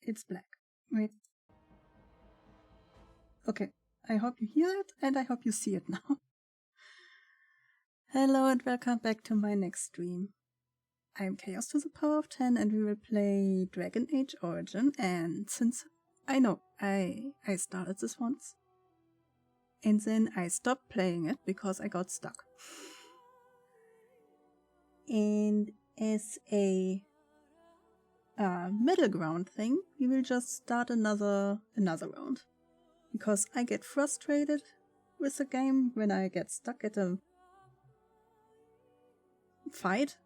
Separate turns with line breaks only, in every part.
It's black. Wait. Okay, I hope you hear it, and I hope you see it now. Hello and welcome back to my next stream. I'm Chaos to the power of 10 and we will play Dragon Age Origin, and since I know I started this once, and then I stopped playing it because I got stuck. And as a middle ground thing, we will just start another round. Because I get frustrated with the game when I get stuck at a fight.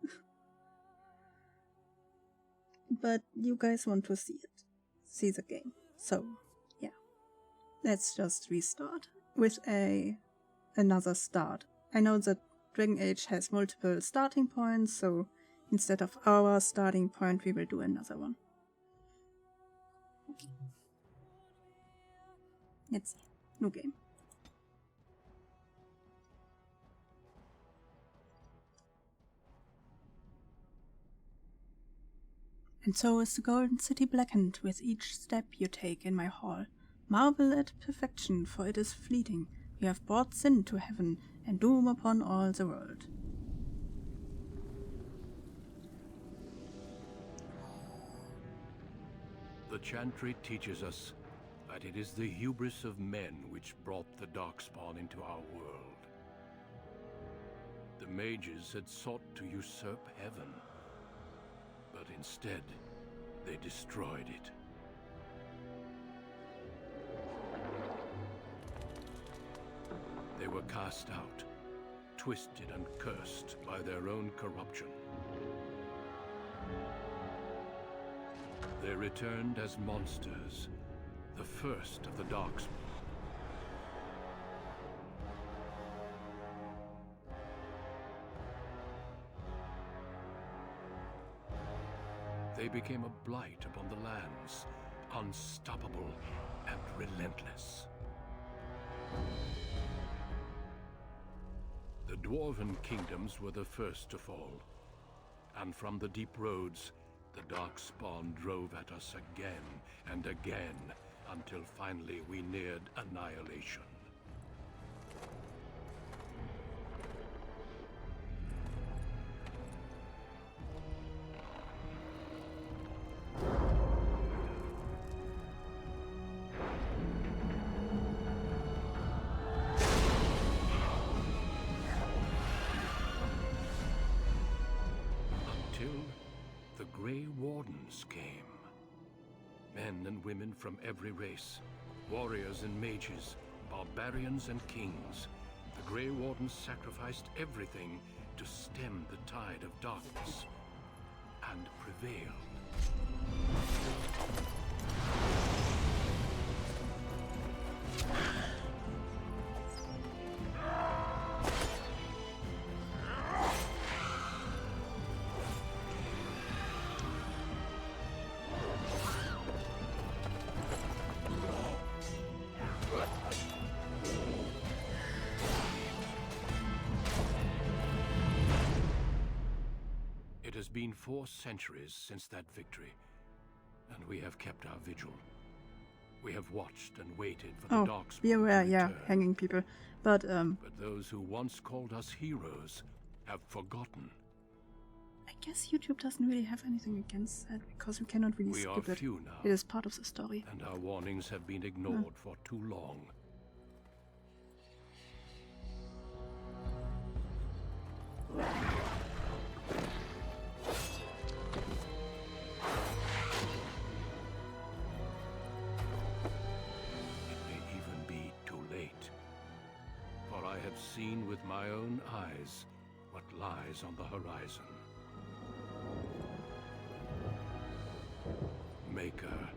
But you guys want to see the game. So, yeah. Let's just restart with another start. I know that Dragon Age has multiple starting points, so instead of our starting point, we will do another one. Let's see. New game. And so is the golden city blackened with each step you take in my hall. Marvel at perfection, for it is fleeting. You have brought sin to heaven and doom upon all the world.
The chantry teaches us that it is the hubris of men which brought the darkspawn into our world. The mages had sought to usurp heaven, but instead they destroyed it. They were cast out, twisted and cursed by their own corruption. They returned as monsters, the first of the darkspawn. They became a blight upon the lands, unstoppable and relentless. The dwarven kingdoms were the first to fall, and from the deep roads, the darkspawn drove at us again and again, until finally we neared annihilation. Until the Grey Wardens came. Men and women from every race, warriors and mages, barbarians and kings. The Grey Wardens sacrificed everything to stem the tide of darkness, and prevailed. It has been 4 centuries since that victory, and we have kept our vigil. We have watched and waited for the darkspawn
be aware,
to
yeah,
return.
hanging people. But
those who once called us heroes have forgotten.
I guess YouTube doesn't really have anything against that, because we cannot really
We
skip
are
it.
few now,
It is part of the story.
and our warnings have been ignored for too long. I have seen with my own eyes what lies on the horizon. Maker,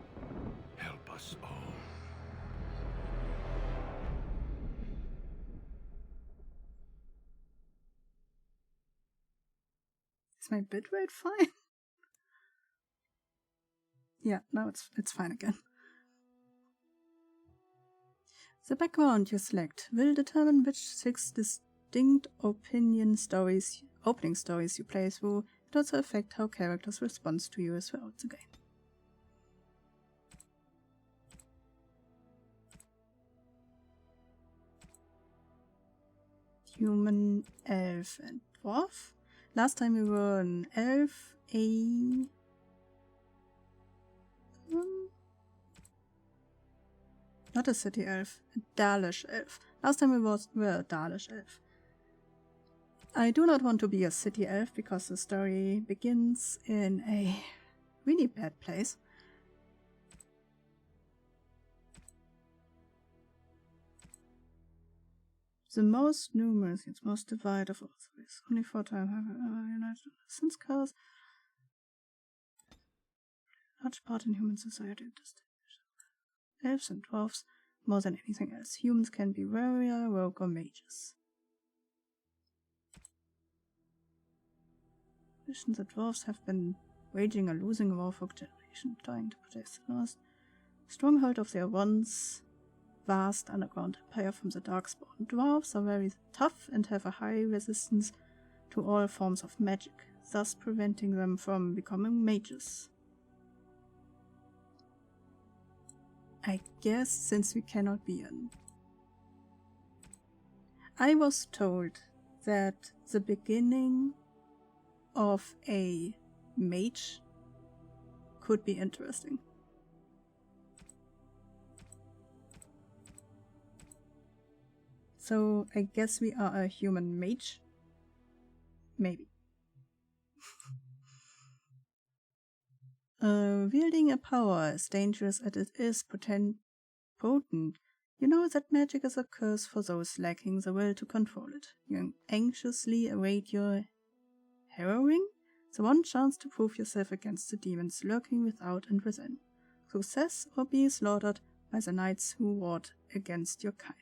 help us all.
Is my bitrate fine? Yeah, now it's fine again. The background you select will determine which 6 distinct opening stories you play through. It also affects how characters respond to you throughout the game. human, elf, and dwarf. Last time we were an elf, not a city elf, a Dalish elf. Last time we were a Dalish elf. I do not want to be a city elf because the story begins in a really bad place. The most numerous, yet most divided of all the race. Only 4 times have united since cause large part in human society. Elves and dwarves more than anything else. Humans can be warrior, rogue, or mages. The dwarves have been waging a losing war for generations, trying to protect the lost stronghold of their once vast underground empire from the darkspawn. Dwarves are very tough and have a high resistance to all forms of magic, thus preventing them from becoming mages. I guess since we cannot be in. I was told that the beginning of a mage could be interesting. So I guess we are a human mage? Maybe. Wielding a power as dangerous as it is potent, you know that magic is a curse for those lacking the will to control it. You anxiously await your harrowing, the one chance to prove yourself against the demons lurking without and within. Success or be slaughtered by the knights who warred against your kind.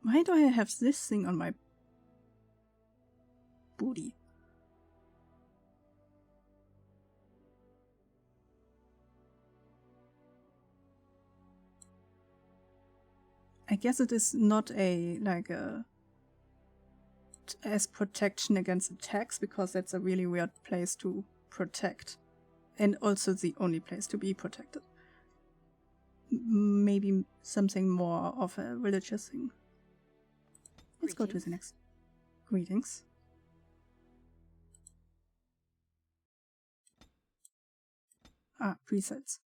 Why do I have this thing on my booty? I guess it is not as protection against attacks, because that's a really weird place to protect. And also the only place to be protected. Maybe something more of a religious thing. Let's go to the next. Greetings. Ah, presets.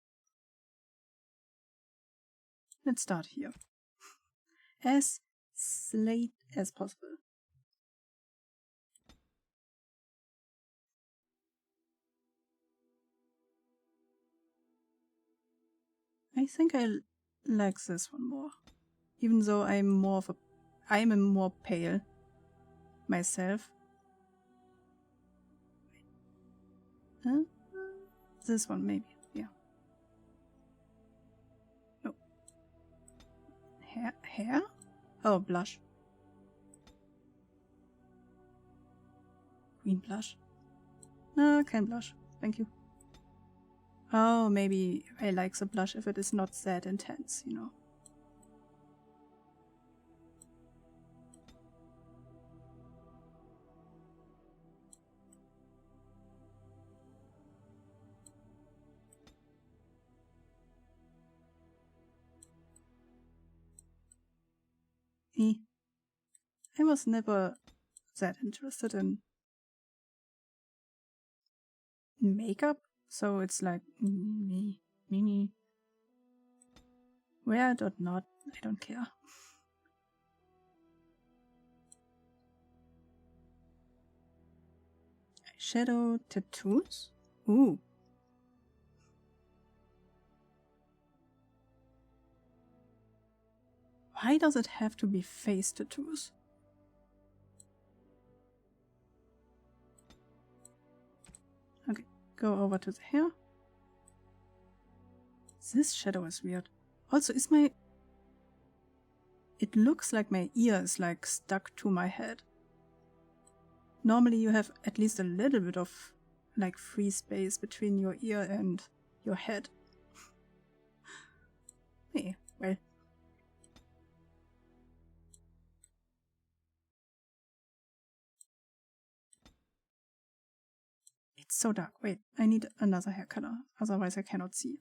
Let's start here. As late as possible. I think I like this one more. Even though I'm more pale myself. Huh? This one maybe, yeah. No. Hair? Oh, blush. Green blush. No, kein blush. Thank you. Oh, maybe I like the blush if it is not that intense, you know. I was never that interested in makeup, so it's like me. Wear or not, I don't care. Shadow tattoos? Ooh. Why does it have to be face tattoos? Okay, go over to the hair. This shadow is weird. Also, it looks like my ear is like stuck to my head. Normally you have at least a little bit of like free space between your ear and your head. Hey, well. It's so dark. Wait, I need another hair color, otherwise I cannot see.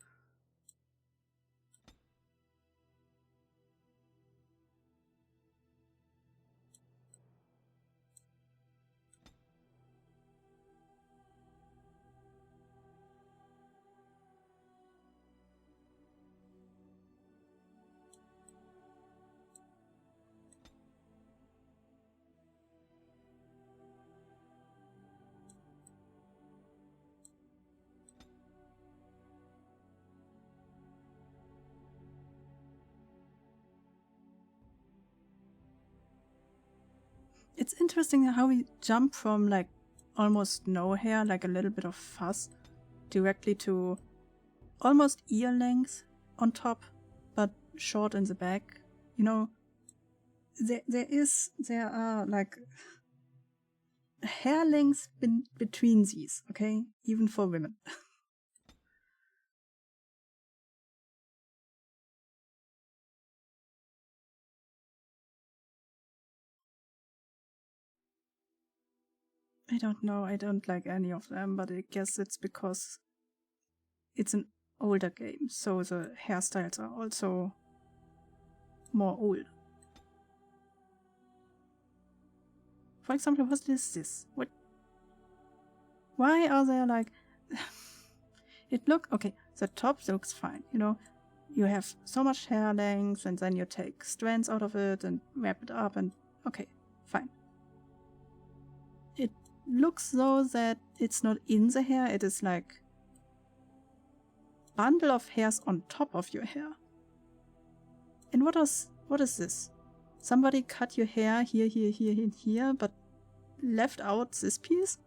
It's interesting how we jump from like almost no hair, like a little bit of fuzz, directly to almost ear length on top, but short in the back. You know, there are like hair lengths between these, okay? Even for women. I don't know, I don't like any of them, but I guess it's because it's an older game, so the hairstyles are also more old. For example, what is this? What? Why are there like... okay, the top looks fine, you know? You have so much hair length and then you take strands out of it and wrap it up and okay, fine. It looks though that it's not in the hair, it is like bundle of hairs on top of your hair. And what is this? Somebody cut your hair here, here, here, and here, but left out this piece?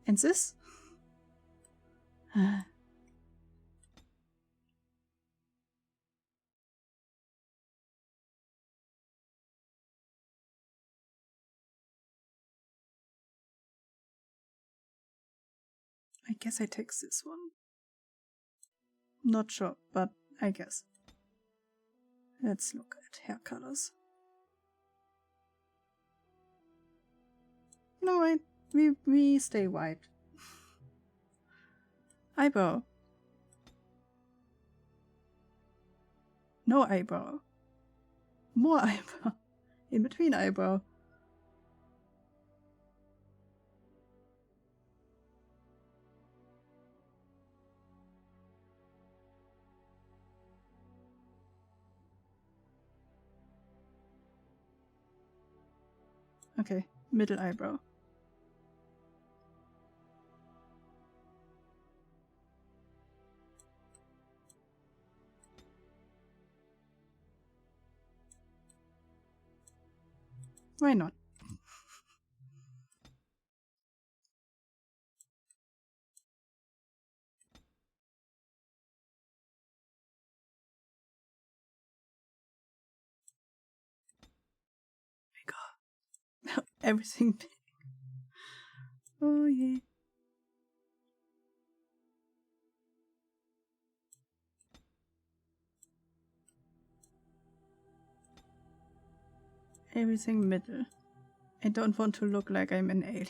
And this? I guess I take this one. Not sure, but I guess. Let's look at hair colors. No, wait, we stay white. Eyebrow. No eyebrow. More eyebrow. In between eyebrow. Okay, middle eyebrow. Why not? Bigger. Everything big. Oh yeah. Everything middle. I don't want to look like I'm an alien.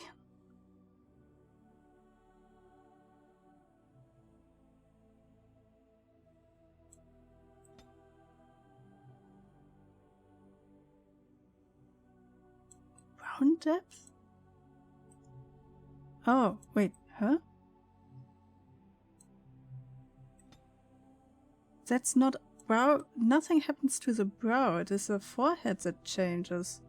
Brown depth? Oh, wait, huh? That's not brow. Nothing happens to the brow. It is the forehead that changes.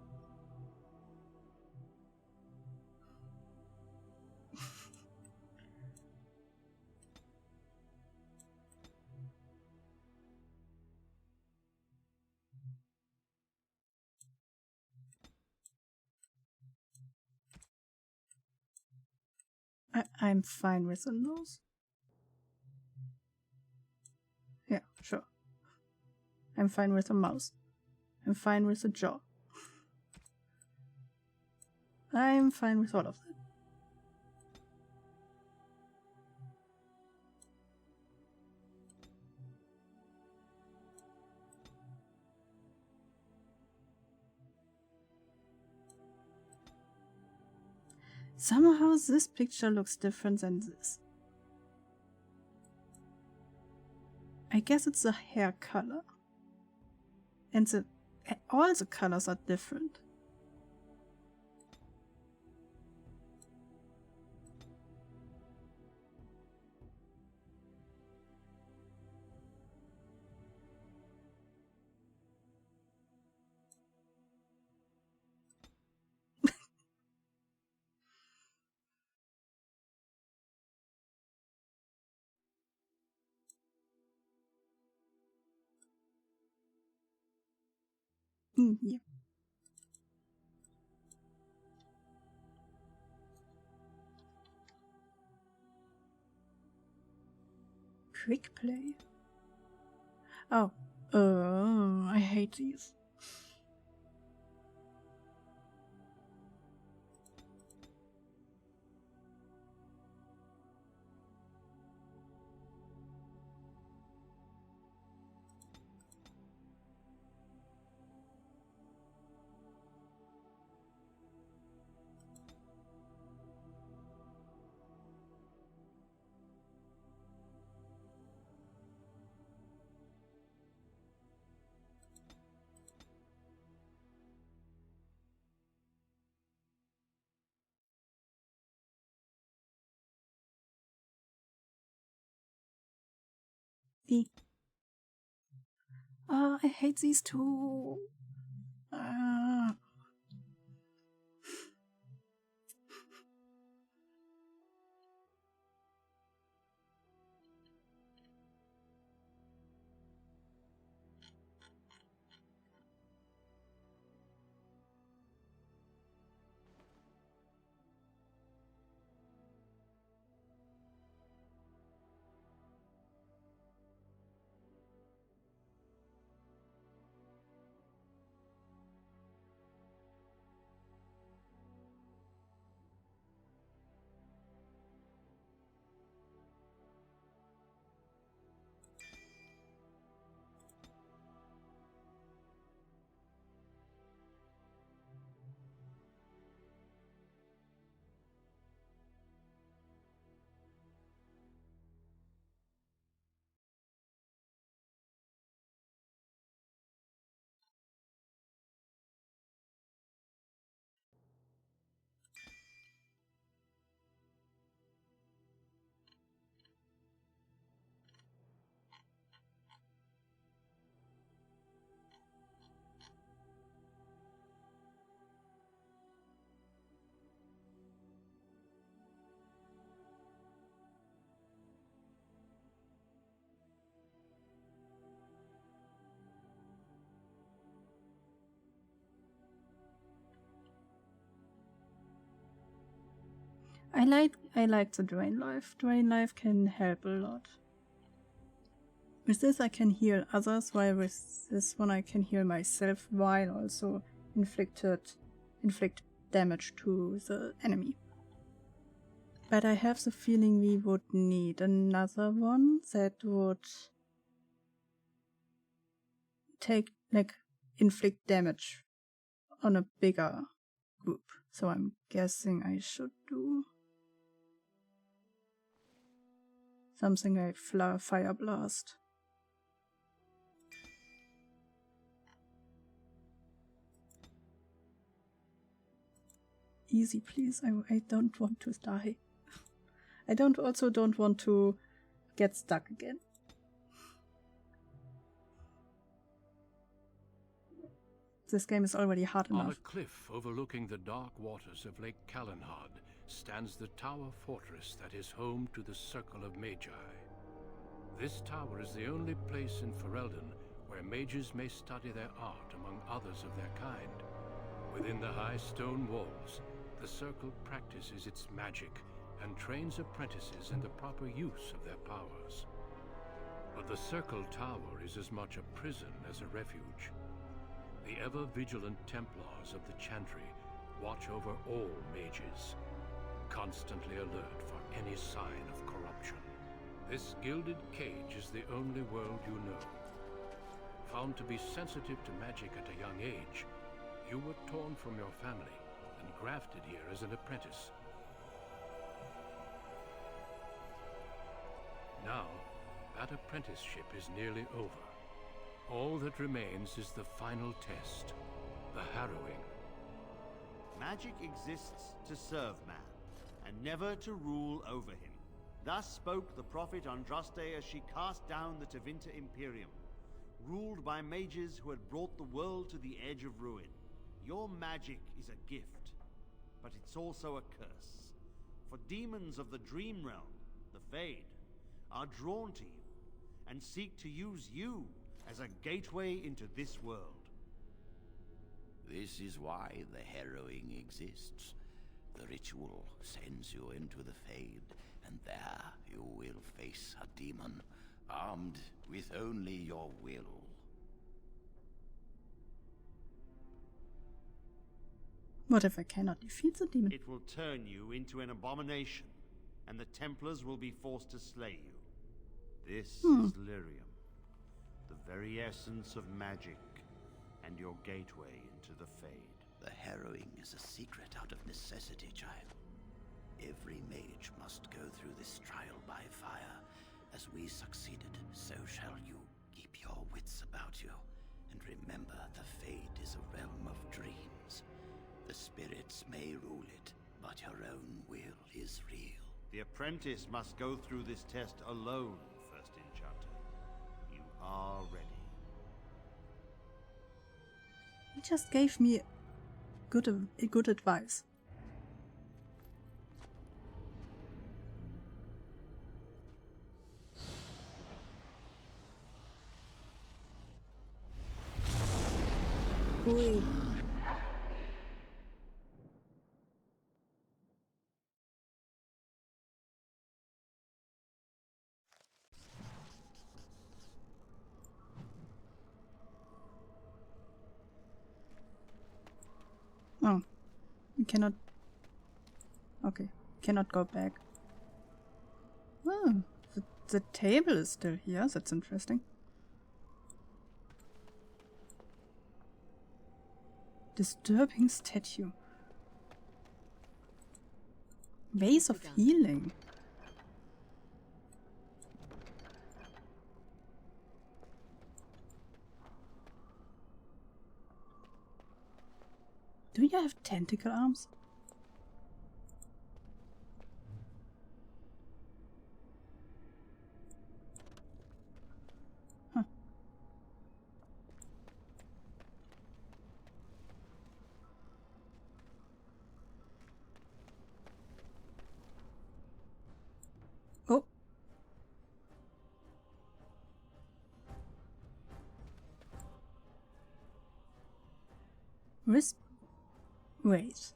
I'm fine with the nose. Yeah, sure. I'm fine with the mouth. I'm fine with the jaw. I'm fine with all of that. Somehow this picture looks different than this. I guess it's the hair color. And all the colors are different. Yeah. Quick play. Oh, I hate these. I hate these two. I like the drain life. Drain life can help a lot. With this I can heal others, while with this one I can heal myself while also inflict damage to the enemy. But I have the feeling we would need another one that would inflict damage on a bigger group. So I'm guessing I should do something like Fire Blast. Easy, please. I don't want to die. I don't want to get stuck again. This game is already hard enough.
On a cliff overlooking the dark waters of Lake Calenhad stands the tower fortress that is home to the Circle of Magi. This tower is the only place in Ferelden where mages may study their art among others of their kind. Within the high stone walls, the Circle practices its magic and trains apprentices in the proper use of their powers. But the Circle Tower is as much a prison as a refuge. The ever-vigilant Templars of the Chantry watch over all mages, constantly alert for any sign of corruption. This gilded cage is the only world you know. Found to be sensitive to magic at a young age, you were torn from your family and grafted here as an apprentice. Now, that apprenticeship is nearly over. All that remains is the final test, the harrowing.
Magic exists to serve man, and never to rule over him. Thus spoke the prophet Andraste as she cast down the Tevinter Imperium, ruled by mages who had brought the world to the edge of ruin. Your magic is a gift, but it's also a curse. For demons of the Dream Realm, the Fade, are drawn to you, and seek to use you as a gateway into this world.
This is why the harrowing exists. The ritual sends you into the Fade, and there you will face a demon, armed with only your will.
What if I cannot defeat the demon?
It will turn you into an abomination, and the Templars will be forced to slay you. This is lyrium, the very essence of magic, and your gateway into the Fade.
The harrowing is a secret out of necessity, child. Every mage must go through this trial by fire. As we succeeded, so shall you. Keep your wits about you, and remember the Fade is a realm of dreams. The spirits may rule it, but your own will is real.
The apprentice must go through this test alone, First Enchanter. You are ready.
He just gave me good advice. Ui. Oh, you cannot. Okay, cannot go back. Oh, the table is still here. That's interesting. Disturbing statue. Vase of healing. Do you have tentacle arms? Huh. Oh. Wrist. Wait.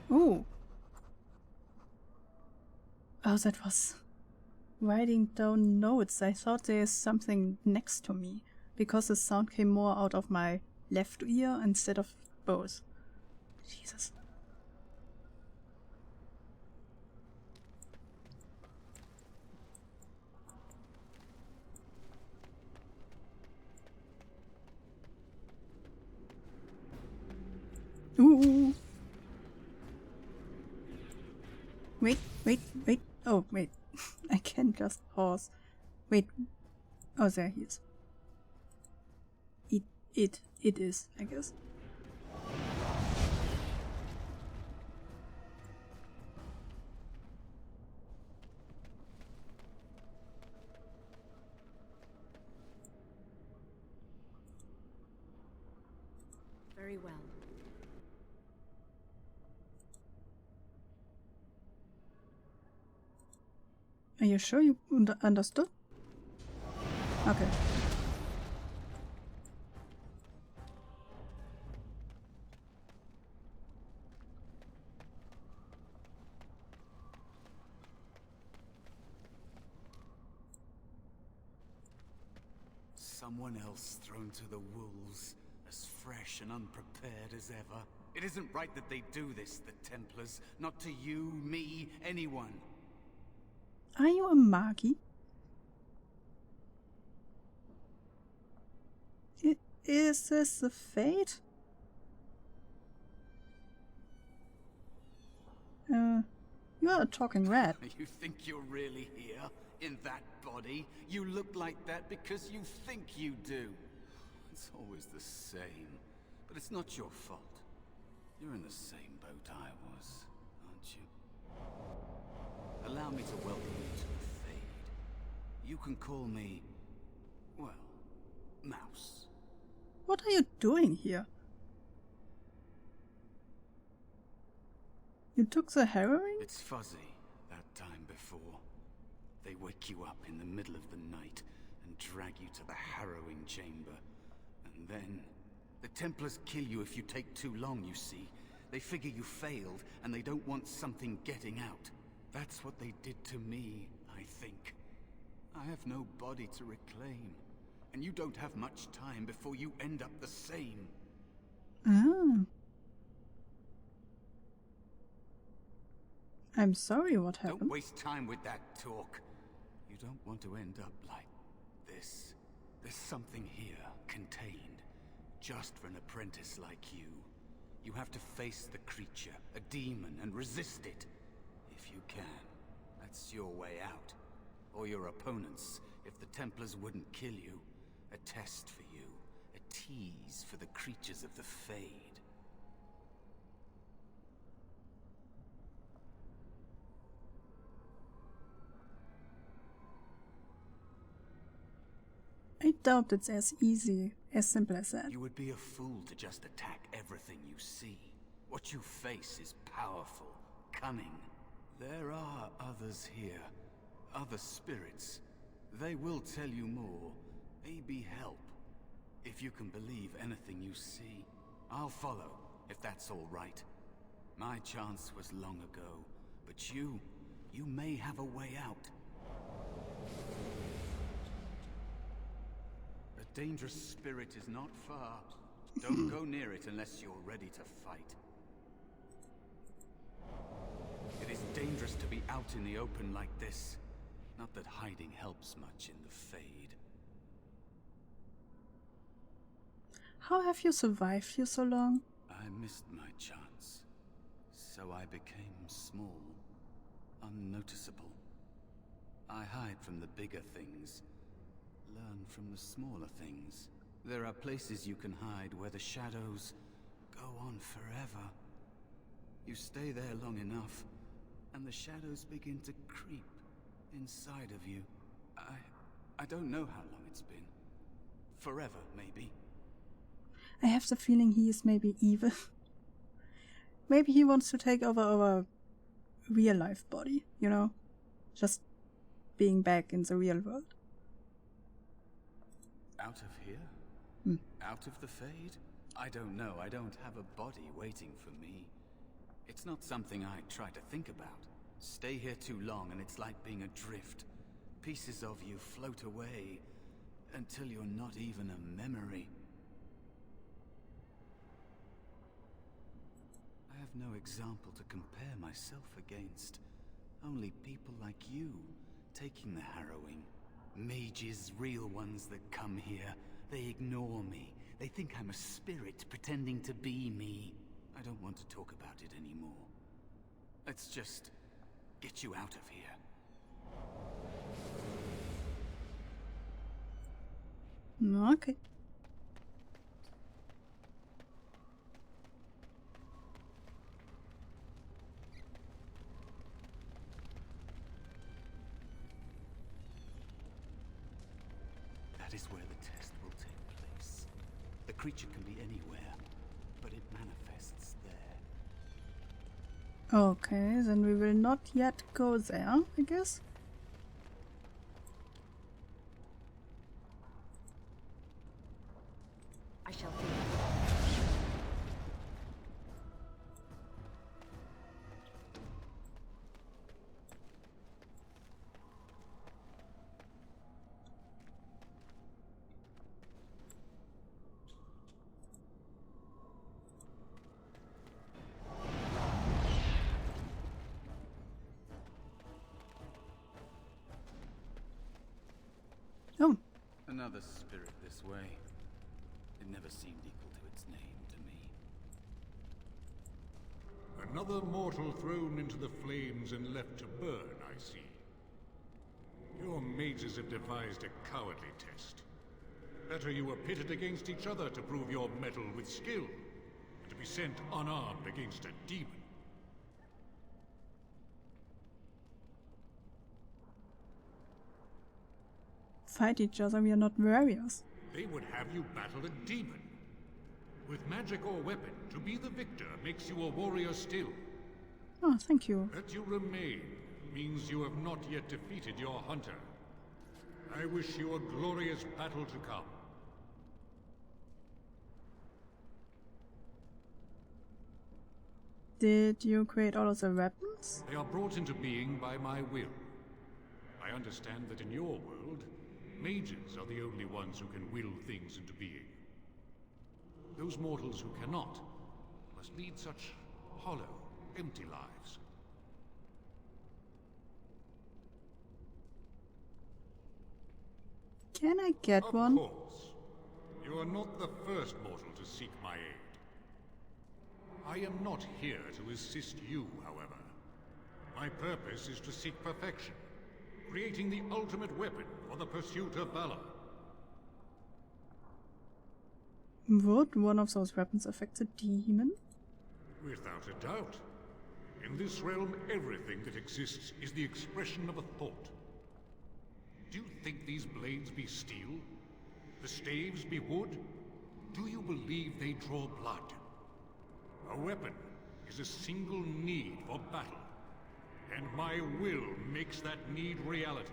Oh. Oh, that was writing down notes. I thought there is something next to me because the sound came more out of my left ear instead of both. Jesus. Ooh. Wait. Oh, wait. I can just pause. Wait. Oh, there he is. It is, I guess.
Very well.
Are you sure you understood? Okay.
Someone else thrown to the wolves, as fresh and unprepared as ever. It isn't right that they do this, the Templars. Not to you, me, anyone.
Are you a Magi? Is this the fate? You are talking red.
You think you're really here? In that body? You look like that because you think you do. It's always the same. But it's not your fault. You're in the same boat I was, aren't you? Allow me to welcome you to the Fade. You can call me, well, Mouse.
What are you doing here? You took the heroin?
It's fuzzy, that time before. They wake you up in the middle of the night and drag you to the harrowing chamber. And then The Templars kill you if you take too long, you see. They figure you failed, and they don't want something getting out. That's what they did to me, I think. I have no body to reclaim, and you don't have much time before you end up the same.
Ah. I'm sorry, what happened?
Don't waste time with that talk. You don't want to end up like this. There's something here, contained, just for an apprentice like you. You have to face the creature, a demon, and resist it. If you can. That's your way out. Or your opponents, if the Templars wouldn't kill you. A test for you. A tease for the creatures of the Fade.
I doubt it's as easy, as simple as that.
You would be a fool to just attack everything you see. What you face is powerful, cunning. There are others here, other spirits. They will tell you more, maybe help. If you can believe anything you see, I'll follow, if that's all right. My chance was long ago, but you may have a way out. A dangerous spirit is not far. Don't go near it unless you're ready to fight. It is dangerous to be out in the open like this. Not that hiding helps much in the Fade.
How have you survived here so long?
I missed my chance. So I became small, unnoticeable. I hide from the bigger things, learn from the smaller things. There are places you can hide where the shadows go on forever. You stay there long enough, and the shadows begin to creep inside of you. I don't know how long it's been. Forever, maybe.
I have the feeling he is maybe evil. Maybe he wants to take over our real life body, you know? Just being back in the real world.
Out of here? Out of the Fade? I don't know. I don't have a body waiting for me. It's not something I try to think about. Stay here too long and it's like being adrift. Pieces of you float away until you're not even a memory. I have no example to compare myself against. Only people like you, taking the harrowing. Mages, real ones that come here. They ignore me. They think I'm a spirit pretending to be me. I don't want to talk about it anymore. Let's just get you out of here.
Okay.
That is where the test will take place. The creature can be anywhere, but it manifests there.
Okay, then we will not yet go there, I guess.
I shall do.
Oh,
Another spirit this way. It never seemed equal to its name to me.
Another mortal thrown into the flames and left to burn, I see. Your mages have devised a cowardly test. Better you were pitted against each other to prove your mettle with skill, than to be sent unarmed against a demon.
fight each other, we are not warriors.
They would have you battle a demon. With magic or weapon, to be the victor makes you a warrior still.
Oh, thank you.
That you remain means you have not yet defeated your hunter. I wish you a glorious battle to come.
Did you create all of the weapons?
They are brought into being by my will. I understand that in your world, mages are the only ones who can will things into being. Those mortals who cannot must lead such hollow, empty lives.
Can I get
Of
one?
course. You are not the first mortal to seek my aid. I am not here to assist you, however. My purpose is to seek perfection, creating the ultimate weapon for the pursuit of valor.
Would one of those weapons affect the demon?
Without a doubt. In this realm, everything that exists is the expression of a thought. Do you think these blades be steel? The staves be wood? Do you believe they draw blood? A weapon is a single need for battle, and my will makes that need reality.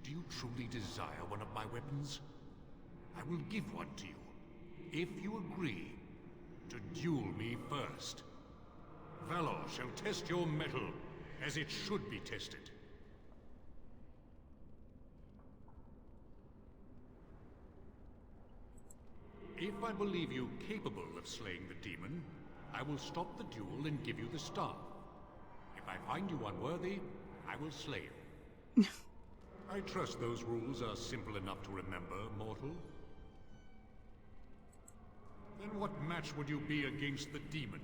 Do you truly desire one of my weapons? I will give one to you, if you agree to duel me first. Valor shall test your mettle as it should be tested. If I believe you capable of slaying the demon, I will stop the duel and give you the staff. If I find you unworthy, I will slay you. I trust those rules are simple enough to remember, mortal. Then what match would you be against the demon?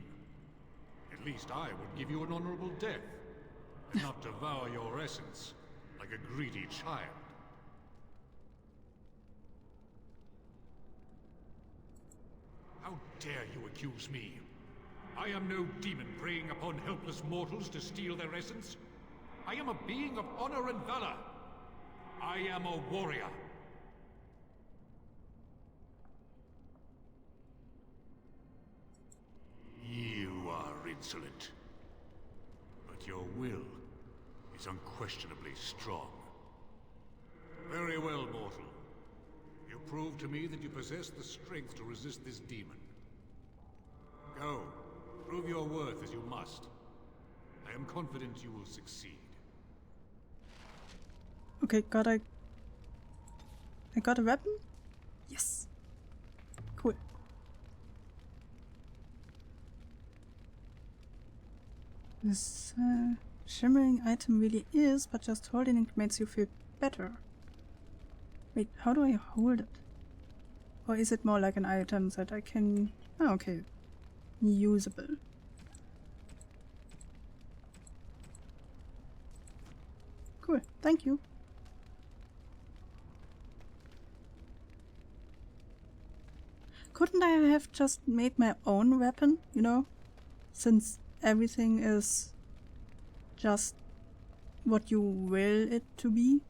At least I would give you an honorable death, and not devour your essence like a greedy child. How dare you accuse me? I am no demon preying upon helpless mortals to steal their essence. I am a being of honor and valor. I am a warrior. You are insolent. But your will is unquestionably strong. Very well, mortal. You prove to me that you possess the strength to resist this demon. Go. Prove your worth as you must. I am confident you will succeed.
Okay, I got a weapon? Yes. Cool. This shimmering item really is, but just holding it makes you feel better. Wait, how do I hold it? Or is it more like an item that I can... Oh, okay. Usable. Cool, thank you. Couldn't I have just made my own weapon, you know? Since everything is just what you will it to be?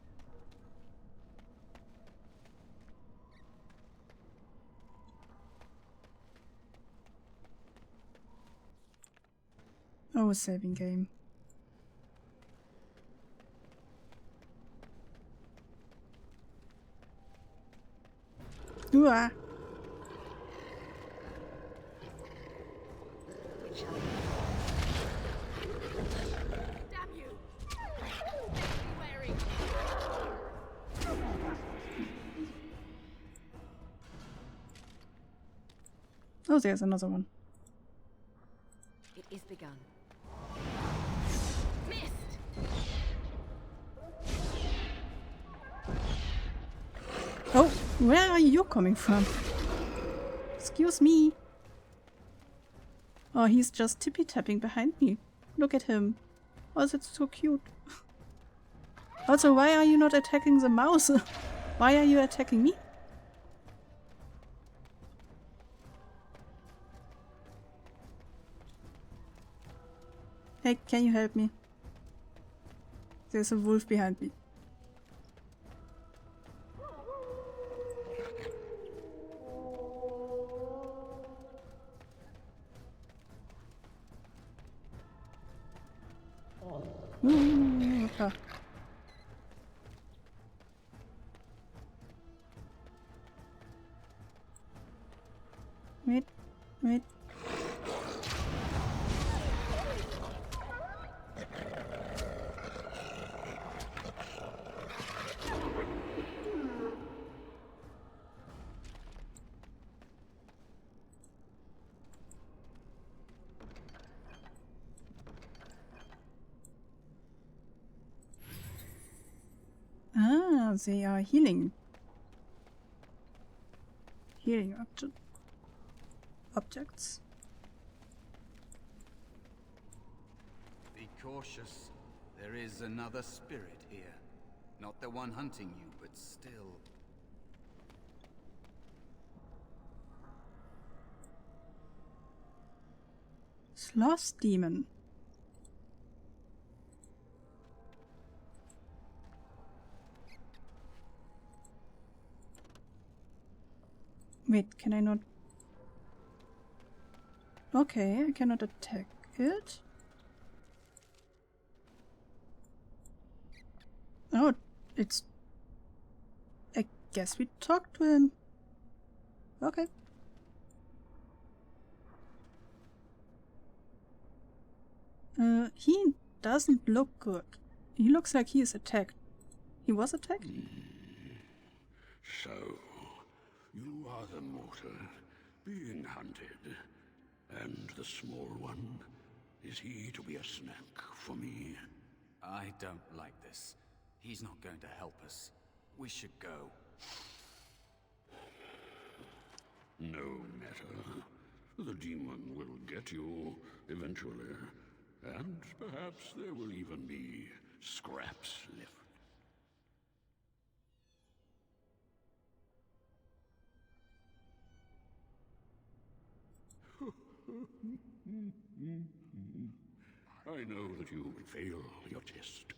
Oh, saving game. Ooh-ah.
Damn you! Wary.
Oh, there's another one.
It is begun. Missed!
Oh, where are you coming from? Excuse me. Oh, he's just tippy-tapping behind me. Look at him. Oh, that's so cute. Also, why are you not attacking the mouse? Why are you attacking me? Hey, can you help me? There's a wolf behind me. Okay. Wait. Ah, they are healing. Healing objects.
Be cautious. There is another spirit here. Not the one hunting you, but still.
Sloth demon. Wait, can I not? Okay, I cannot attack it. Oh, it's... I guess we talked to him. Okay. He doesn't look good. He looks like he is attacked. He was attacked?
So, you are the mortal being hunted. And the small one, is he to be a snack for me?
I don't like this. He's not going to help us. We should go.
No matter. The demon will get you eventually. And perhaps there will even be scraps left. I know that you will fail your test,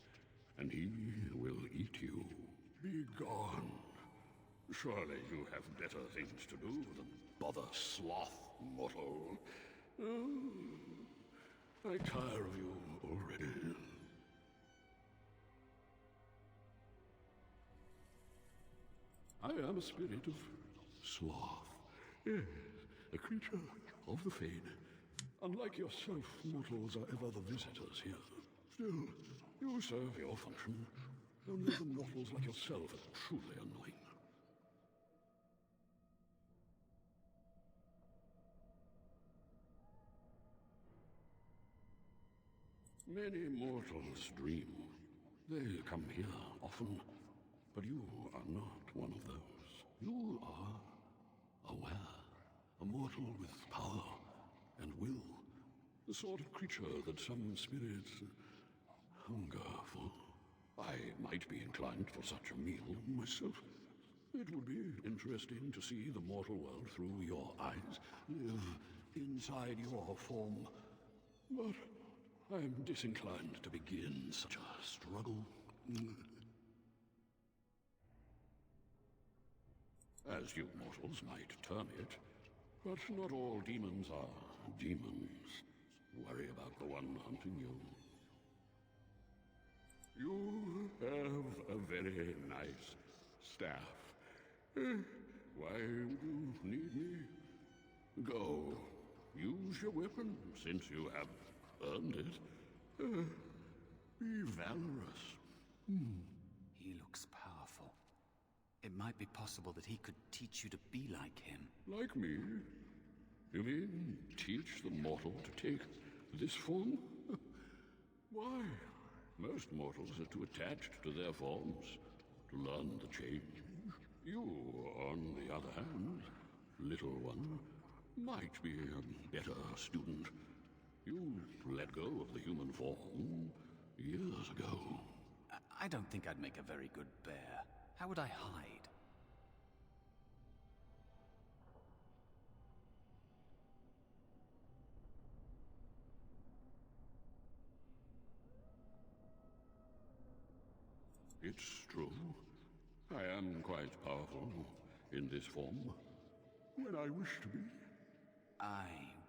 and he will eat you. Be gone. Surely you have better things to do than bother sloth, mortal. I tire of you already. I am a spirit of sloth. Yes, a creature of the Fade. Unlike yourself, mortals are ever the visitors here. Still, you serve your function. Only the mortals like yourself are truly annoying. Many mortals dream. They come here often, but you are not one of those. You are aware, a mortal with power and will, the sort of creature that some spirits hunger for. I might be inclined for such a meal myself. It would be interesting to see the mortal world through your eyes, live inside your form, but I am disinclined to begin such a struggle. As you mortals might term it, but not all demons are demons. Worry about the one hunting you. You have a very nice staff. Why would you need me? Go. Use your weapon, since you have earned it. Be valorous.
He looks powerful. It might be possible that he could teach you to be like him.
Like me? You mean teach the mortal to take this form? Why? Most mortals are too attached to their forms to learn the change. You, on the other hand, little one, might be a better student. You let go of the human form years ago.
I don't think I'd make a very good bear. How would I hide?
It's true. I am quite powerful in this form. When I wish to be.
I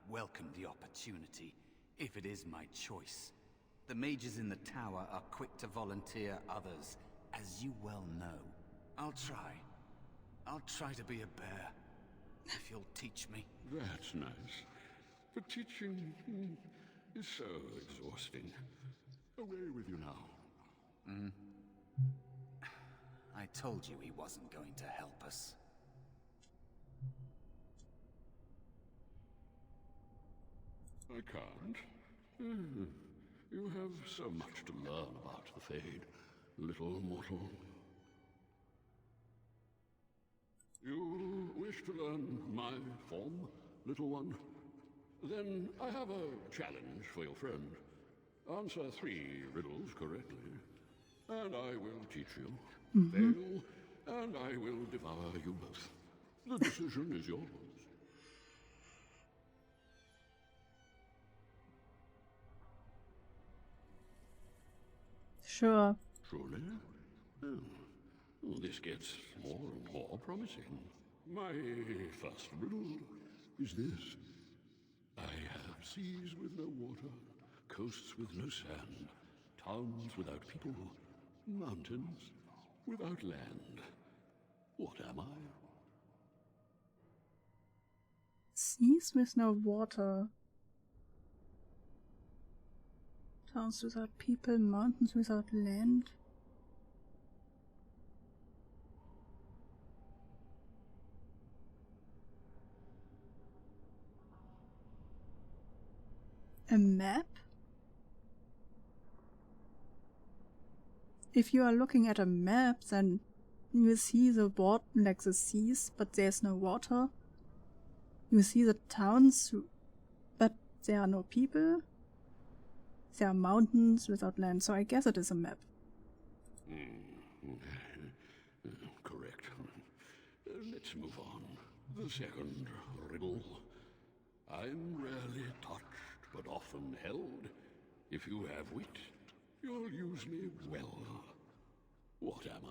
welcome the opportunity, if it is my choice. The mages in the tower are quick to volunteer others, as you well know. I'll try. I'll try to be a bear, if you'll teach me.
That's nice. But teaching is so exhausting. Away with you now.
I told you he wasn't going to help us.
I can't. You have so much to learn about the Fade, little mortal. wish to learn my form, little one? Then I have a challenge for your friend. Answer 3 riddles correctly, and I will teach you. Fail, and I will devour you both. The decision is yours.
Sure.
Truly? Oh, this gets more and more promising. My first riddle is this. I have seas with no water, coasts with no sand, towns without people, mountains without land. What am I?
Seas with no water. Towns without people, mountains without land. A map? If you are looking at a map, then you see the water, like the seas, but there's no water. You see the towns, but there are no people. There are mountains without land, so I guess it is a map.
Correct. Let's move on. The second riddle. I'm rarely touched, but often held. If you have wit, you'll use me well. What am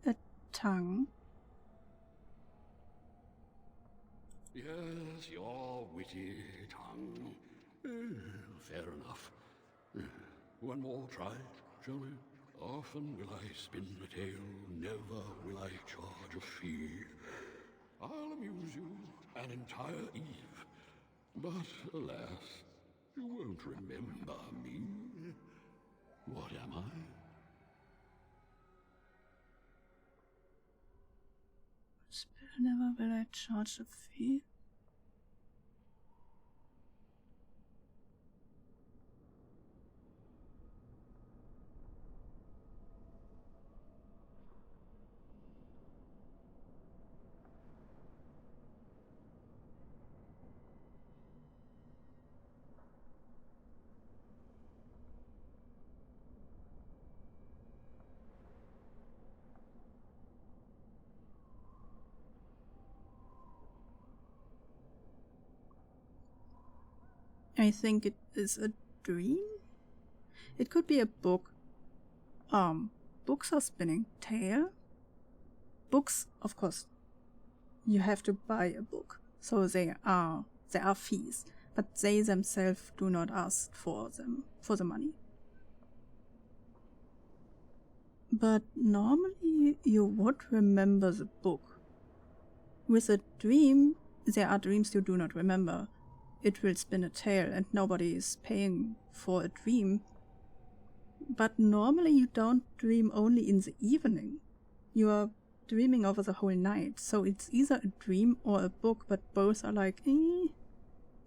I?
A tongue?
Yes, your witty tongue. Fair enough. One more try, shall we? Often will I spin a tale, never will I charge a fee. I'll amuse you an entire eve, but alas, you won't remember me. What am I?
Never will I charge a fee. I think it is a dream? It could be a book. Books are spinning. Tale? Books, of course. You have to buy a book. So there are fees. But they themselves do not ask for the money. But normally you would remember the book. With a dream, there are dreams you do not remember. It will spin a tale and nobody is paying for a dream. But normally you don't dream only in the evening. You are dreaming over the whole night. So it's either a dream or a book, but both are like,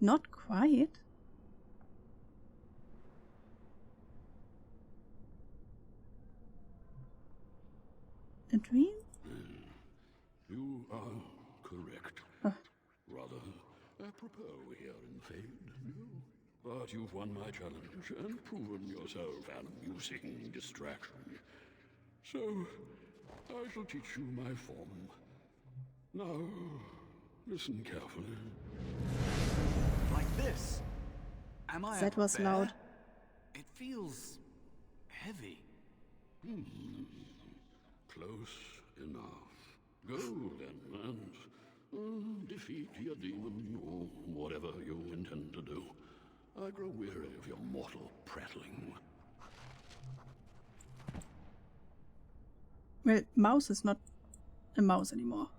not quite. A dream?
You are correct. Rather apropos here in Fade, no? But you've won my challenge and proven yourself an amusing distraction. So, I shall teach you my form. Now, listen carefully.
Like this? Am I
That
a
was
bear?
loud.
It feels heavy.
Close enough. Go then, and defeat your demon, or whatever you intend to do. I grow weary of your mortal prattling.
Well, mouse is not a mouse anymore.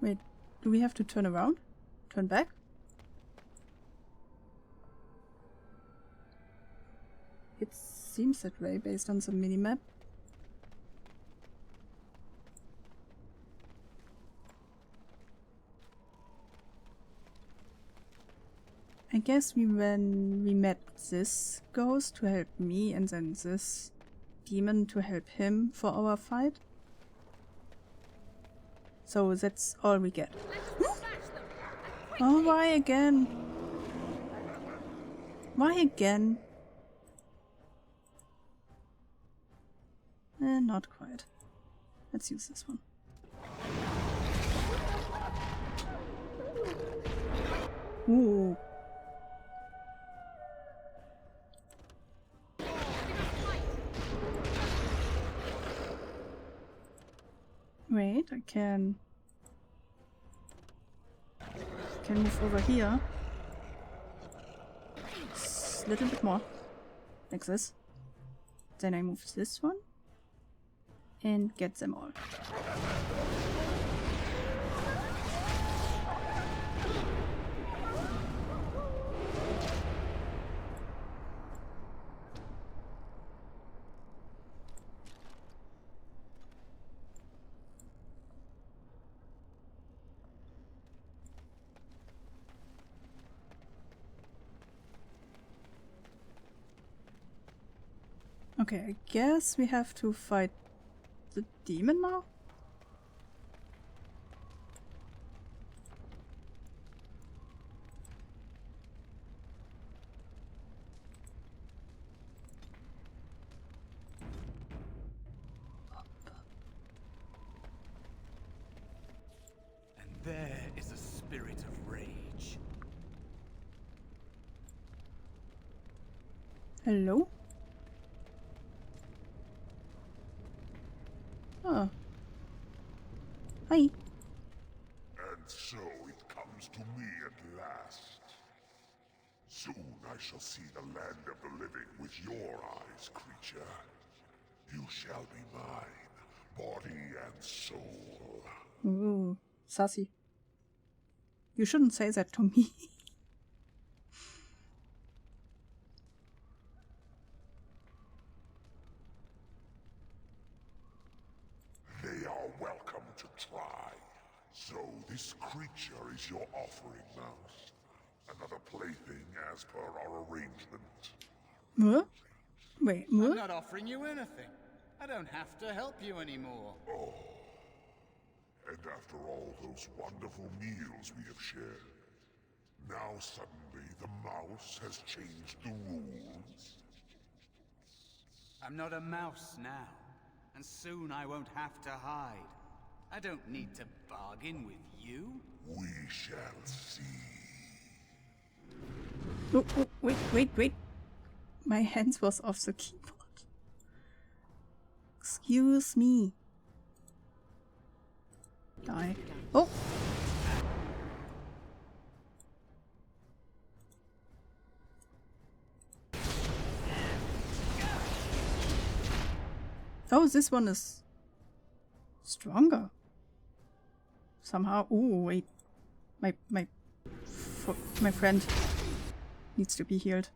Wait, do we have to turn around? Turn back? It's Seems that way based on the minimap. I guess when we met this ghost to help me and then this demon to help him for our fight. So that's all we get. Oh, why again? Why again? Not quite. Let's use this one. Ooh. Wait, I can move over here. A little bit more. Like this. Then I move this one. And get them all. Okay, I guess we have to fight the demon now?
And there is a spirit of rage.
Hello? Oh. Hi.
And so it comes to me at last. Soon I shall see the land of the living with your eyes, creature. You shall be mine, body and soul.
Ooh, sassy. You shouldn't say that to me.
They are welcome to try. So this creature is your offering, Mouse. Another plaything as per our arrangement.
What? Wait,
I'm
what?
not offering you anything. I don't have to help you anymore.
Oh. And after all those wonderful meals we have shared, now suddenly the mouse has changed the rules.
I'm not a mouse now, and soon I won't have to hide. I don't need to bargain with you.
We shall see.
Oh, oh, wait. My hands was off the keyboard. Excuse me. Die. Oh! Oh, this one is stronger. Somehow. Oh, wait. My friend needs to be healed.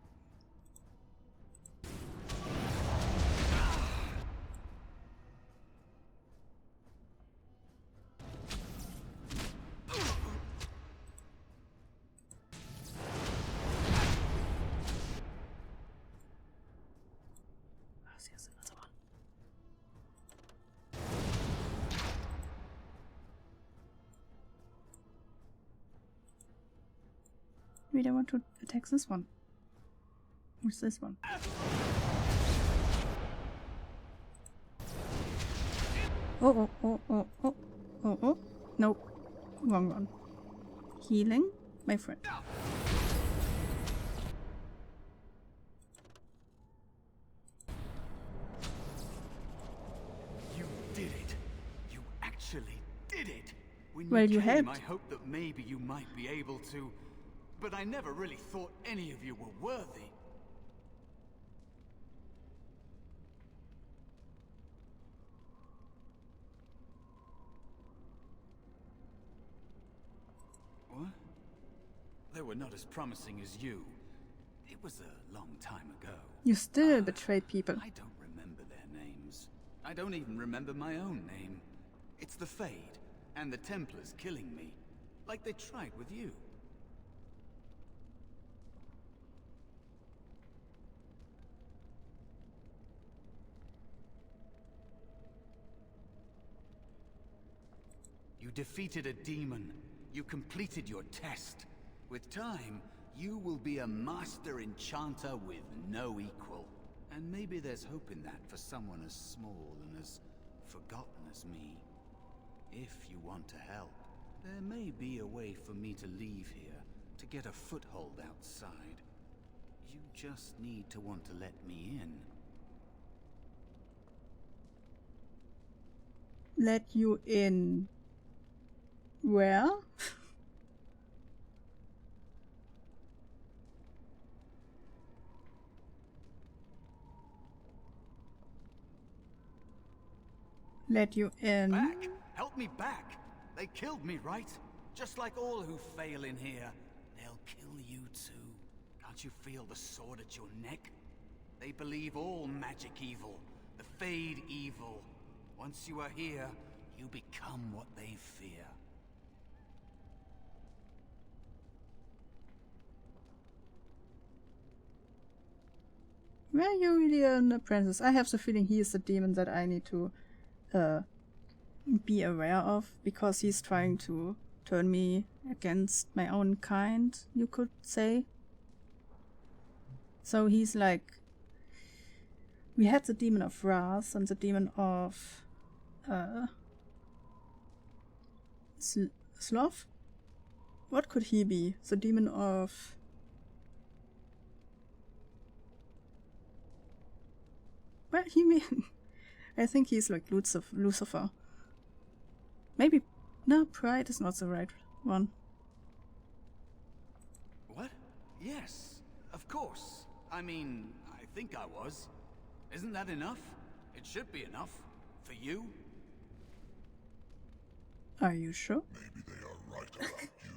There's another one. Wait, I want to attack this one. Who's this one? Oh. Nope. Wrong one. Healing my friend.
You did it. You actually did it. When
Well, you
came,
helped.
I hoped that maybe you might be able to, but I never really thought any of you were worthy. What? They were not as promising as you. It was a long time ago.
You still betray people.
I don't remember their names. I don't even remember my own name. It's the Fade, and the Templars killing me, like they tried with you. You defeated a demon. You completed your test. With time, you will be a master enchanter with no equal. And maybe there's hope in that for someone as small and as forgotten as me. If you want to help, there may be a way for me to leave here, to get a foothold outside. You just need to want to let me in.
Let you in. Where? Let you in.
Back! Help me back! They killed me, right? Just like all who fail in here. They'll kill you too. Can't you feel the sword at your neck? They believe all magic evil, the Fade evil. Once you are here, you become what they fear.
Were you really an apprentice? I have the feeling he is the demon that I need to be aware of, because he's trying to turn me against my own kind, you could say. So he's like... We had the demon of wrath and the demon of... Sloth? What could he be? The demon of... Well, he may... I think he's like Lucifer. Maybe... No, Pride is not the right one.
What? Yes, of course. I mean, I think I was. Isn't that enough? It should be enough. For you?
Are you sure?
Maybe they are right about you.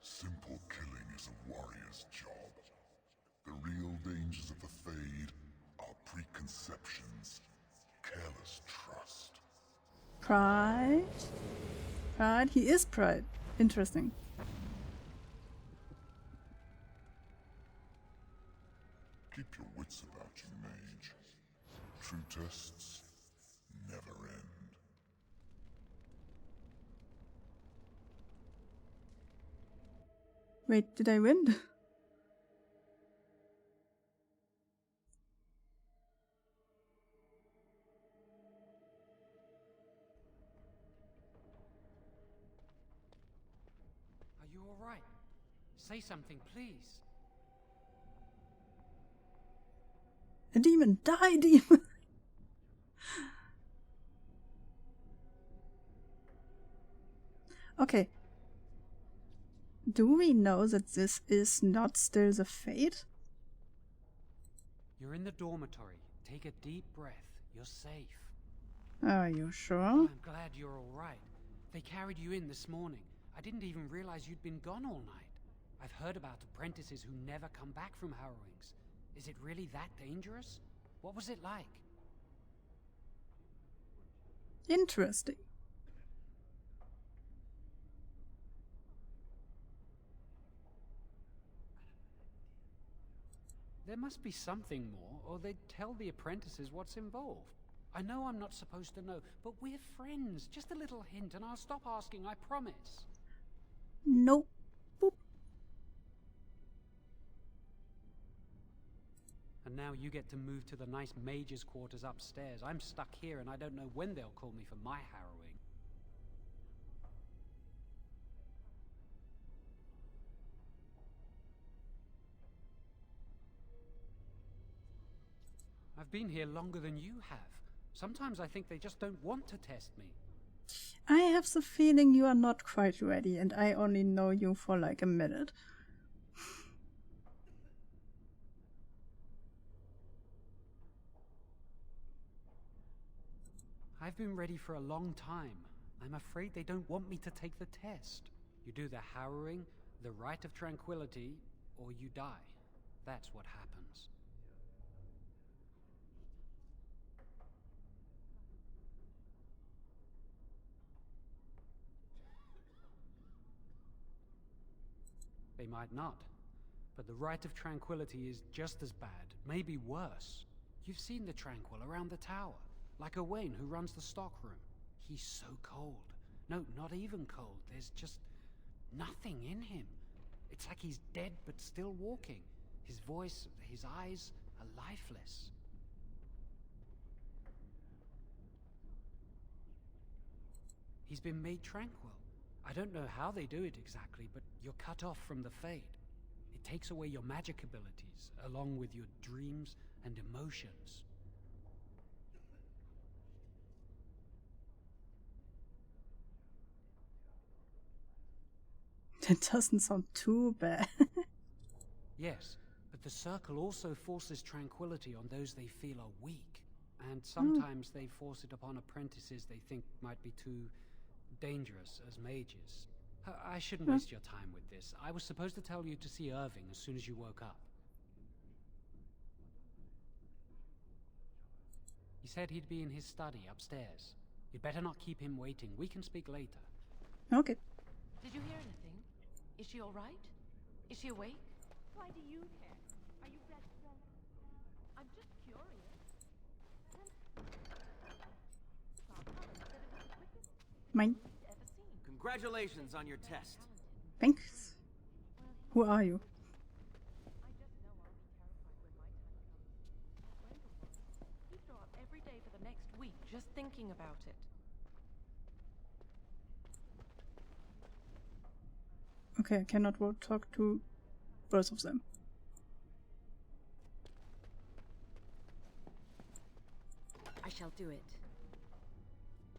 Simple killing is a warrior's job. The real dangers of the Fade are preconceptions, careless trust.
Pride? Pride? He is Pride. Interesting.
Keep your wits about you, mage. True tests never end.
Wait, did I win?
Are you all right? Say something, please.
A demon! Die, demon! Okay. Do we know that this is not still the Fate?
You're in the dormitory. Take a deep breath. You're safe.
Are you sure?
I'm glad you're all right. They carried you in this morning. I didn't even realize you'd been gone all night. I've heard about apprentices who never come back from harrowings. Is it really that dangerous? What was it like?
Interesting.
There must be something more, or they'd tell the apprentices what's involved. I know I'm not supposed to know, but we're friends. Just a little hint, and I'll stop asking, I promise.
Nope. Boop.
And now you get to move to the nice mage's quarters upstairs. I'm stuck here, and I don't know when they'll call me for my harrowing. I've been here longer than you have. Sometimes I think they just don't want to test me.
I have the feeling you are not quite ready, and I only know you for like a minute.
I've been ready for a long time. I'm afraid they don't want me to take the test. You do the harrowing, the rite of tranquility, or you die. that's what happens. They might not, but the Rite of Tranquility is just as bad, maybe worse. You've seen the Tranquil around the tower, like Owain who runs the stockroom. He's so cold. No, not even cold. There's just nothing in him. It's like he's dead but still walking. His voice, his eyes are lifeless. He's been made tranquil. I don't know how they do it exactly, but you're cut off from the Fade. It takes away your magic abilities, along with your dreams and emotions.
That doesn't sound too bad.
Yes, but the Circle also forces tranquility on those they feel are weak. And sometimes they force it upon apprentices they think might be too dangerous as mages. I shouldn't waste your time with this. I was supposed to tell you to see Irving as soon as you woke up. He said he'd be in his study upstairs. You'd better not keep him waiting. We can speak later.
Okay.
Did you hear anything? Is she all right? Is she awake?
Why do you care? Are you that I'm just curious.
Mine.
Congratulations on your test.
Thanks. Who are you?
I just know I'll be terrified when my time comes.
He'd throw up every day for the next week just thinking about it.
Okay, I cannot talk to both of them.
I shall do it.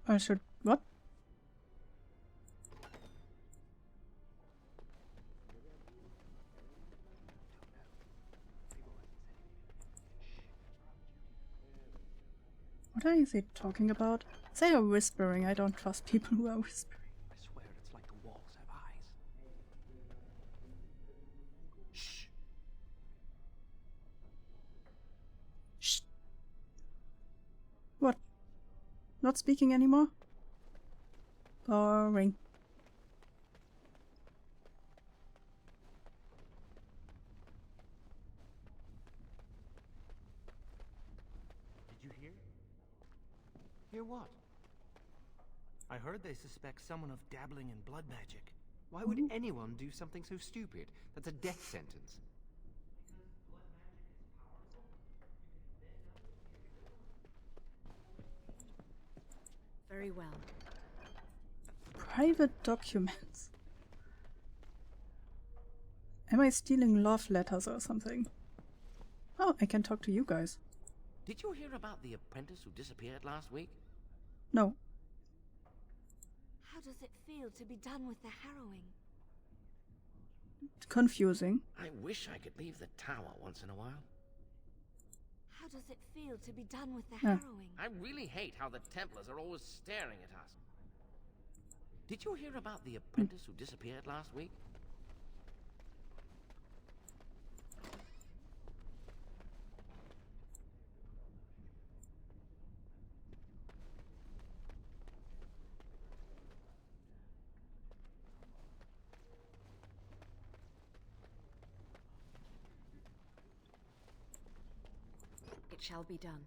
I should... what? What are they talking about? They are whispering. I don't trust people who are whispering.
I swear it's like the walls have eyes. Shh.
Shh. What? Not speaking anymore? Boring.
Did you hear? Hear what? I heard they suspect someone of dabbling in blood magic. Why would anyone do something so stupid? That's a death sentence.
Very well.
Private documents. Am I stealing love letters or something? Oh, I can talk to you guys.
Did you hear about the apprentice who disappeared last week?
No.
How does it feel to be done with the harrowing?
Confusing.
I wish I could leave the tower once in a while.
How does it feel to be done with the harrowing?
I really hate how the Templars are always staring at us. Did you hear about the apprentice who disappeared last week?
It shall be done.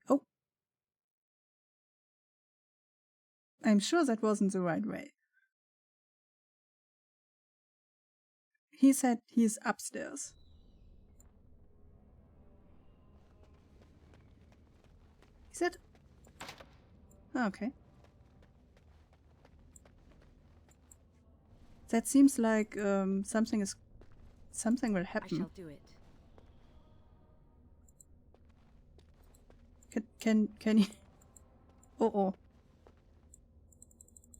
Oh. I'm sure that wasn't the right way. He said he's upstairs. He said... okay. That seems like something will happen.
I shall do it.
Can you? Oh.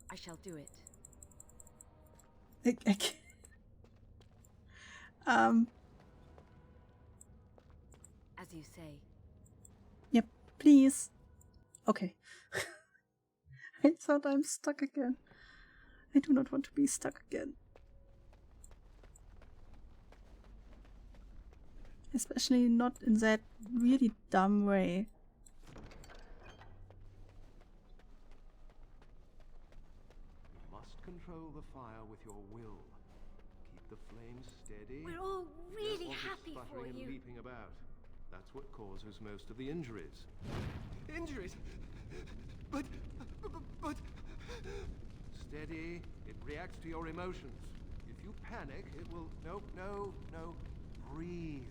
I shall do it.
I can't.
As you say.
Yep, please. Okay. I thought I'm stuck again. I do not want to be stuck again. Especially not in that really dumb way.
You must control the fire with your will. Keep the flames steady.
We're all really happy for
sputtering and
you.
leaping about. That's what causes most of the injuries.
Injuries? But...
Steady. It reacts to your emotions. If you panic, it will... No. Breathe.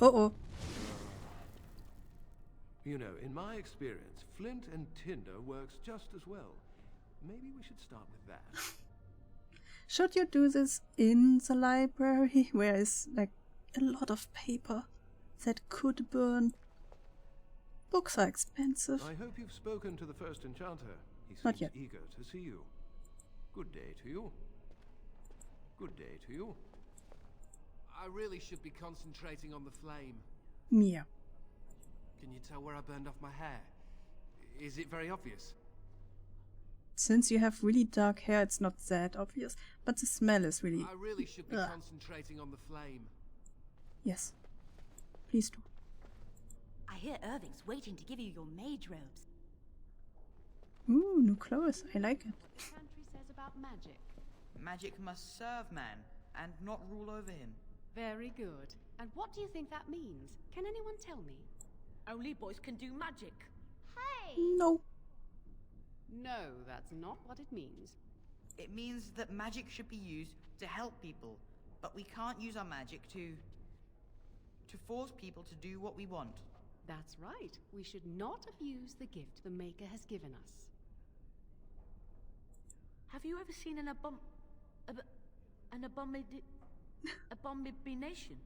Uh-oh.
You know, in my experience, flint and tinder works just as well. Maybe we should start with that.
Should you do this in the library, where is like a lot of paper that could burn? Books are expensive.
I hope you've spoken to the first enchanter. He
Not
seems
yet.
eager to see you. Good day to you. Good day to you.
I really should be concentrating on the flame.
Yeah.
Can you tell where I burned off my hair? Is it very obvious?
Since you have really dark hair, it's not that obvious, but the smell is really...
I really should be
Ugh.
concentrating on the flame.
Yes. Please do.
I hear Irving's waiting to give you your mage robes.
Ooh, new clothes. I like it.
The country says about magic.
Magic must serve man, and not rule over him.
Very good. And what do you think that means? Can anyone tell me?
Only boys can do magic. Hey!
No.
No, that's not what it means.
It means that magic should be used to help people, but we can't use our magic to force people to do what we want.
That's right. We should not abuse the gift the Maker has given us.
Have you ever seen an abomination?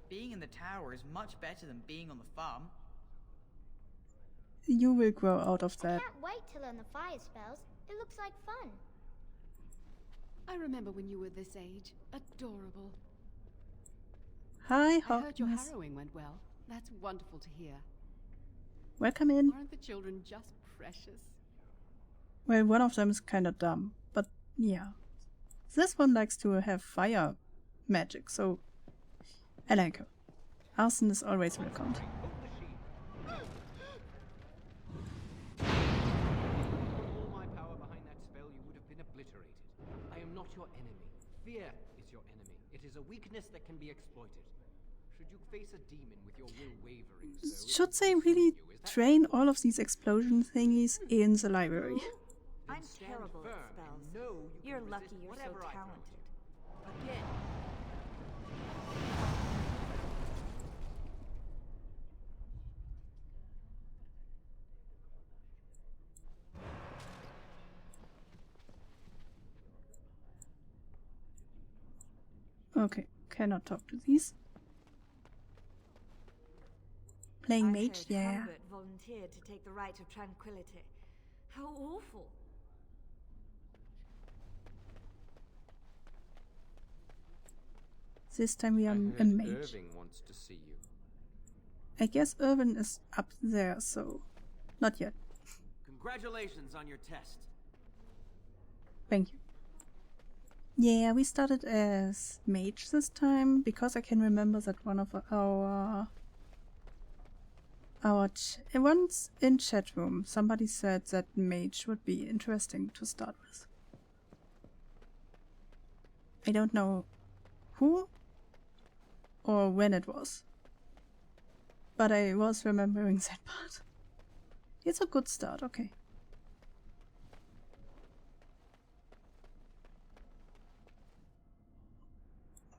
Being in the tower is much better than being on the farm.
You will grow out of that.
Can't wait to learn the fire spells. It looks like fun.
I remember when you were this age. Adorable.
Hi,
I heard your
Hawkins.
harrowing went well. That's wonderful to hear.
Welcome in.
Aren't the children just precious?
Well, one of them is kind of dumb, but yeah. This one likes to have fire magic, so I like her. Arson is always welcomed.
All my power behind that spell, you would have been obliterated. I am not your enemy. Fear is your enemy. It is a weakness that can be exploited. Should you face a demon with your will wavering so...
Should they really train all of these explosion thingies in the library?
I'm terrible at spells. You're lucky you're so talented.
Again.
Okay, cannot talk to these. Playing mage, yeah.
Humbert volunteered to take the right of tranquility. How awful.
This time we are a mage.
Irving wants to see you.
I guess Irvin is up there, so not yet.
Congratulations on your test.
Thank you. Yeah, we started as mage this time because I can remember that one of our once in chat room somebody said that mage would be interesting to start with. I don't know who or when it was, but I was remembering that part. It's a good start, okay.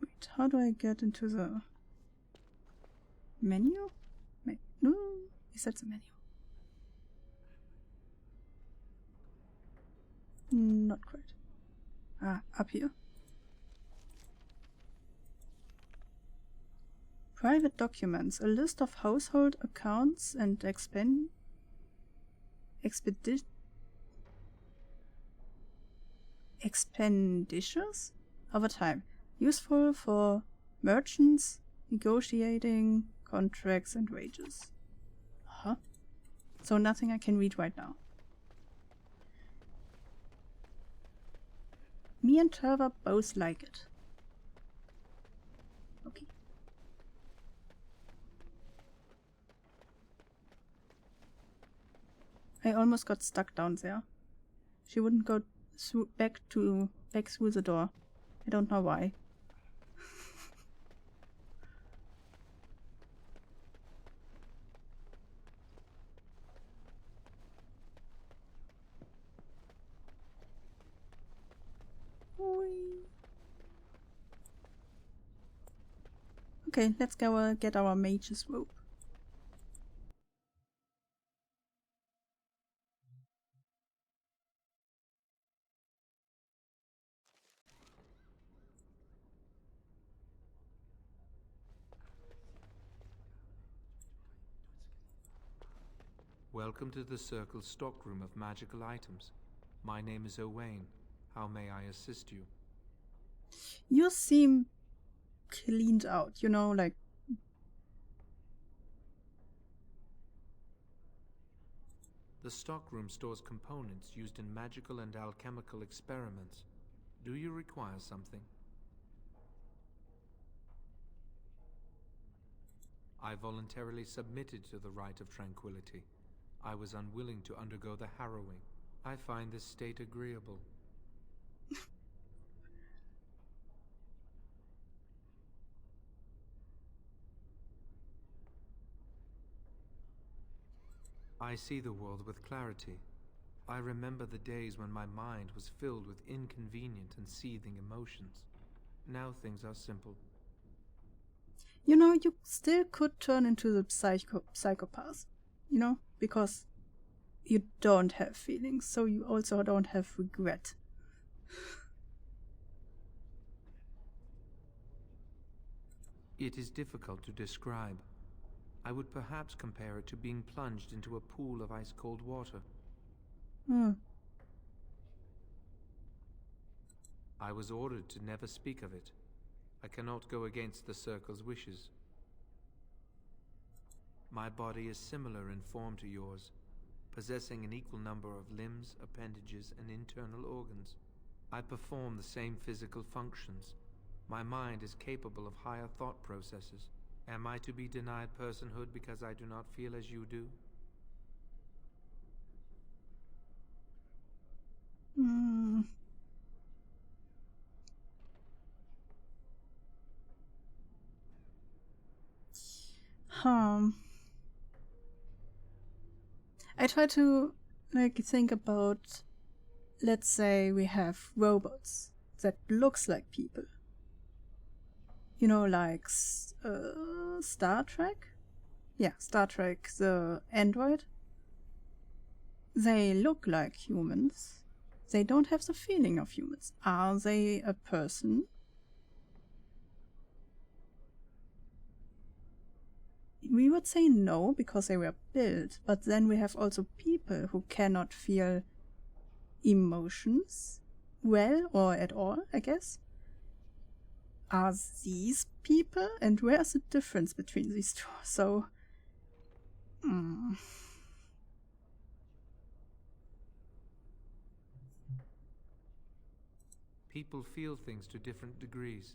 Wait, how do I get into the menu? No, is that the menu? Not quite. Ah, up here. Private documents. A list of household accounts and expenditures over time. Useful for merchants negotiating contracts and wages. Huh? So nothing I can read right now. Me and Trevor both like it. Okay. I almost got stuck down there. She wouldn't go back through the door. I don't know why. Okay, let's go get our mage's robe.
Welcome to the Circle's stockroom of magical items. My name is Owain. How may I assist you?
You seem cleaned out, you know, like...
The stockroom stores components used in magical and alchemical experiments. Do you require something? I voluntarily submitted to the right of tranquility. I was unwilling to undergo the harrowing. I find this state agreeable. I see the world with clarity. I remember the days when my mind was filled with inconvenient and seething emotions. Now things are simple.
You know, you still could turn into the psychopath, you know, because you don't have feelings, so you also don't have regret.
It is difficult to describe. I would perhaps compare it to being plunged into a pool of ice-cold water. I was ordered to never speak of it. I cannot go against the Circle's wishes. My body is similar in form to yours, possessing an equal number of limbs, appendages, and internal organs. I perform the same physical functions. My mind is capable of higher thought processes. Am I to be denied personhood because I do not feel as you do?
I try to think about, let's say we have robots that looks like people. You know, like Star Trek? Yeah, Star Trek, the android. They look like humans. They don't have the feeling of humans. Are they a person? We would say no, because they were built, but then we have also people who cannot feel emotions well or at all, I guess. Are these people? And where's the difference between these two? So,
People feel things to different degrees.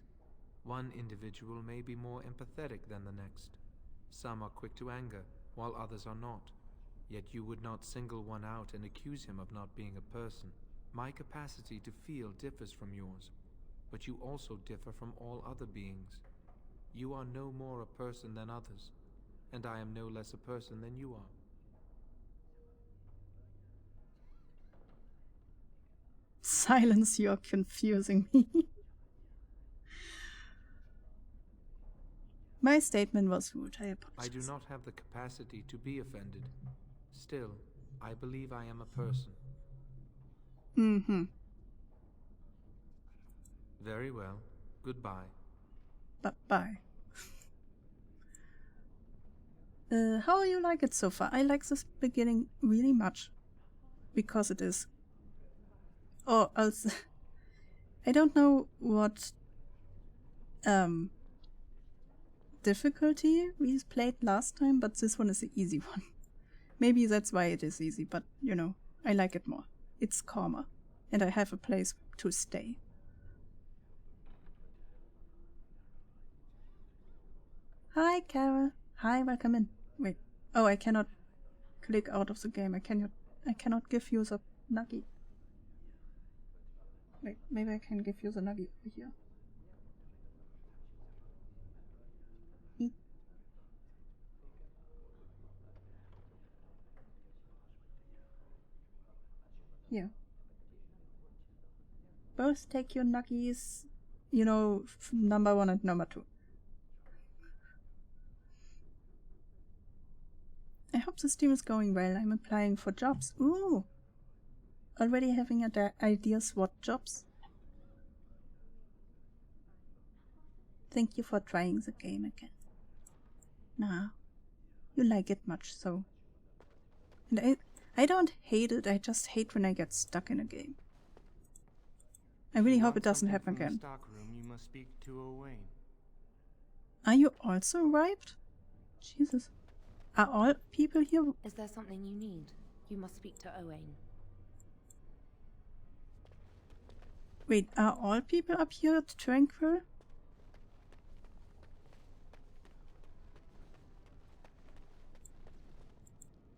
One individual may be more empathetic than the next. Some are quick to anger, while others are not. Yet you would not single one out and accuse him of not being a person. My capacity to feel differs from yours, but you also differ from all other beings. You are no more a person than others, and I am no less a person than you are.
silence, you're confusing me. My statement was rude, I apologize.
I do not have the capacity to be offended. Still, I believe I am a person. Very well. Goodbye.
Bye. How you like it so far? I like this beginning really much. Because it is... Oh, also... I don't know what... difficulty we played last time, but this one is the easy one. Maybe that's why it is easy, but you know, I like it more. It's calmer, and I have a place to stay. Hi, Carol. Hi, welcome in. Wait. Oh, I cannot click out of the game. I cannot give you the nugget. Wait, maybe I can give you the nugget over here. Eat. Here. Both take your nuggies, you know, number 1 and number 2. I hope this team is going well. I'm applying for jobs. Ooh! Already having ideas what jobs? Thank you for trying the game again. Nah, you like it much so. And I don't hate it, I just hate when I get stuck in a game. I really hope it doesn't happen again.
Stockroom, you must speak to Owain.
Are you also arrived? Jesus. Are all people here?
Is there something you need? You must speak to Owain.
Wait, are all people up here tranquil?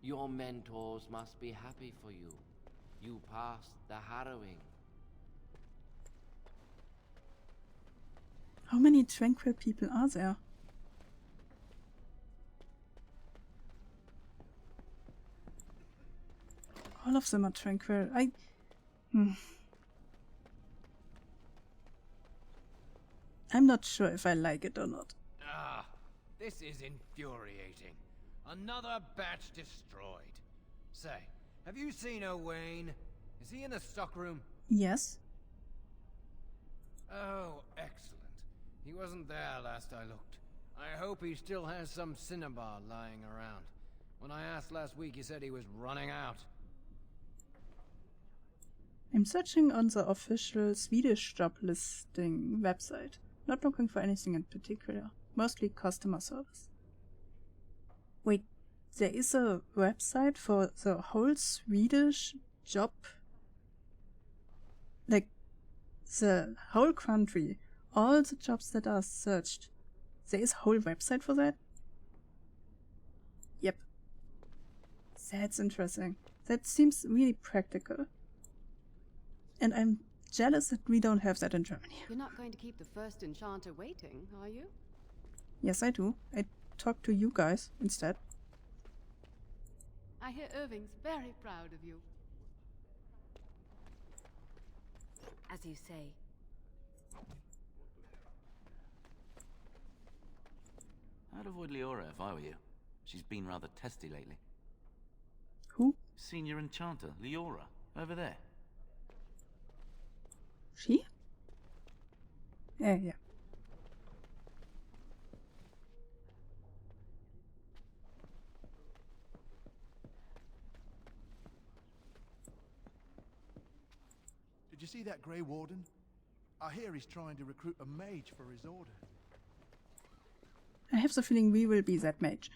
Your mentors must be happy for you. You passed the harrowing.
How many tranquil people are there? All of them are tranquil. I'm not sure if I like it or not.
Ah, this is infuriating. Another batch destroyed. Say, have you seen Owain? Is he in the stockroom?
Yes.
Oh, excellent. He wasn't there last I looked. I hope he still has some cinnabar lying around. When I asked last week, he said he was running out.
I'm searching on the official Swedish job listing website. Not looking for anything in particular. Mostly customer service. Wait, there is a website for the whole Swedish job? Like, the whole country. All the jobs that are searched. There is a whole website for that? Yep. That's interesting. That seems really practical. And I'm jealous that we don't have that in Germany.
You're not going to keep the first enchanter waiting, are you?
Yes, I do. I talk to you guys instead.
I hear Irving's very proud of you.
As you say.
I'd avoid Leora if I were you. She's been rather testy lately.
Who?
Senior Enchanter, Leora, over there.
She? Yeah.
Did you see that Grey Warden? I hear he's trying to recruit a mage for his order.
I have the feeling we will be that mage.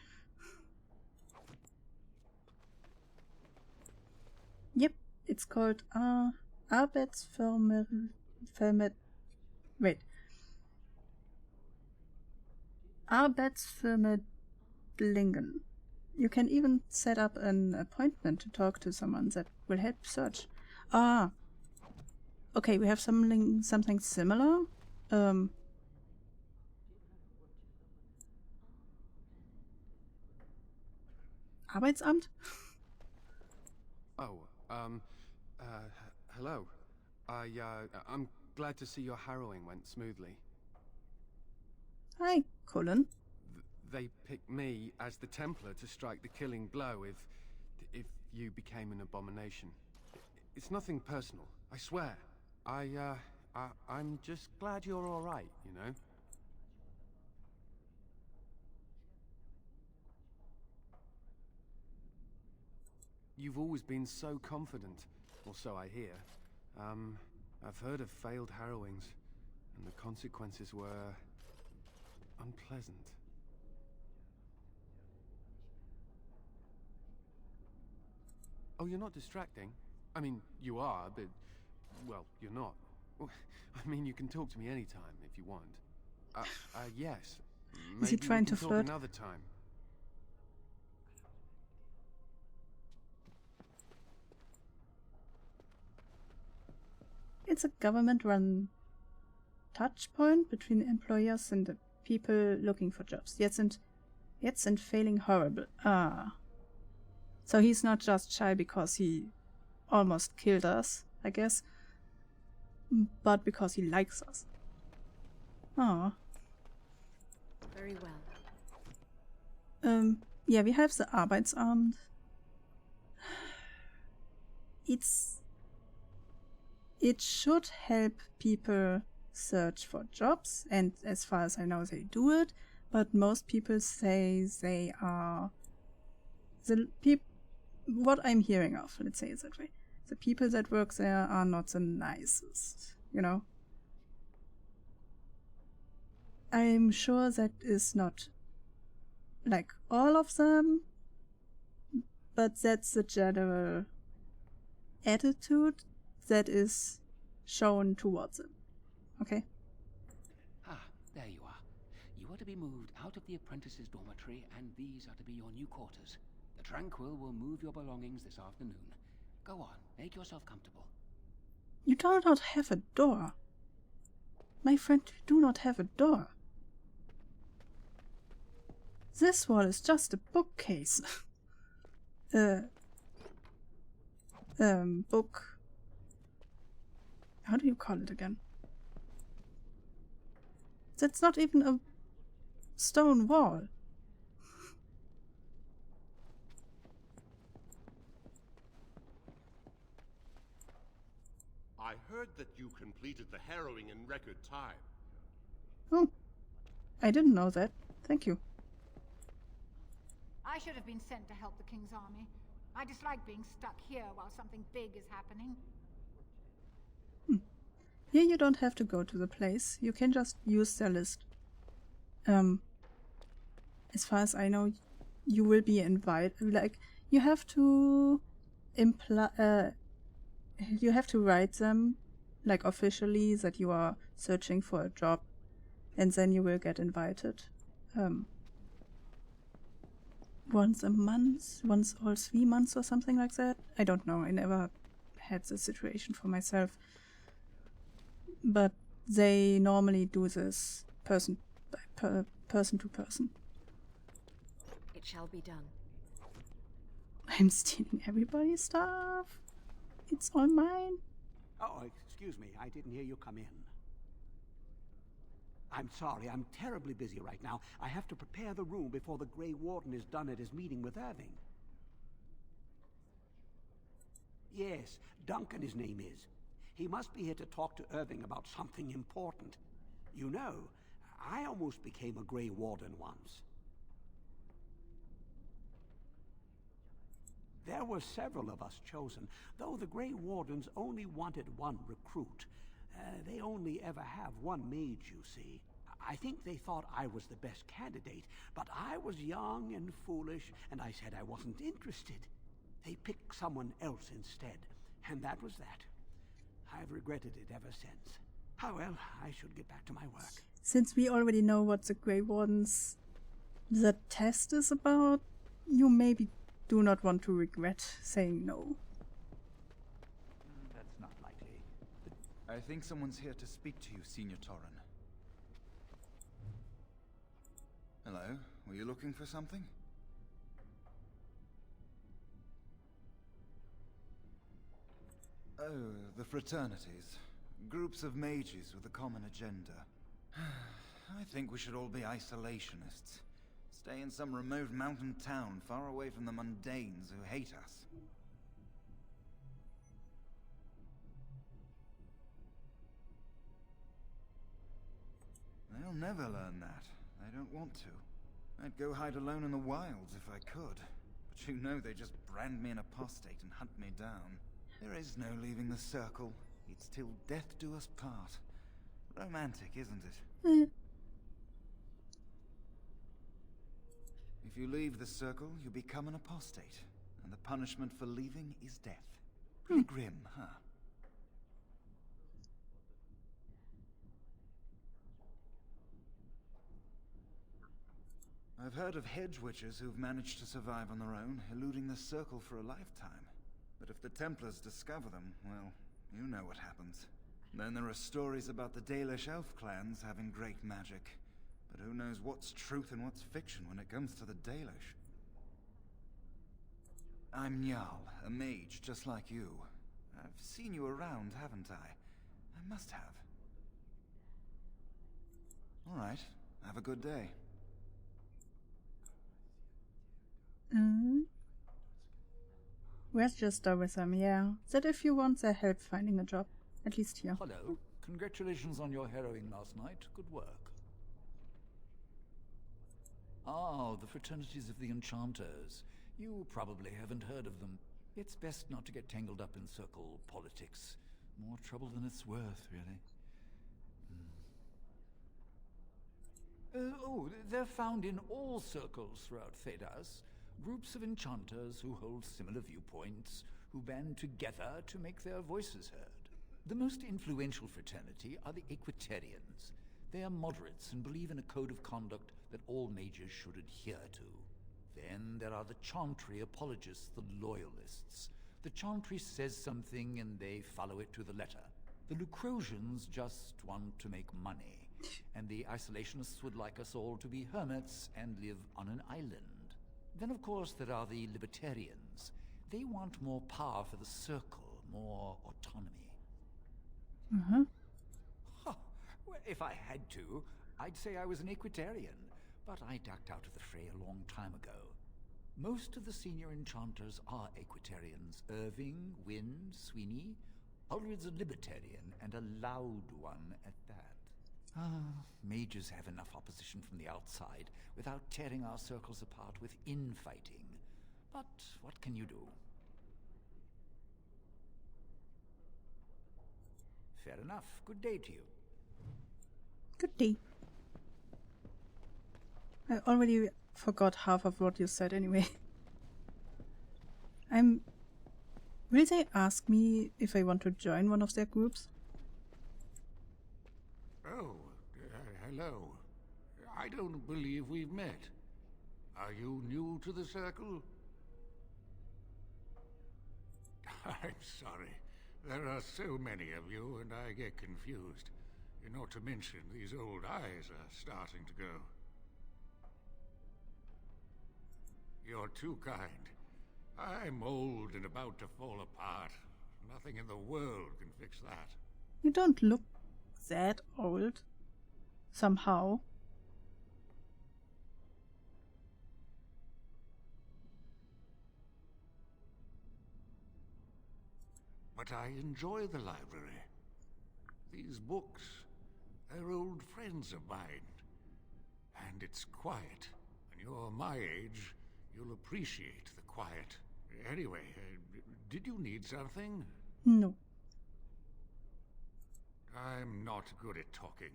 Yep, it's called Arbeitsvermittlung. Wait. Arbeitsvermittlungen. You can even set up an appointment to talk to someone that will help search. Okay, we have something similar. Arbeitsamt?
Oh, hello. I'm glad to see your harrowing went smoothly.
Hi, Colin.
They picked me as the Templar to strike the killing blow if you became an abomination. It's nothing personal, I swear. I'm just glad you're all right, you know? You've always been so confident, or so I hear. I've heard of failed harrowings, and the consequences were unpleasant. Oh, you're not distracting? I mean, you are, but... well, you're not. I mean, you can talk to me anytime if you want. Yes.
Is he trying to
talk
flirt?
Another time.
It's a government-run touch point between employers and the people looking for jobs. Jetzt sind failing horrible. Ah. So he's not just shy because he almost killed us, I guess, but because he likes us. Ah.
Very well.
Yeah, we have the Arbeitsamt. It should help people search for jobs, and as far as I know, they do it. But most people say they are what I'm hearing of. Let's say it that way. The people that work there are not the nicest, you know. I'm sure that is not like all of them, but that's the general attitude that is shown towards them. Okay?
Ah, there you are. You are to be moved out of the apprentices' dormitory, and these are to be your new quarters. The Tranquil will move your belongings this afternoon. Go on, make yourself comfortable.
You do not have a door. My friend, you do not have a door. This wall is just a bookcase. Book. How do you call it again? That's not even a stone wall.
I heard that you completed the harrowing in record time.
Oh, I didn't know that. Thank you.
I should have been sent to help the King's army. I dislike being stuck here while something big is happening.
Here you don't have to go to the place. You can just use their list. As far as I know, you will be invited. Like, you have to you have to write them, like, officially that you are searching for a job, and then you will get invited. Once a month, once all 3 months or something like that. I don't know. I never had this situation for myself. But they normally do this person to person.
It shall be done.
I'm stealing everybody's stuff. It's all mine.
Oh, excuse me. I didn't hear you come in. I'm sorry. I'm terribly busy right now. I have to prepare the room before the Grey Warden is done at his meeting with Irving. Yes, Duncan his name is. He must be here to talk to Irving about something important. You know, I almost became a Grey Warden once. There were several of us chosen, though the Grey Wardens only wanted one recruit. They only ever have one mage, you see. I think they thought I was the best candidate, but I was young and foolish, and I said I wasn't interested. They picked someone else instead, and that was that. I've regretted it ever since. Ah well, I should get back to my work.
Since we already know what the Grey Wardens, the test is about, you maybe do not want to regret saying no.
That's not likely. I think someone's here to speak to you, Senior Torren. Hello, were you looking for something? Oh, the fraternities. Groups of mages with a common agenda. I think we should all be isolationists. Stay in some remote mountain town far away from the mundanes who hate us. They'll never learn that. They don't want to. I'd go hide alone in the wilds if I could. But you know they just brand me an apostate and hunt me down. There is no leaving the circle. It's till death do us part. Romantic, isn't it? If you leave the circle, you become an apostate. and the punishment for leaving is death. Pretty grim, huh? I've heard of hedge witches who've managed to survive on their own, eluding the circle for a lifetime. But if the Templars discover them, well, you know what happens. Then there are stories about the Dalish elf clans having great magic. But who knows what's truth and what's fiction when it comes to the Dalish? I'm Njal, a mage just like you. I've seen you around, haven't I? I must have. All right, have a good day.
Register with them, yeah. That if you want their help finding a job. At least here.
Hello. Congratulations on your harrowing last night. Good work. Ah, the fraternities of the Enchanters. You probably haven't heard of them. It's best not to get tangled up in circle politics. More trouble than it's worth, really. They're found in all circles throughout Thedas. Groups of enchanters who hold similar viewpoints, who band together to make their voices heard. The most influential fraternity are the Equitarians. They are moderates and believe in a code of conduct that all mages should adhere to. Then there are the Chantry apologists, the Loyalists. The Chantry says something and they follow it to the letter. The Lucrosians just want to make money. And the Isolationists would like us all to be hermits and live on an island. Then, of course, there are the Libertarians. They want more power for the Circle, more autonomy. Huh. Well, if I had to, I'd say I was an Equitarian, but I ducked out of the fray a long time ago. Most of the senior enchanters are Equitarians. Irving, Wynne, Sweeney. Ulrid's a Libertarian, and a loud one at that. Mages have enough opposition from the outside without tearing our circles apart with infighting. But what can you do? Fair enough. Good day to you.
Good day. I already forgot half of what you said anyway. Will they ask me if I want to join one of their groups?
Oh, hello. I don't believe we've met. Are you new to the Circle? I'm sorry. There are so many of you, and I get confused. Not to mention, these old eyes are starting to go. You're too kind. I'm old and about to fall apart. Nothing in the world can fix that.
You don't look that old. Somehow.
But I enjoy the library. These books, they're old friends of mine. And it's quiet. When you're my age, you'll appreciate the quiet. Anyway, did you need something?
No.
I'm not good at talking.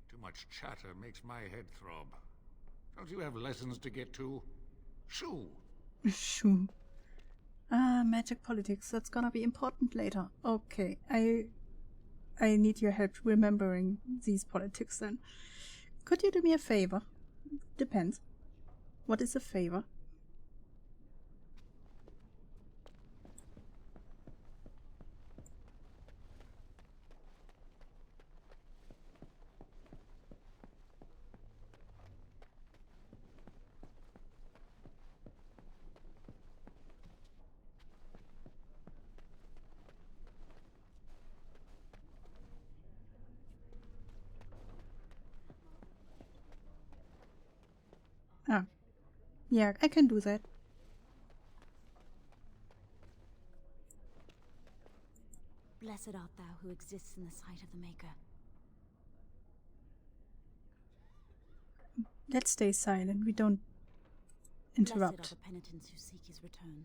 Too much chatter makes my head throb. Don't you have lessons to get to? Shoo!
Shoo. Magic politics. That's gonna be important later. Okay, I need your help remembering these politics then. Could you do me a favor? Depends. What is a favor? Ah. Yeah, I can do that.
Blessed art thou who exists in the sight of the Maker.
Let's stay silent. We don't interrupt.
Blessed are the penitents who seek his return.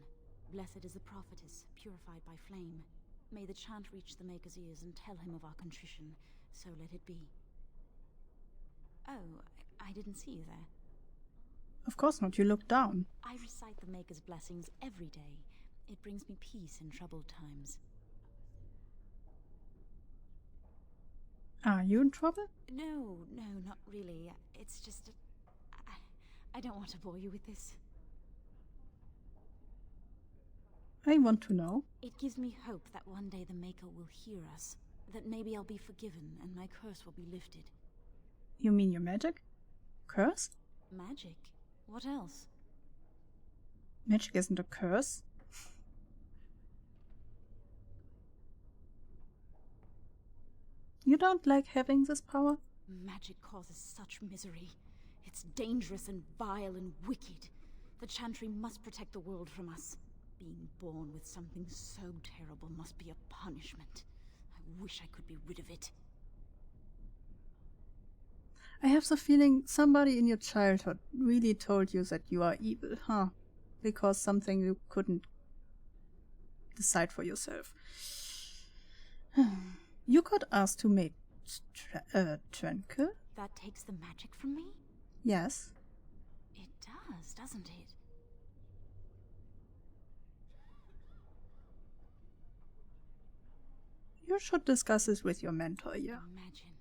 Blessed is the prophetess, purified by flame. May the chant reach the Maker's ears and tell him of our contrition. So let it be. Oh, I didn't see you there.
Of course not. You look down.
I recite the Maker's blessings every day. It brings me peace in troubled times.
Are you in trouble?
No, not really. It's just... I don't want to bore you with this.
I want to know.
It gives me hope that one day the Maker will hear us. That maybe I'll be forgiven and my curse will be lifted.
You mean your magic? Curse?
Magic? What else?
Magic isn't a curse. You don't like having this power?
Magic causes such misery. It's dangerous and vile and wicked. The Chantry must protect the world from us. Being born with something so terrible must be a punishment. I wish I could be rid of it.
I have the feeling somebody in your childhood really told you that you are evil, huh? Because something you couldn't decide for yourself. You could ask to make tranquil?
That takes the magic from me?
Yes.
It does, doesn't it?
You should discuss this with your mentor, yeah.
Imagine.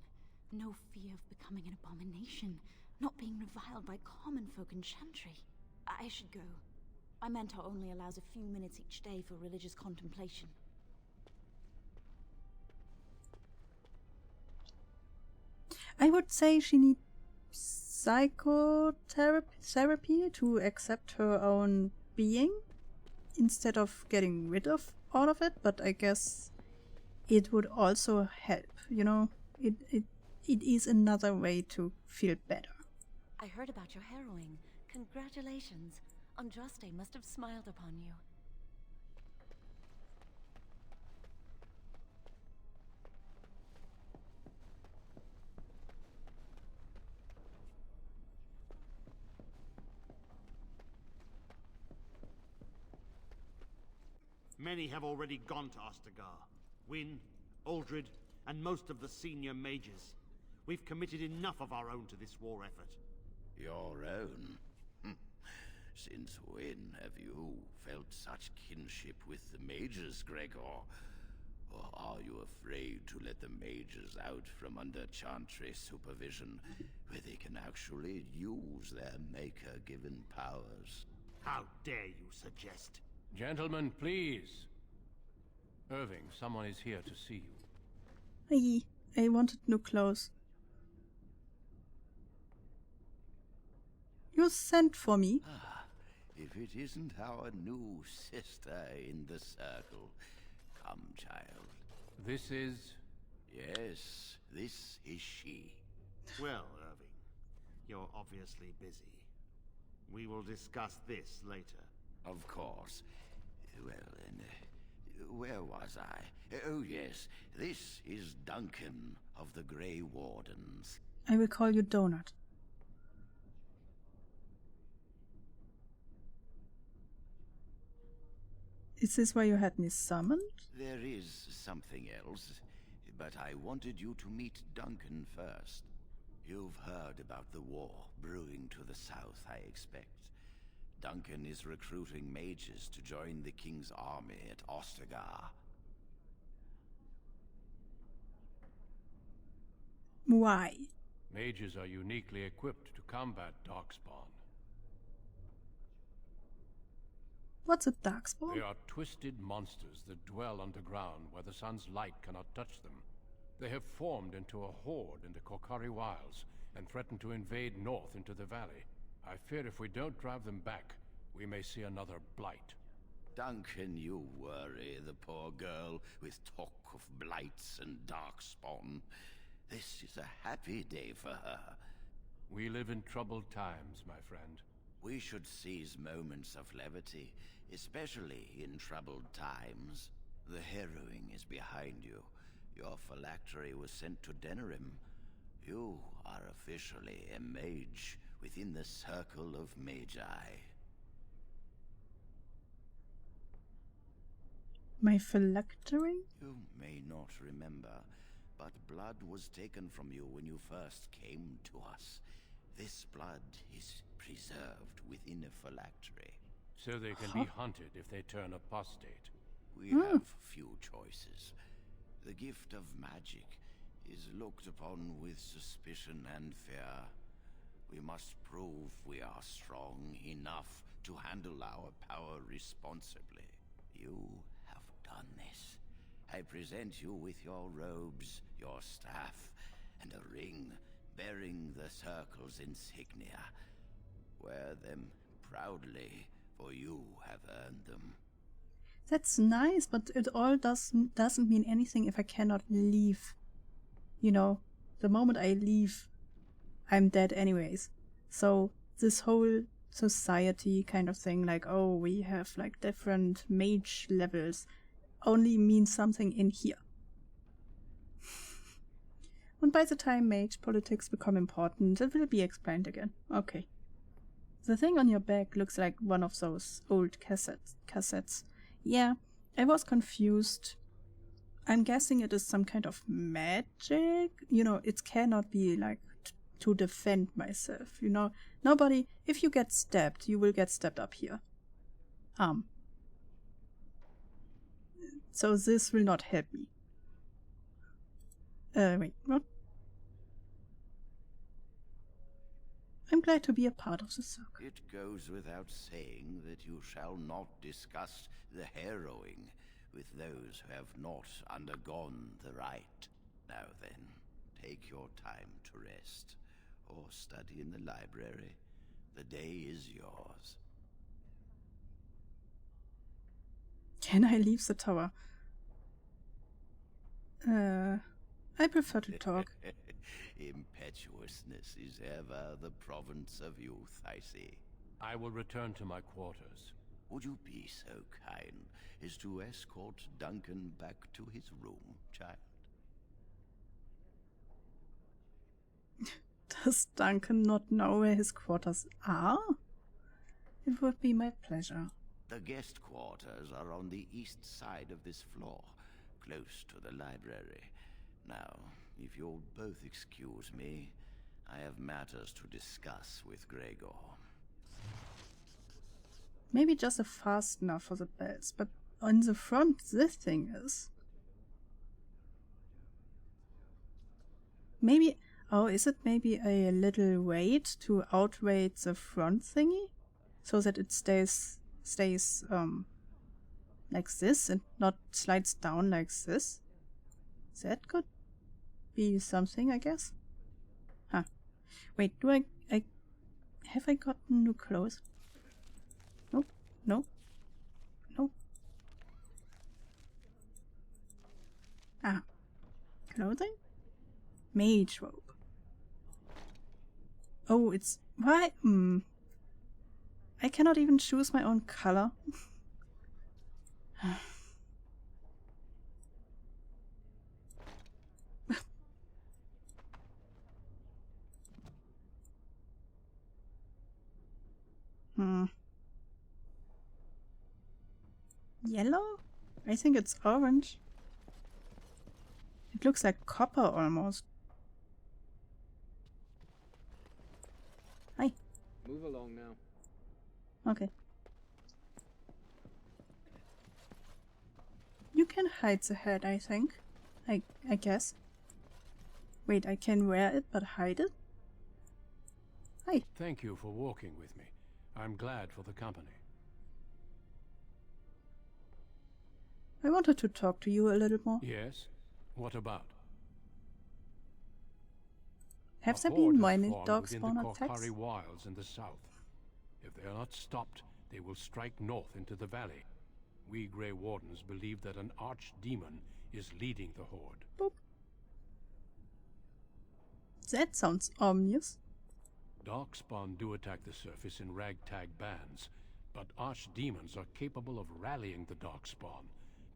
No fear of becoming an abomination. Not being reviled by common folk in Chantry. I should go. My mentor only allows a few minutes each day for religious contemplation.
I would say she needs psychotherapy to accept her own being instead of getting rid of all of it, but I guess it would also help, you know? It is another way to feel better.
I heard about your harrowing. Congratulations. Andraste must have smiled upon you.
Many have already gone to Ostagar. Wynne, Aldred, and most of the senior mages. We've committed enough of our own to this war effort.
Your own? Since when have you felt such kinship with the mages, Gregor? Or are you afraid to let the mages out from under Chantry supervision, where they can actually use their Maker-given powers?
How dare you suggest?
Gentlemen, please. Irving, someone is here to see
Hi,
you.
I wanted new clothes. You sent for me.
If it isn't our new sister in the circle. Come, child.
This is...
Yes, this is she.
Well, Irving, you're obviously busy. We will discuss this later.
Of course. Well, then, where was I? Oh, yes, this is Duncan of the Grey Wardens.
I will call you Donut. Is this why you had me summoned?
There is something else, but I wanted you to meet Duncan first. You've heard about the war brewing to the south, I expect. Duncan is recruiting mages to join the King's army at Ostagar.
Why?
Mages are uniquely equipped to combat Darkspawn.
What's a Darkspawn?
They are twisted monsters that dwell underground where the sun's light cannot touch them. They have formed into a horde in the Korkari Wilds and threaten to invade north into the valley. I fear if we don't drive them back, we may see another blight.
Duncan, you worry the poor girl with talk of blights and Darkspawn. This is a happy day for her.
We live in troubled times, my friend.
We should seize moments of levity, especially in troubled times. The harrowing is behind you. Your phylactery was sent to Denerim. You are officially a mage within the circle of magi.
My phylactery?
You may not remember, but blood was taken from you when you first came to us. This blood is preserved within a phylactery.
So they can be hunted if they turn apostate.
We have few choices. The gift of magic is looked upon with suspicion and fear. We must prove we are strong enough to handle our power responsibly. You have done this. I present you with your robes, your staff, and a ring bearing the Circle's insignia. Wear them proudly, for you have earned them.
That's nice, but it all doesn't mean anything if I cannot leave. You know, the moment I leave, I'm dead anyways. So this whole society kind of thing, like, oh, we have like different mage levels, only means something in here. And by the time mage politics become important, it will be explained again. Okay. The thing on your back looks like one of those old cassettes. Yeah, I was confused. I'm guessing it is some kind of magic. You know, it cannot be like to defend myself. You know, nobody, if you get stabbed, you will get stabbed up here. So this will not help me. Wait, what? I'm glad to be a part of the circle.
It goes without saying that you shall not discuss the harrowing with those who have not undergone the rite. Now then, take your time to rest, or study in the library. The day is yours.
Can I leave the tower? I prefer to talk.
Impetuousness is ever the province of youth, I see.
I will return to my quarters.
Would you be so kind as to escort Duncan back to his room, child?
Does Duncan not know where his quarters are? It would be my pleasure.
The guest quarters are on the east side of this floor, close to the library. Now, if you'll both excuse me, I have matters to discuss with Gregor.
Maybe just a fastener for the belts, but on the front this thing is. Maybe, oh, is it maybe a little weight to outweight the front thingy? So that it stays like this and not slides down like this? That could be something, I guess. Huh. Wait, have I gotten new clothes? Nope. No. No. Ah. Clothing? Mage robe. Oh, it's... Why? I cannot even choose my own color. Yellow? I think it's orange. It looks like copper almost. Hi.
Move along now.
Okay. You can hide the head, I think. I guess. Wait, I can wear it but hide it? Hi.
Thank you for walking with me. I'm glad for the company.
I wanted to talk to you a little more.
Yes? What about?
Have there been many darkspawn attacks?
The wilds in the south. If they are not stopped, they will strike north into the valley. We Grey Wardens believe that an archdemon is leading the horde.
Boop. That sounds ominous.
Darkspawn do attack the surface in ragtag bands, but archdemons are capable of rallying the Darkspawn,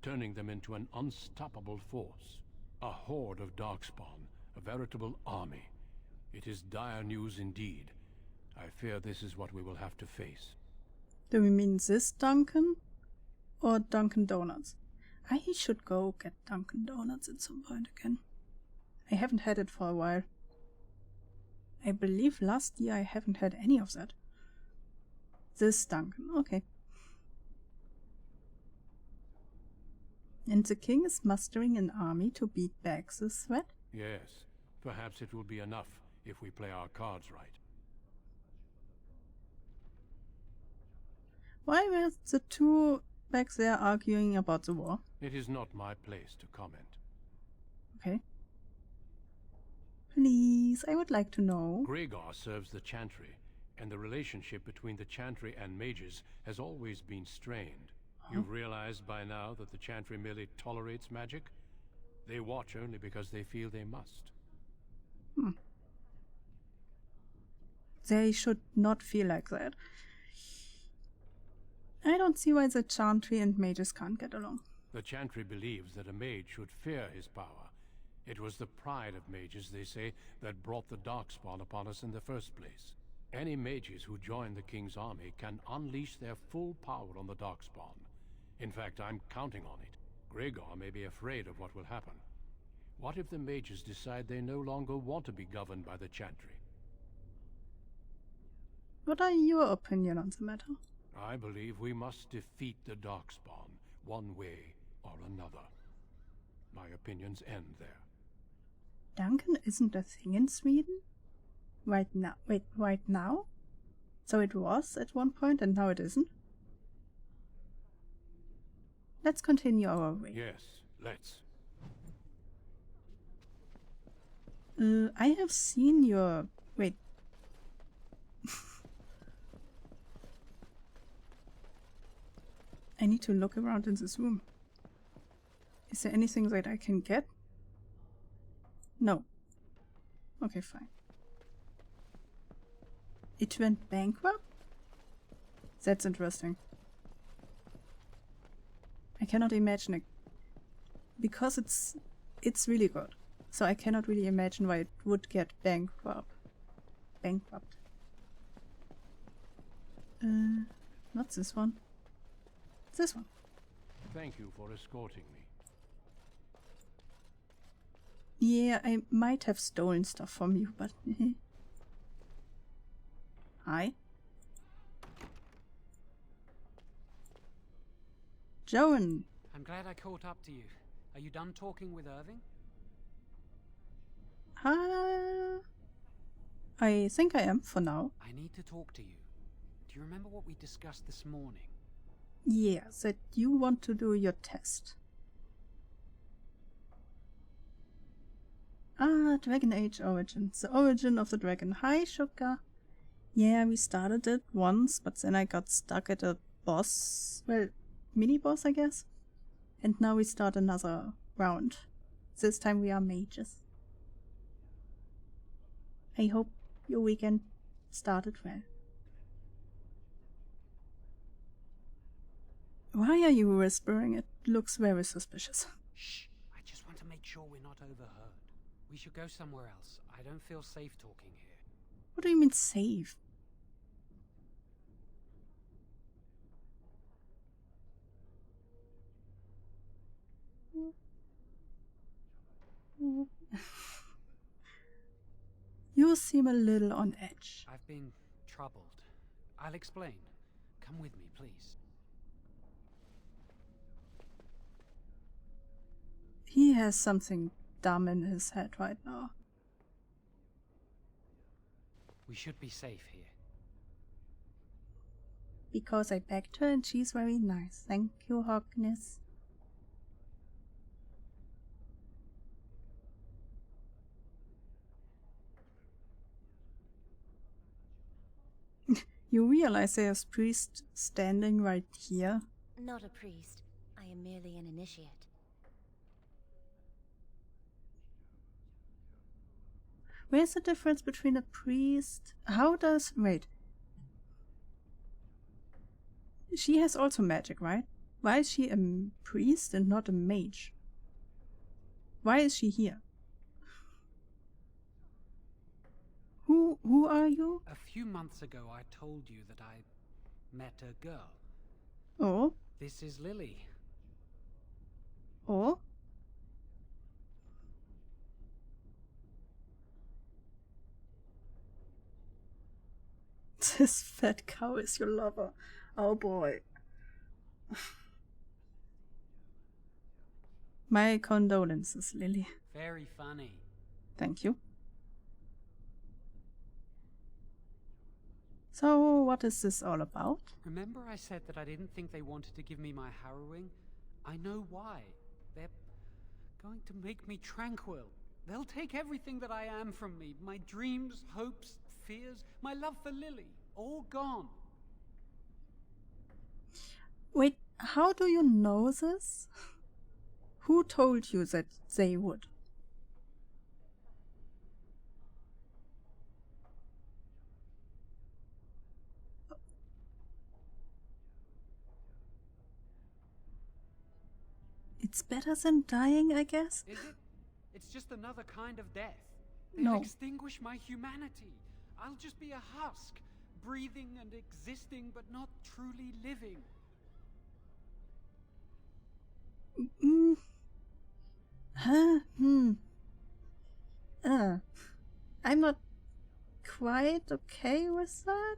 turning them into an unstoppable force. A horde of Darkspawn, a veritable army. It is dire news indeed. I fear this is what we will have to face.
Do we mean this Duncan? Or Dunkin' Donuts? I should go get Dunkin' Donuts at some point again. I haven't had it for a while. I believe last year I haven't had any of that. This Duncan, okay. And the king is mustering an army to beat back the threat?
Yes. Perhaps it will be enough if we play our cards right.
Why were the two back there arguing about the war?
It is not my place to comment.
Okay. Please, I would like to know.
Gregor serves the Chantry, and the relationship between the Chantry and mages has always been strained. You've realized by now that the Chantry merely tolerates magic? They watch only because they feel they must.
They should not feel like that. I don't see why the Chantry and mages can't get along.
The Chantry believes that a mage should fear his power. It was the pride of mages, they say, that brought the Darkspawn upon us in the first place. Any mages who join the King's army can unleash their full power on the Darkspawn. In fact, I'm counting on it. Gregor may be afraid of what will happen. What if the mages decide they no longer want to be governed by the Chantry?
What are your opinion on the matter?
I believe we must defeat the Darkspawn, one way or another. My opinions end there.
Duncan isn't a thing in Sweden? Right now? Wait, right now? So it was at one point and now it isn't? Let's continue our way.
Yes, let's.
I have seen your... Wait. I need to look around in this room. Is there anything that I can get? No. Okay, fine. It went bankrupt? That's interesting. I cannot imagine it. Because it's really good. So I cannot really imagine why it would get bankrupt. Not this one. This one.
Thank you for escorting me.
Yeah, I might have stolen stuff from you, but... Hi. Joan.
I'm glad I caught up to you. Are you done talking with Irving?
I think I am for now.
I need to talk to you. Do you remember what we discussed this morning?
Yeah, that you want to do your test. Dragon Age Origins. The origin of the dragon. Hi, Shuka. Yeah, we started it once, but then I got stuck at a boss. Well, mini-boss, I guess. And now we start another round. This time we are mages. I hope your weekend started well. Why are you whispering? It looks very suspicious.
Shh! I just want to make sure we're not overheard. We should go somewhere else. I don't feel safe talking here.
What do you mean safe? You seem a little on edge.
I've been troubled. I'll explain. Come with me, please.
He has something dumb in his head right now.
We should be safe here.
Because I begged her and she's very nice. Thank you, Hogness. You realize there's a priest standing right here?
Not a priest. I am merely an initiate.
Where's the difference between a priest? How does... Wait. She has also magic, right? Why is she a priest and not a mage? Why is she here? Who are you?
A few months ago I told you that I met a girl.
Oh?
This is Lily.
Oh? This fat cow is your lover. Oh boy. My condolences, Lily.
Very funny.
Thank you. So, what is this all about?
Remember I said that I didn't think they wanted to give me my harrowing? I know why. They're going to make me tranquil. They'll take everything that I am from me. My dreams, hopes, fears, my love for Lily. All gone.
Wait, how do you know this? Who told you that they would? It's better than dying, I guess?
Is it? It's just another kind of death.
No.
They'll extinguish my humanity. I'll just be a husk, breathing and existing, but not truly living.
I'm not quite okay with that.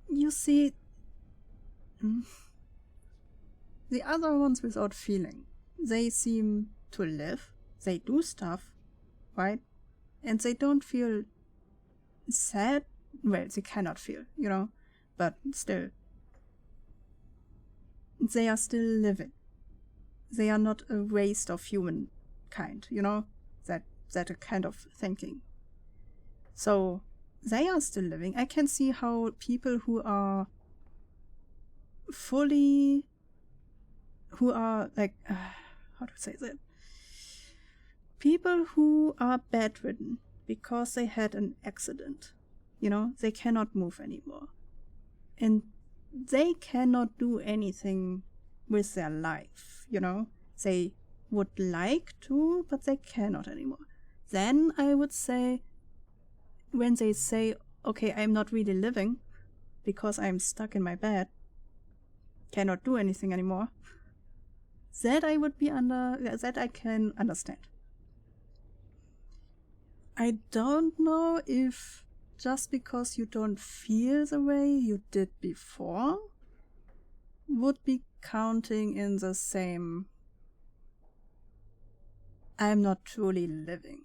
You see, the other ones without feeling, they seem to live, they do stuff, right? And they don't feel sad. Well, they cannot feel, you know, but still, they are still living. They are not a waste of humankind, you know, that kind of thinking. So they are still living. I can see how people who are like, how to say that? People who are bedridden because they had an accident, you know, they cannot move anymore. And they cannot do anything with their life, you know. They would like to, but they cannot anymore. Then I would say, when they say, okay, I'm not really living because I'm stuck in my bed, cannot do anything anymore, that I would be that I can understand. I don't know if just because you don't feel the way you did before would be counting in the same I'm not truly living,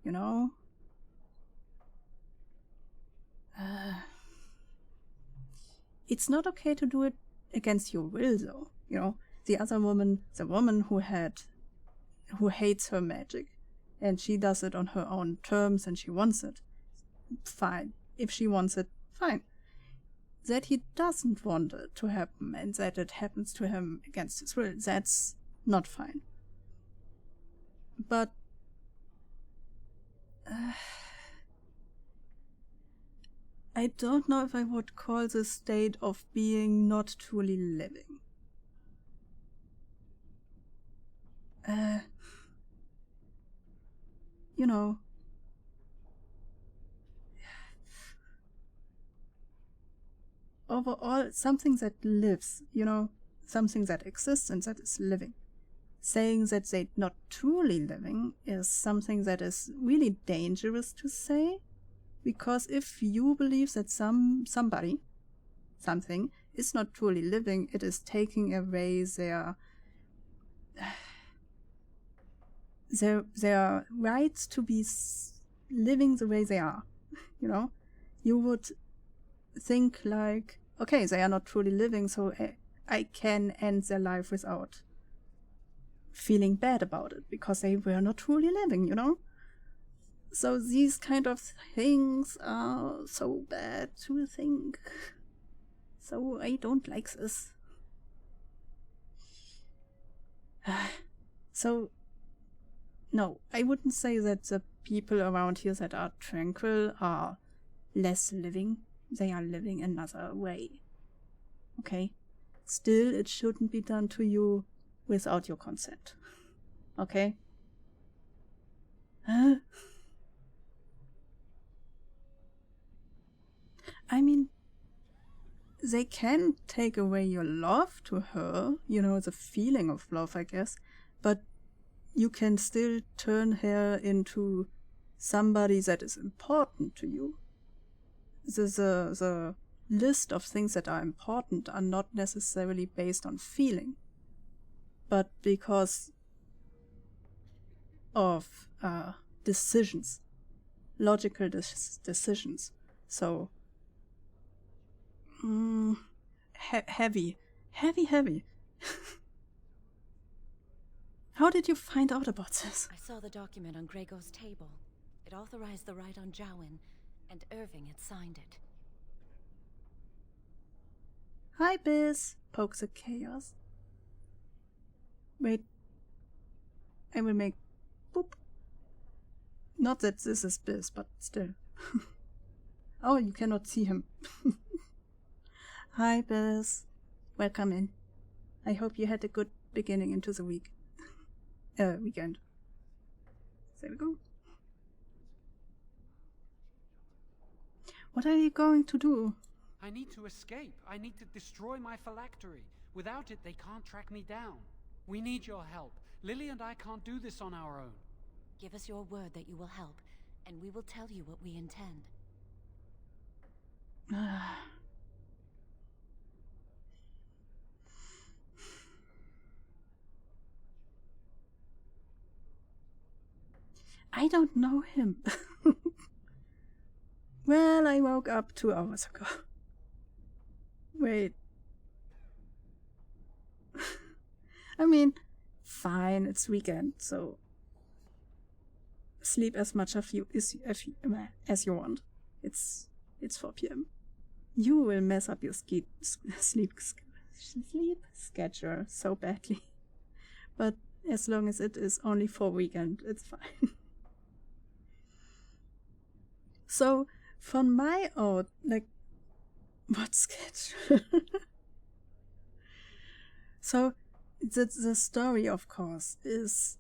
you know? It's not okay to do it against your will, though, you know? The other woman, the woman who hates her magic, and she does it on her own terms and she wants it, fine. If she wants it, fine. That he doesn't want it to happen and that it happens to him against his will, that's not fine. But I don't know if I would call this state of being not truly living. You know, overall, something that lives, you know, something that exists and that is living. Saying that they're not truly living is something that is really dangerous to say, because if you believe that something is not truly living, it is taking away their rights to be living the way they are, you know? You would think like, okay, they are not truly living, so I can end their life without feeling bad about it, because they were not truly living, you know? So these kind of things are so bad to think. So I don't like this. So, no, I wouldn't say that the people around here that are tranquil are less living. They are living another way. Okay? Still, it shouldn't be done to you without your consent. Okay? I mean, they can take away your love to her, you know, the feeling of love, I guess, but you can still turn her into somebody that is important to you. The list of things that are important are not necessarily based on feeling. but because of decisions, logical decisions. So, heavy. How did you find out about this?
I saw the document on Gregor's table. It authorized the right on Jowen, and Irving had signed it.
Hi, Biz. Pokes at chaos. Wait. I will make boop. Not that this is Biz, but still. Oh, you cannot see him. Hi, Biz. Welcome in. I hope you had a good beginning into the weekend. There we go. What are you going to do?
I need to escape. I need to destroy my phylactery. Without it, they can't track me down. We need your help. Lily and I can't do this on our own.
Give us your word that you will help, and we will tell you what we intend.
I don't know him. Well, I woke up 2 hours ago. Wait. I mean, fine, it's weekend, so sleep as much as you want. It's 4 p.m. You will mess up your sleep schedule so badly. But as long as it is only for weekend, it's fine. So, von my own, what schedule? So, the story, of course, is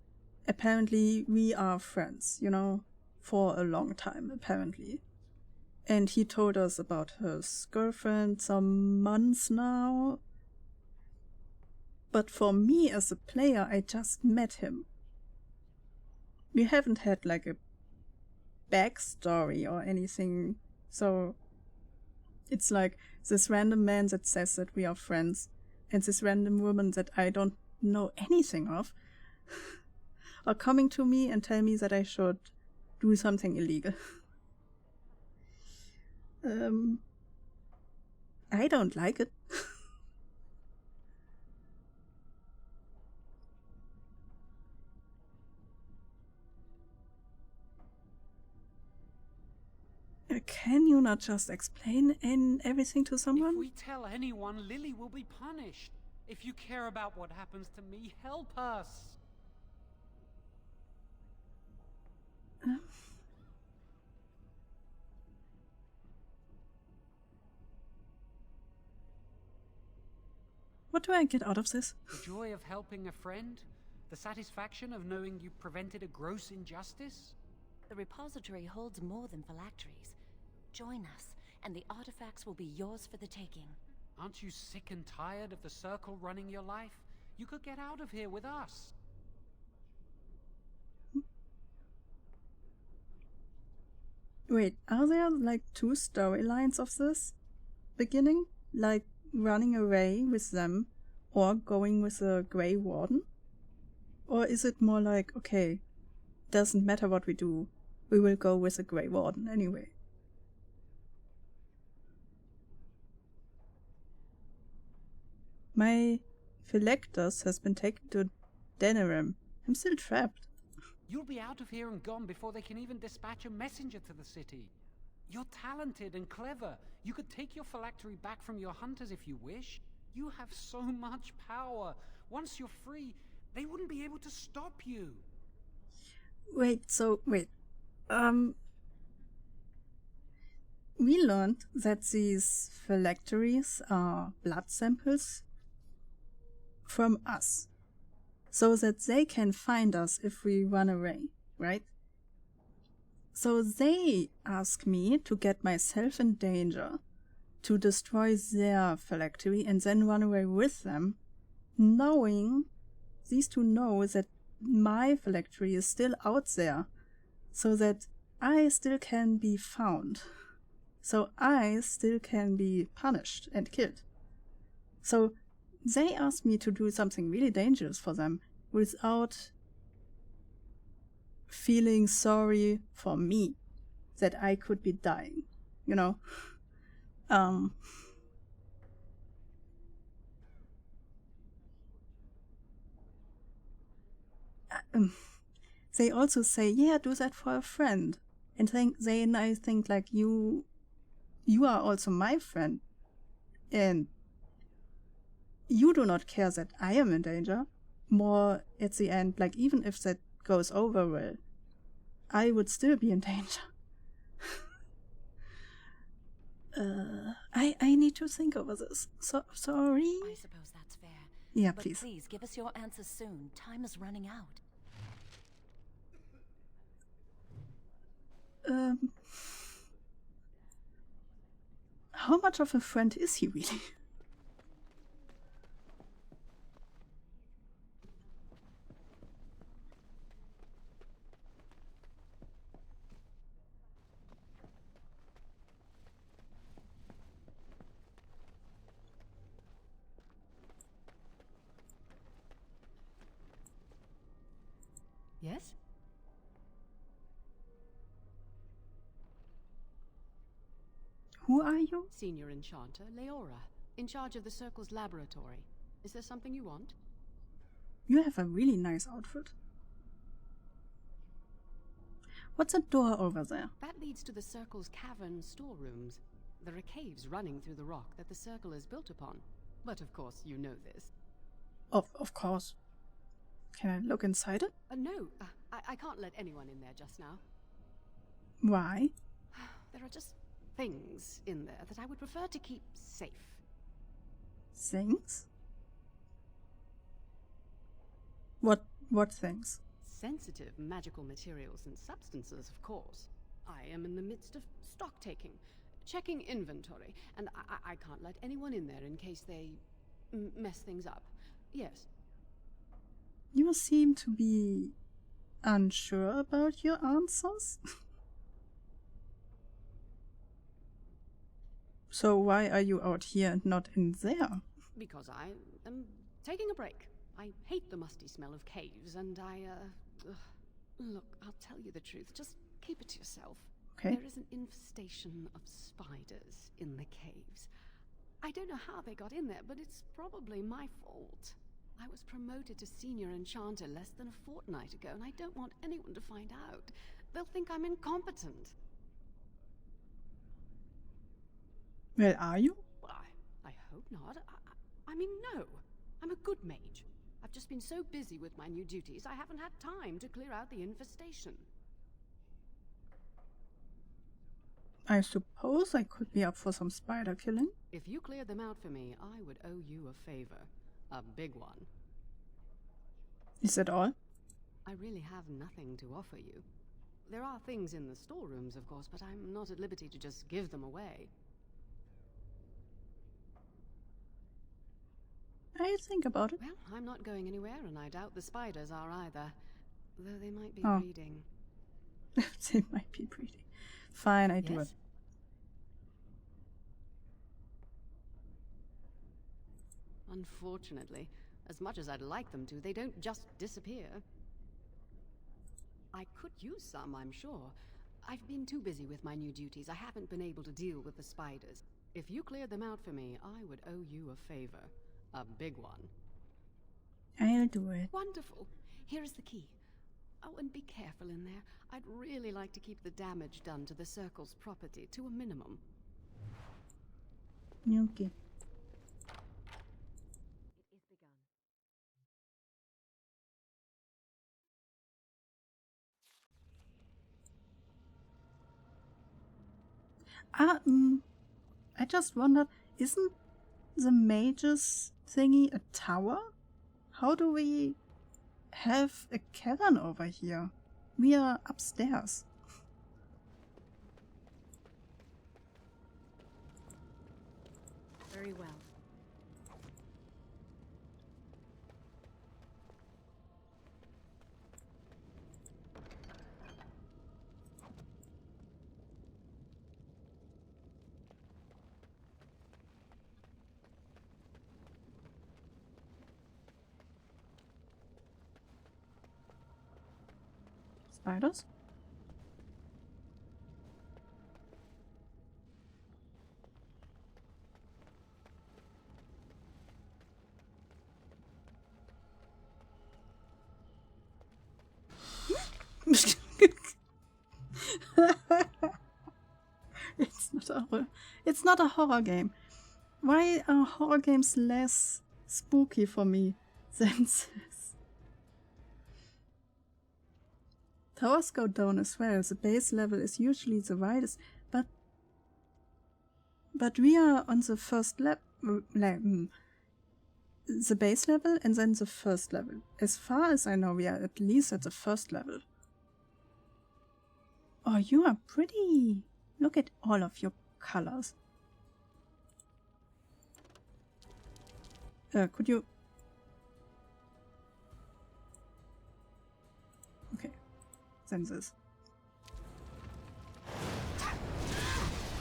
apparently we are friends, for a long time, apparently. And he told us about his girlfriend some months now. But for me as a player, I just met him. We haven't had a backstory or anything, so it's this random man that says that we are friends, and this random woman that I don't know anything of are coming to me and tell me that I should do something illegal. I don't like it. Can you not just explain everything to someone?
If we tell anyone, Lily will be punished. If you care about what happens to me, help us.
What do I get out of this?
The joy of helping a friend? The satisfaction of knowing you prevented a gross injustice?
The repository holds more than phylacteries. Join us, and the artifacts will be yours for the taking.
Aren't you sick and tired of the Circle running your life? You could get out of here with us.
Wait, are there 2 storylines of this beginning? Running away with them or going with the Grey Warden? Or is it more okay, doesn't matter what we do, we will go with the Grey Warden anyway? My Phylactus has been taken to Denerim. I'm still trapped.
You'll be out of here and gone before they can even dispatch a messenger to the city. You're talented and clever. You could take your phylactery back from your hunters if you wish. You have so much power. Once you're free, they wouldn't be able to stop you.
Wait. We learned that these phylacteries are blood samples from us, so that they can find us if we run away, right? So they ask me to get myself in danger, to destroy their phylactery and then run away with them, knowing, these two know that my phylactery is still out there, so that I still can be found. So I still can be punished and killed. So they asked me to do something really dangerous for them without feeling sorry for me that I could be dying, you know? They also say, yeah, do that for a friend. And I think like you are also my friend. And you do not care that I am in danger. More at the end, like even if that goes over well, I would still be in danger. I need to think over this. Sorry.
I suppose that's fair.
Yeah,
but
please.
Please give us your answers soon. Time is running out.
How much of a friend is he really?
Yes?
Who are you?
Senior Enchanter Leora, in charge of the Circle's laboratory. Is there something you want?
You have a really nice outfit. What's that door over there?
That leads to the Circle's cavern storerooms. There are caves running through the rock that the Circle is built upon. But of course, you know this.
Of course. Can I look inside it?
No, I can't let anyone in there just now.
Why?
There are just things in there that I would prefer to keep safe.
Things? What things?
Sensitive magical materials and substances, of course. I am in the midst of stock taking, checking inventory, and I can't let anyone in there in case they mess things up. Yes.
You seem to be unsure about your answers. So why are you out here and not in there?
Because I am taking a break. I hate the musty smell of caves, and Look, I'll tell you the truth. Just keep it to yourself.
Okay.
There is an infestation of spiders in the caves. I don't know how they got in there, but it's probably my fault. I was promoted to Senior Enchanter less than a fortnight ago, and I don't want anyone to find out. They'll think I'm incompetent.
Well, are you?
Well, I hope not. I mean, no. I'm a good mage. I've just been so busy with my new duties, I haven't had time to clear out the infestation.
I suppose I could be up for some spider killing.
If you cleared them out for me, I would owe you a favor. A big one.
Is that all?
I really have nothing to offer you. There are things in the storerooms, of course, but I'm not at liberty to just give them away.
I'll think about it.
Well, I'm not going anywhere, and I doubt the spiders are either. Though they might be
Oh.
breeding.
They might be breeding. Fine, I do it.
Unfortunately, as much as I'd like them to, they don't just disappear. I could use some, I'm sure. I've been too busy with my new duties. I haven't been able to deal with the spiders. If you cleared them out for me, I would owe you a favor. A big one.
I'll do it.
Wonderful. Here is the key. Oh, and be careful in there. I'd really like to keep the damage done to the Circle's property to a minimum.
Okay. I just wondered, isn't the mage's thingy a tower? How do we have a cavern over here? We are upstairs.
Very well.
spiders? It's not a horror game. Why are horror games less spooky for me than this? Towers go down as well. The base level is usually the widest, but we are on the first the base level and then the first level. As far as I know, we are at least at the first level. Oh, you are pretty. Look at all of your colors. Could you... Okay. Then this.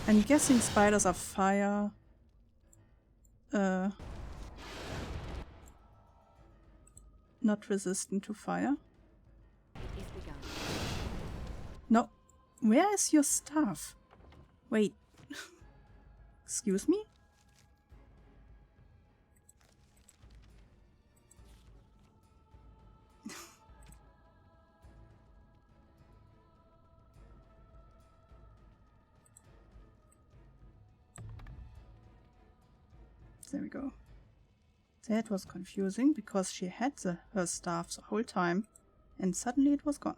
I'm guessing spiders are fire. Not resistant to fire. No. Where is your staff? Wait. Excuse me? There we go. That was confusing because she had her staff the whole time and suddenly it was gone.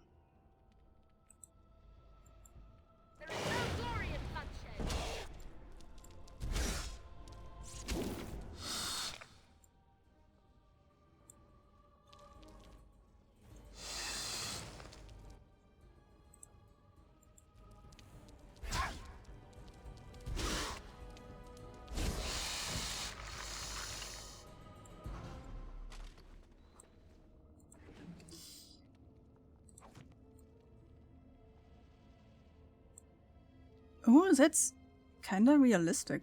Oh, that's kinda realistic.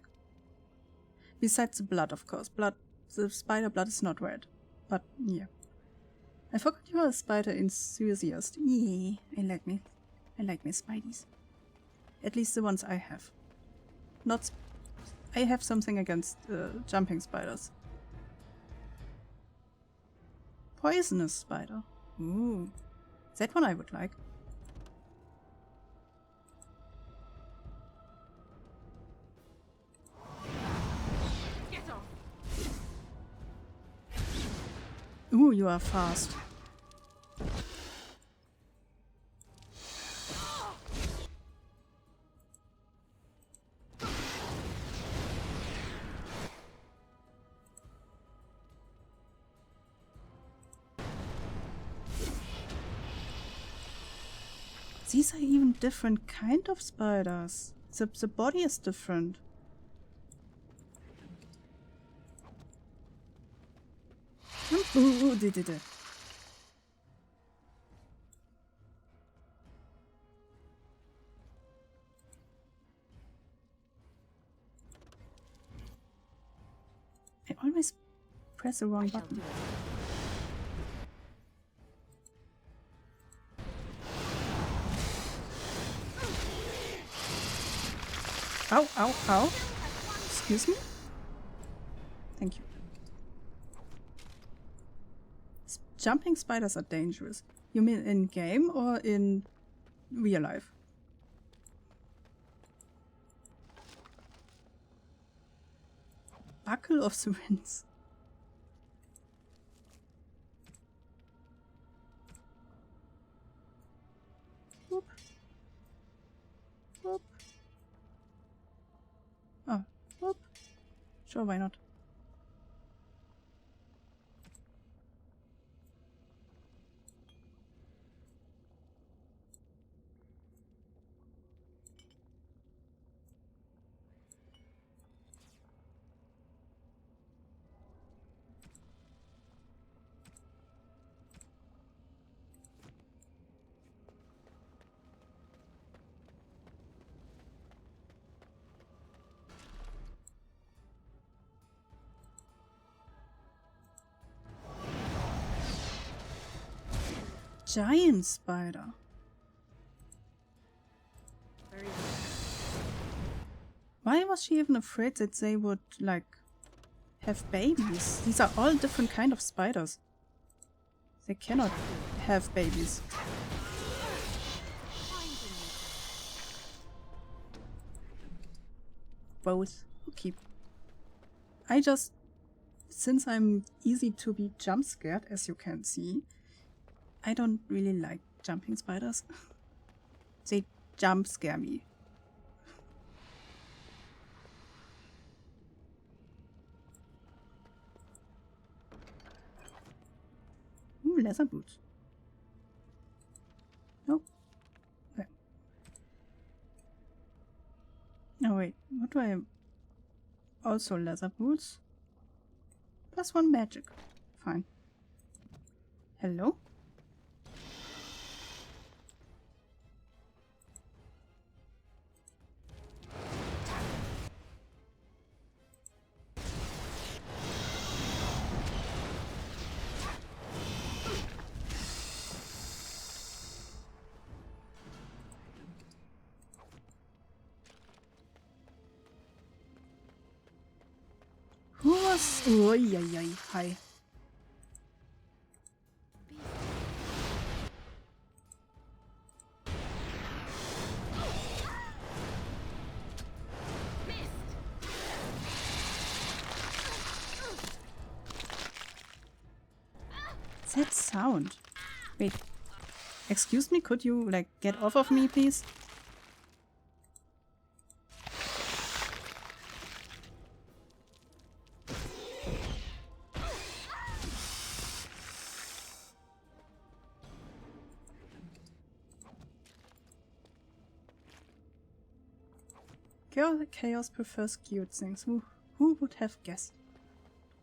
Besides the blood, of course. The spider blood is not red. But, yeah. I forgot you are a spider enthusiast. Yeah, I like my spideys. At least the ones I have. I have something against jumping spiders. Poisonous spider. Ooh. That one I would like. Ooh, you are fast. These are even different kind of spiders. The body is different. Ooh, did it. I always press the wrong button. Ow, ow, ow. Excuse me? Thank you. Jumping spiders are dangerous. You mean in game or in real life? Buckle of the Winds. Whoop. Whoop. Oh, whoop. Sure, why not? Giant spider. Why was she even afraid that they would, like, have babies? These are all different kind of spiders. They cannot have babies. Both. Okay. Since I'm easy to be jump scared, as you can see, I don't really like jumping spiders. They jump scare me. Ooh, leather boots. Nope. Okay. Oh wait, what do I... Also leather boots. +1 magic. Fine. Hello? Who was... Oh, yeah, hi. That sound. Wait. Excuse me, could you, like, get off of me, please? Chaos prefers cute things. Who would have guessed?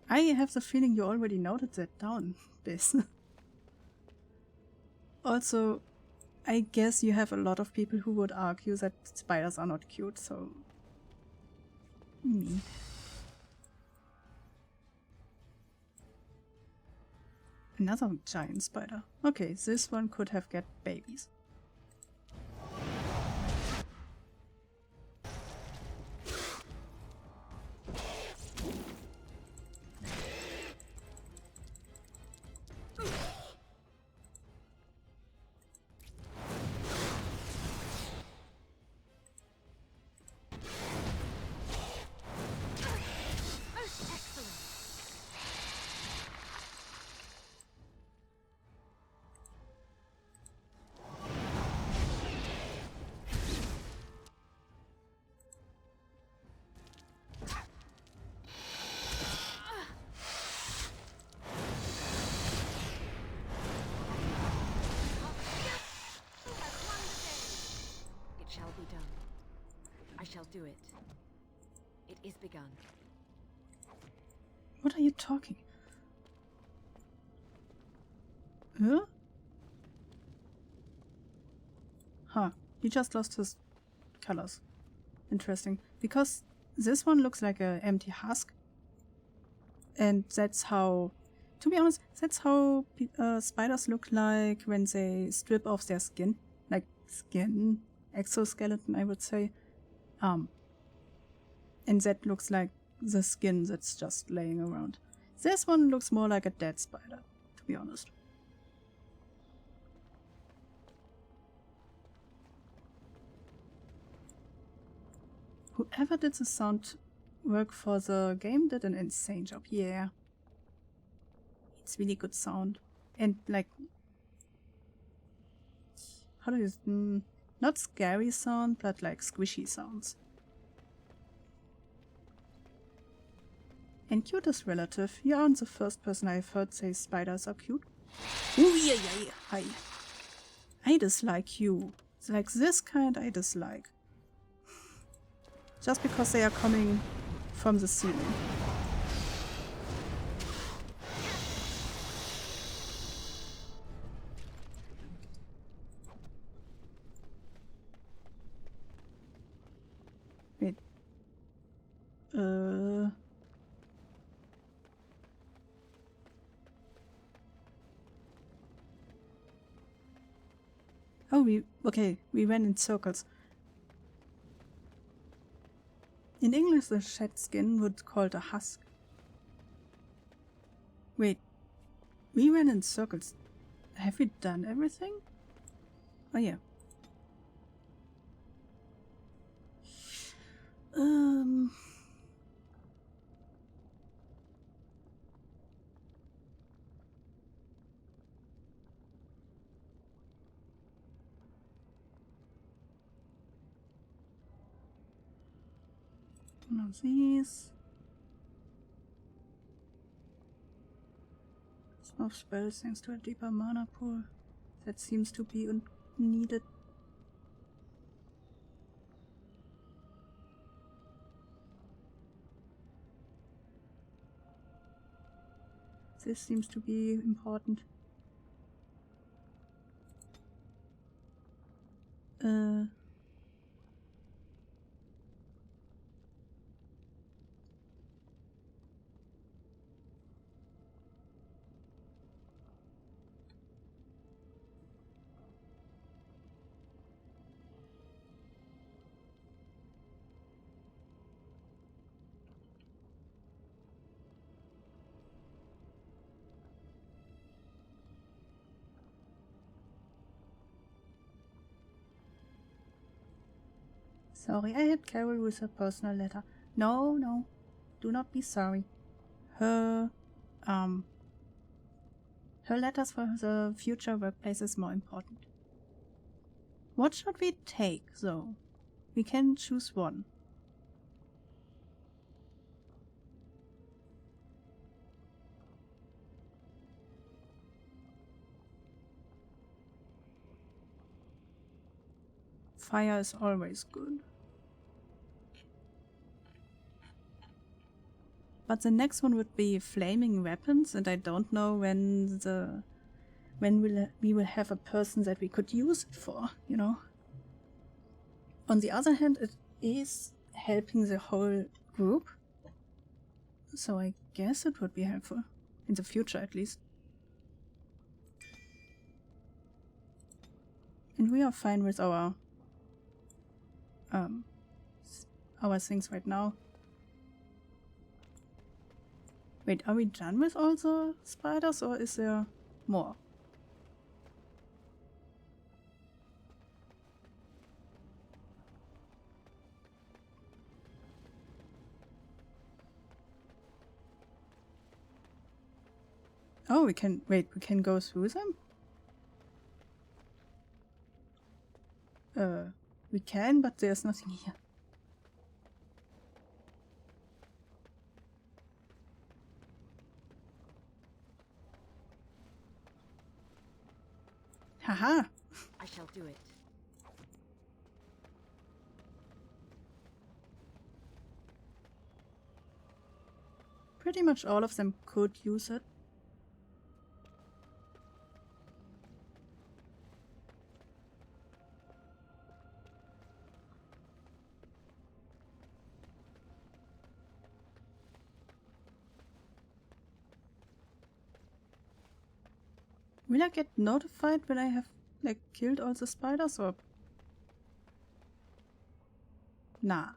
I have the feeling you already noted that down, Biz. Also, I guess you have a lot of people who would argue that spiders are not cute, so... Another giant spider. Okay, this one could have get babies.
I shall do it. It is begun.
What are you talking? Huh? Huh. He just lost his colors. Interesting. Because this one looks like an empty husk. And that's how... To be honest, that's how spiders look like when they strip off their skin. Like skin, exoskeleton, I would say. And that looks like the skin that's just laying around. This one looks more like a dead spider, to be honest. Whoever did the sound work for the game did an insane job. Yeah. It's really good sound. And like... How do you... not scary sound, but like squishy sounds. And cute is relative. You aren't the first person I've heard say spiders are cute. Ooh, yeah, hi. I dislike you. It's like this kind I dislike. Just because they are coming from the ceiling. Wait. Oh, we went in circles. In English, the shed skin would be called a husk. Wait, we ran in circles. Have we done everything? Oh yeah. One of these. Some of spells thanks to a deeper mana pool. That seems to be needed. This seems to be important. Sorry, I had Carol with a personal letter. No, no. Do not be sorry. Her letters for the future workplace is more important. What should we take, though? We can choose one. Fire is always good. But the next one would be flaming weapons, and I don't know when we will have a person that we could use it for, you know. On the other hand, it is helping the whole group, so I guess it would be helpful in the future at least. And we are fine with our things right now. Wait, are we done with all the spiders, or is there more? Oh, we can go through them? We can, but there's nothing here. Haha!
I shall do it.
Pretty much all of them could use it. Will I get notified when I have, like, killed all the spiders, or? Nah.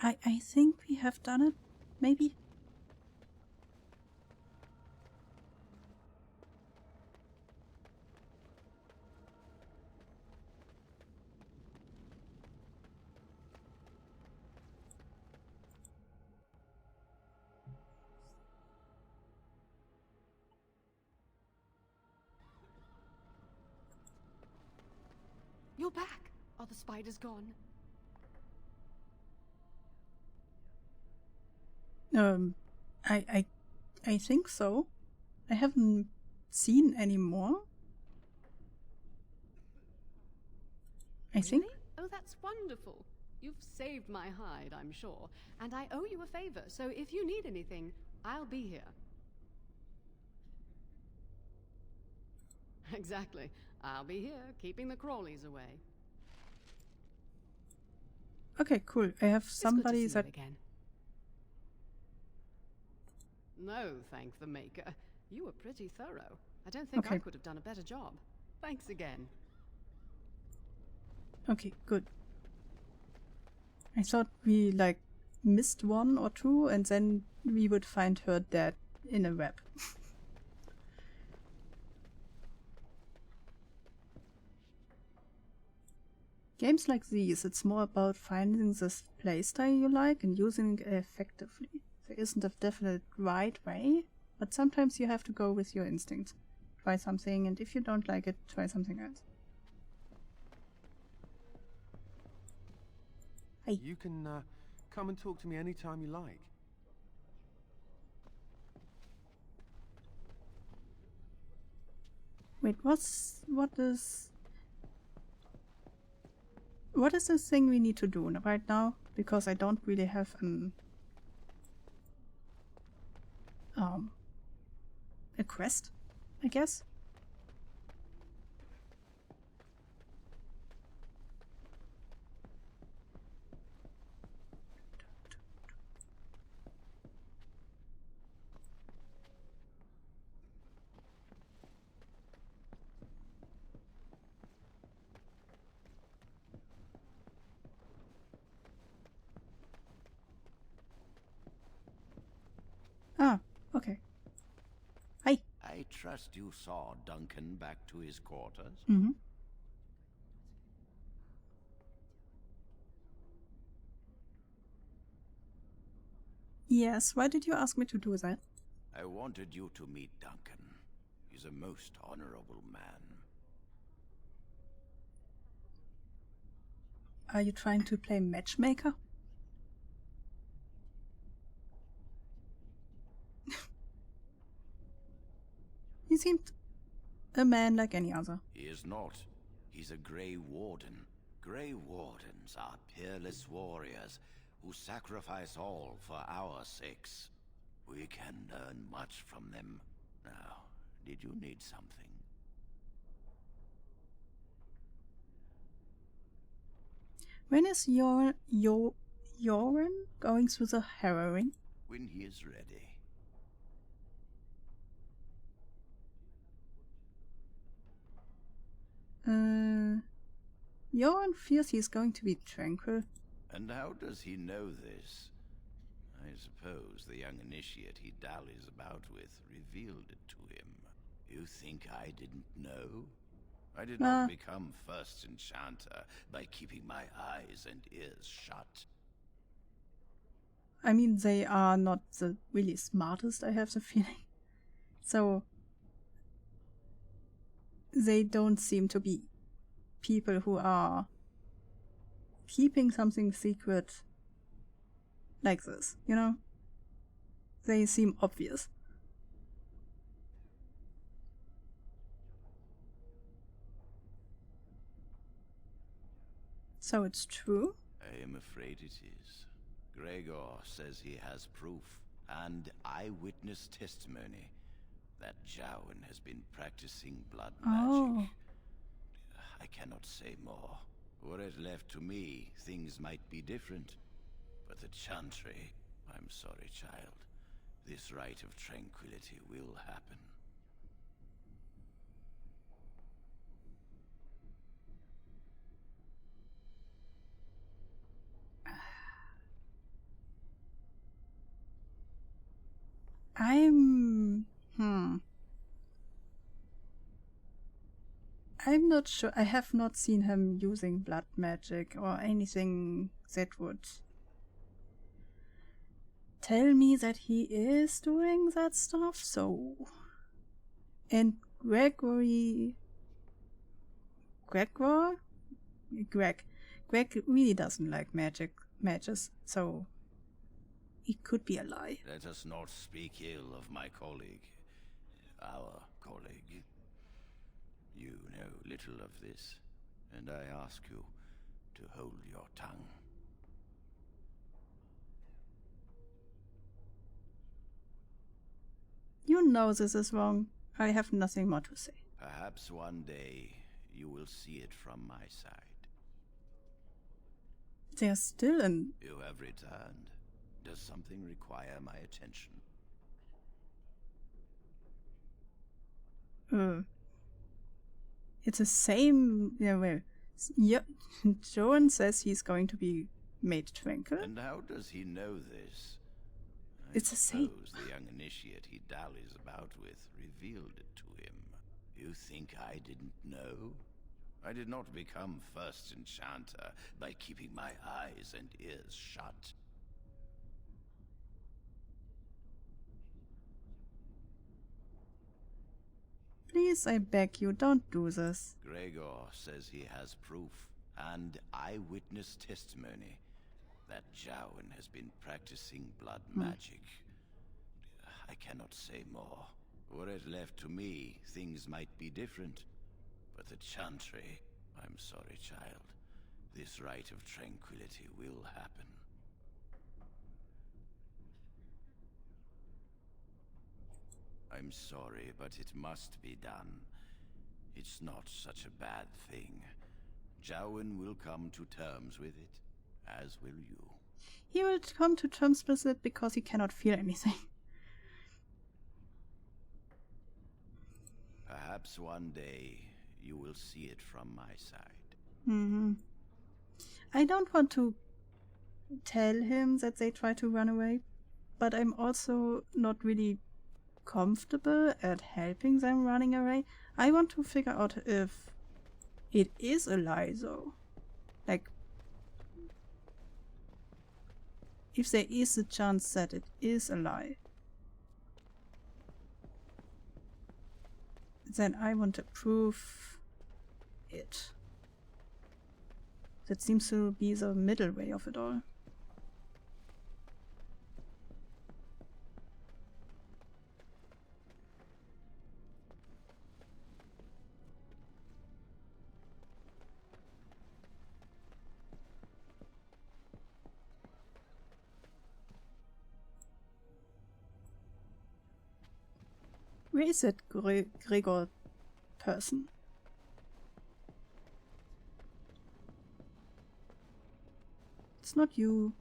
I think we have done it, maybe?
You're back. Are the spiders gone?
I think so. I haven't seen any more. I think.
Oh, that's wonderful. You've saved my hide, I'm sure, and I owe you a favor, so if you need anything, I'll be here. Exactly. I'll be here, keeping the crawlies away.
Okay, cool. I have somebody
it's good
that...
to see you again. No, thank the Maker. You were pretty thorough. I don't think I could have done a better job. Thanks again.
Okay, good. I thought we, like, missed one or two, and then we would find her dead in a web. Games like these, it's more about finding this playstyle you like and using it effectively. There isn't a definite right way, but sometimes you have to go with your instincts. Try something, and if you don't like it, try something else. Hey.
You can come and talk to me anytime you like.
Wait, what is the thing we need to do right now? Because I don't really have an a quest, I guess. Ah, okay. Hi.
I trust you saw Duncan back to his quarters?
Mm-hmm. Yes, why did you ask me to do that?
I wanted you to meet Duncan. He's a most honorable man.
Are you trying to play matchmaker? He seemed a man like any other.
He is not. He's a Grey Warden. Grey Wardens are peerless warriors who sacrifice all for our sakes. We can learn much from them. Now, did you need something?
When is Joran going through the harrowing?
When he is ready.
Joran fears he's going to be tranquil.
And how does he know this? I suppose the young initiate he dallies about with revealed it to him. You think I didn't know? I did not become first enchanter by keeping my eyes and ears shut.
I mean, they are not the really smartest, I have the feeling. So, they don't seem to be people who are keeping something secret like this, you know? They seem obvious. So it's true?
I am afraid it is. Gregor says he has proof and eyewitness testimony that Jowan has been practicing blood magic. I cannot say more. Were it left to me, things might be different. But the Chantry, I'm sorry, child. This rite of tranquility will happen.
I'm not sure. I have not seen him using blood magic or anything that would tell me that he is doing that stuff, so... And Greg really doesn't like matches, so it could be a lie.
Let us not speak ill of my colleague. Our colleague. You know little of this, and I ask you to hold your tongue.
know this is wrong. I have nothing more to say.
Perhaps one day you will see it from my side.
They're still in...
You have returned. Does something require my attention?
It's the same... Yeah, well... Yeah, Joan says he's going to be made tranquil.
And how does he know this?
It's the same.
The young initiate he dallies about with revealed it to him. You think I didn't know? I did not become first enchanter by keeping my eyes and ears shut.
Please, I beg you, don't do this.
Gregor says he has proof and eyewitness testimony that Jowan has been practicing blood magic. I cannot say more. Were it left to me, things might be different. But the Chantry, I'm sorry, child. This rite of tranquility will happen. I'm sorry, but it must be done. It's not such a bad thing. Jowan will come to terms with it, as will you.
He will come to terms with it because he cannot feel anything.
Perhaps one day you will see it from my side.
I don't want to tell him that they try to run away, but I'm also not really comfortable at helping them running away. I want to figure out if it is a lie, though. Like, if there is a chance that it is a lie, then I want to prove it. That seems to be the middle way of it all. Where is that Gregor person? It's not you.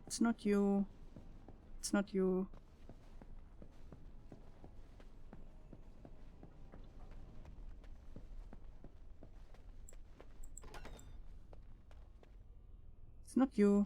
It's not you. It's not you. It's not you.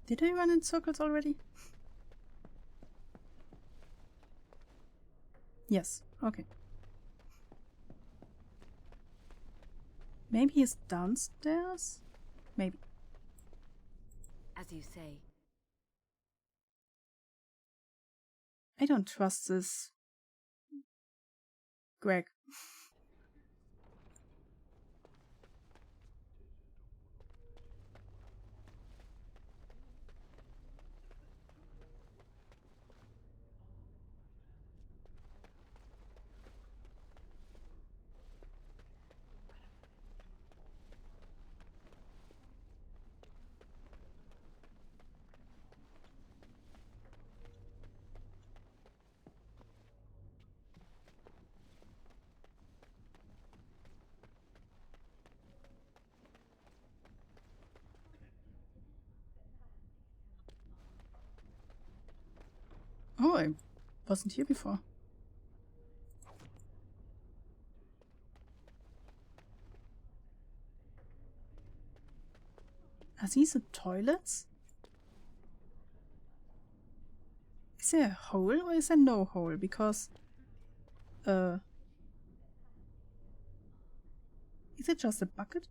Did I run in circles already? Yes, okay. Maybe he's downstairs? Maybe.
As you say.
I don't trust this Greg. Oh, I wasn't here before. Are these the toilets? Is there a hole or is there no hole? Because, is it just a bucket?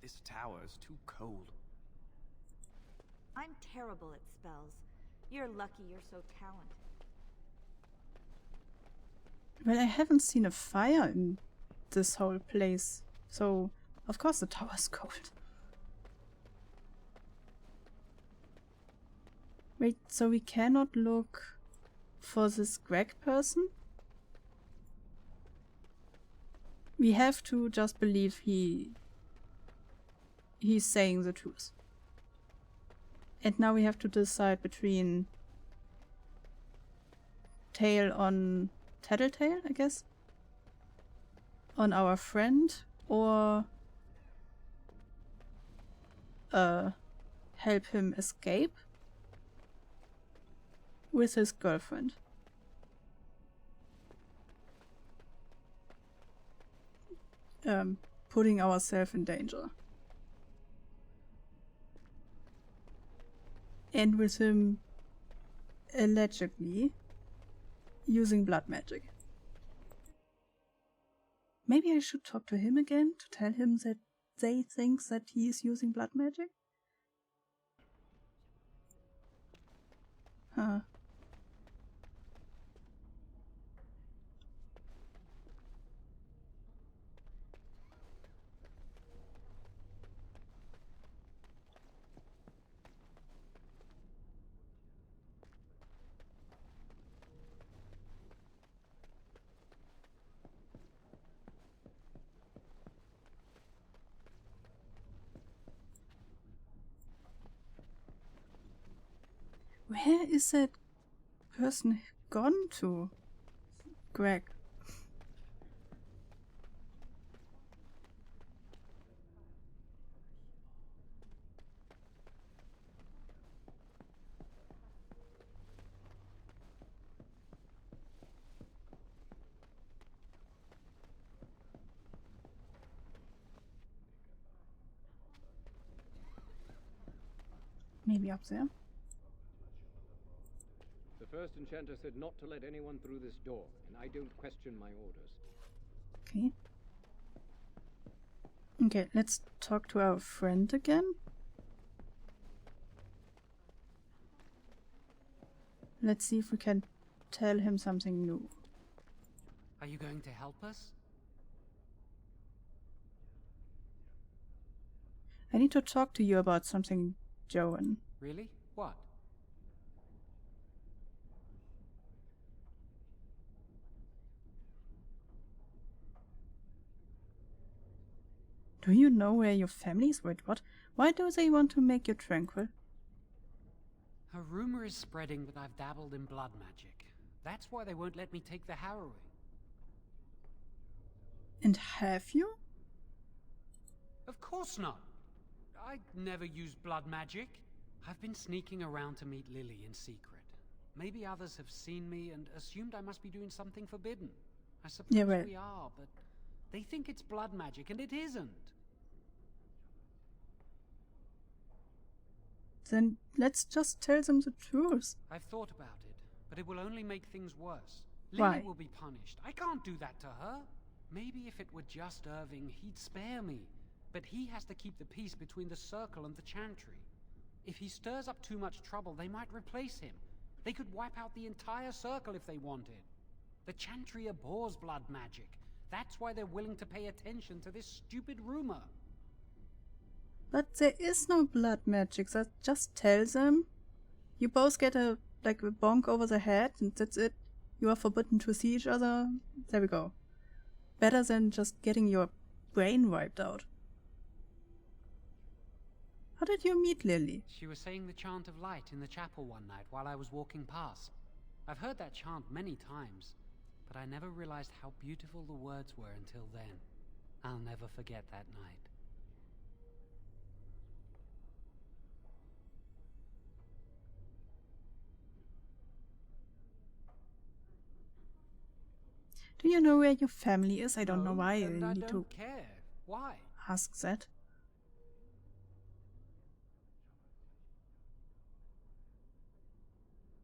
This tower is too cold.
I'm terrible at spells. You're lucky you're so talented.
Well, I haven't seen a fire in this whole place, so of course the tower's cold. Wait, so we cannot look for this Greg person? We have to just believe he's saying the truth. And now we have to decide between tail on Tattletale, I guess, on our friend, or help him escape with his girlfriend. Putting ourselves in danger. And with him allegedly using blood magic. Maybe I should talk to him again to tell him that they think that he is using blood magic? Huh. Where is that person gone to? Greg. Maybe up there.
The first enchanter said not to let anyone through this door, and I don't question my orders.
Okay. Okay, let's talk to our friend again. Let's see if we can tell him something new.
Are you going to help us?
I need to talk to you about something, Joan.
Really? What?
Do you know where your family is? Wait, what? Why do they want to make you tranquil?
A rumor is spreading that I've dabbled in blood magic. That's why they won't let me take the harrowing.
And have you?
Of course not. I never used blood magic. I've been sneaking around to meet Lily in secret. Maybe others have seen me and assumed I must be doing something forbidden. I suppose
yeah, well,
we are, but they think it's blood magic, and it isn't.
Then let's just tell them the truth.
I've thought about it, but it will only make things worse.
Why?
Lily will be punished. I can't do that to her. Maybe if it were just Irving, he'd spare me. But he has to keep the peace between the Circle and the Chantry. If he stirs up too much trouble, they might replace him. They could wipe out the entire Circle if they wanted. The Chantry abhors blood magic. That's why they're willing to pay attention to this stupid rumor.
But there is no blood magic, so just tell them. You both get a bonk over the head and that's it. You are forbidden to see each other. There we go. Better than just getting your brain wiped out. How did you meet Lily?
She was saying the chant of light in the chapel one night while I was walking past. I've heard that chant many times, but I never realized how beautiful the words were until then. I'll never forget that night.
Do you know where your family is? I don't know why
and I
need
don't
to
care. Why?
ask that.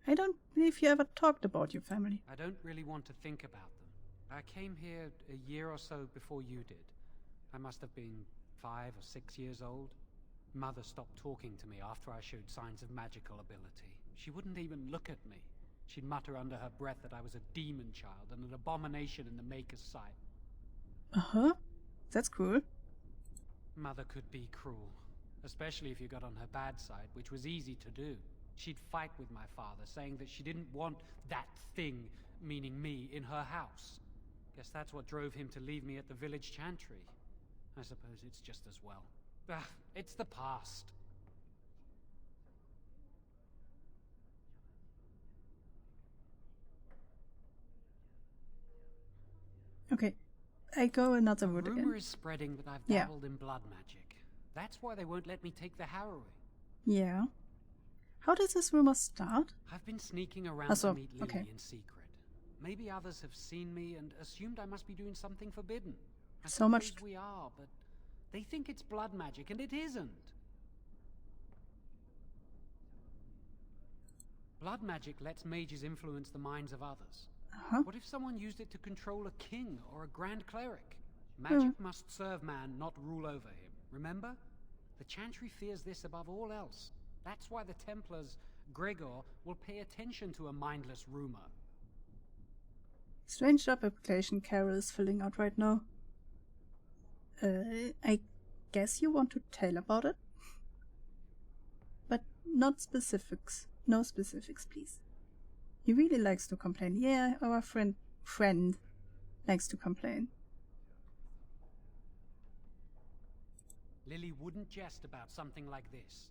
I don't believe you ever talked about your family.
I don't really want to think about them. I came here a year or so before you did. I must have been 5 or 6 years old. Mother stopped talking to me after I showed signs of magical ability. She wouldn't even look at me. She'd mutter under her breath that I was a demon child and an abomination in the Maker's sight.
Uh-huh. That's cool.
Mother could be cruel, especially if you got on her bad side, which was easy to do. She'd fight with my father, saying that she didn't want that thing, meaning me, in her house. Guess that's what drove him to leave me at the village chantry. I suppose it's just as well. It's the past.
Okay, I go another route
The
again.
rumor is spreading that I've
Yeah.
dabbled in blood magic. That's why they won't let me take the harrowing.
Yeah. How did this rumor start?
I've been sneaking around
Also,
to meet Lily
okay.
in secret. Maybe others have seen me and assumed I must be doing something forbidden. I
So much
suppose we are, but they think it's blood magic, and it isn't. Blood magic lets mages influence the minds of others.
Uh-huh.
What if someone used it to control a king or a grand cleric? Magic must serve man, not rule over him. Remember? The Chantry fears this above all else. That's why the Templars, Gregor, will pay attention to a mindless rumor.
Strange job application Carol is filling out right now. I guess you want to tell about it? But not specifics. No specifics, please. He really likes to complain. Yeah, our friend likes to complain.
Lily wouldn't jest about something like this.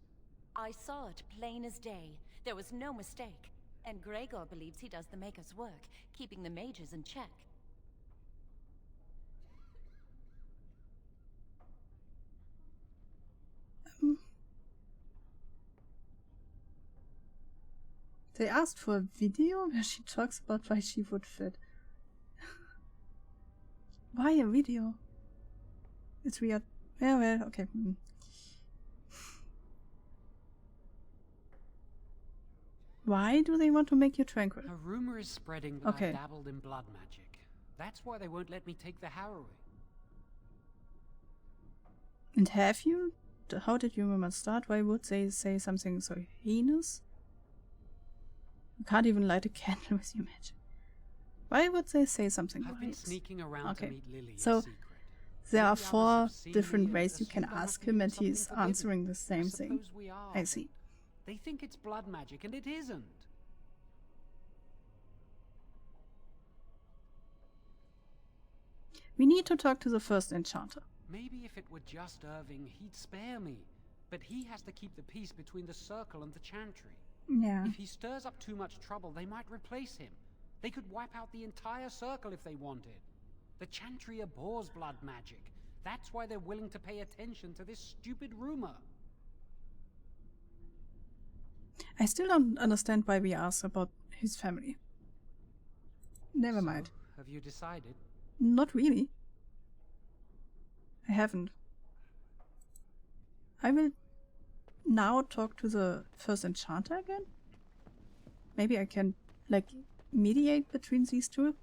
I saw it plain as day. There was no mistake. And Gregor believes he does the Maker's work, keeping the mages in check.
They asked for a video where she talks about why she would fit. Why a video? It's weird. Yeah, well, okay. Why do they want to make you tranquil?
A rumor is spreading that
Okay.
I've dabbled in blood magic. That's why they won't let me take the harrowing.
And have you? How did your rumor start? Why would they say something so heinous? You can't even light a candle with your magic. Why would they say something
I've
like
been
this?
sneaking around to meet Lily in
So
secret.
there are
Maybe others
4
have seen
different
me
ways
and
you can
assumed I must
ask
be
him,
doing
and he's
something forbidden.
answering the same thing.
Suppose we are,
I
but
see.
They think it's blood magic, and it isn't.
We need to talk to the first enchanter.
Maybe if it were just Irving, he'd spare me. But he has to keep the peace between the Circle and the Chantry.
Yeah.
If he stirs up too much trouble, they might replace him. They could wipe out the entire Circle if they wanted. The Chantry abhors blood magic. That's why they're willing to pay attention to this stupid rumor.
I still don't understand why we asked about his family. Never mind.
Have you decided?
Not really. I haven't. I will now talk to the first enchanter again. Maybe I can, like, mediate between these two.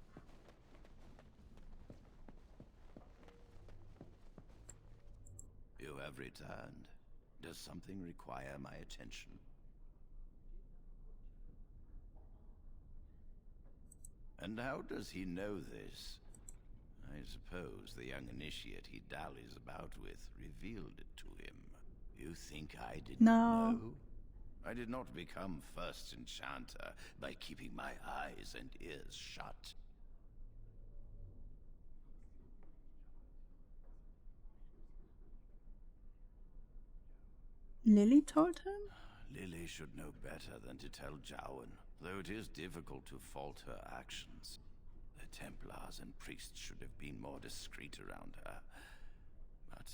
You have returned. Does something require my attention? And how does he know this? I suppose the young initiate he dallies about with revealed it to him. You think I didn't know? I did not become first enchanter by keeping my eyes and ears shut.
Lily told him?
Lily should know better than to tell Jowan, though it is difficult to fault her actions. The Templars and priests should have been more discreet around her. But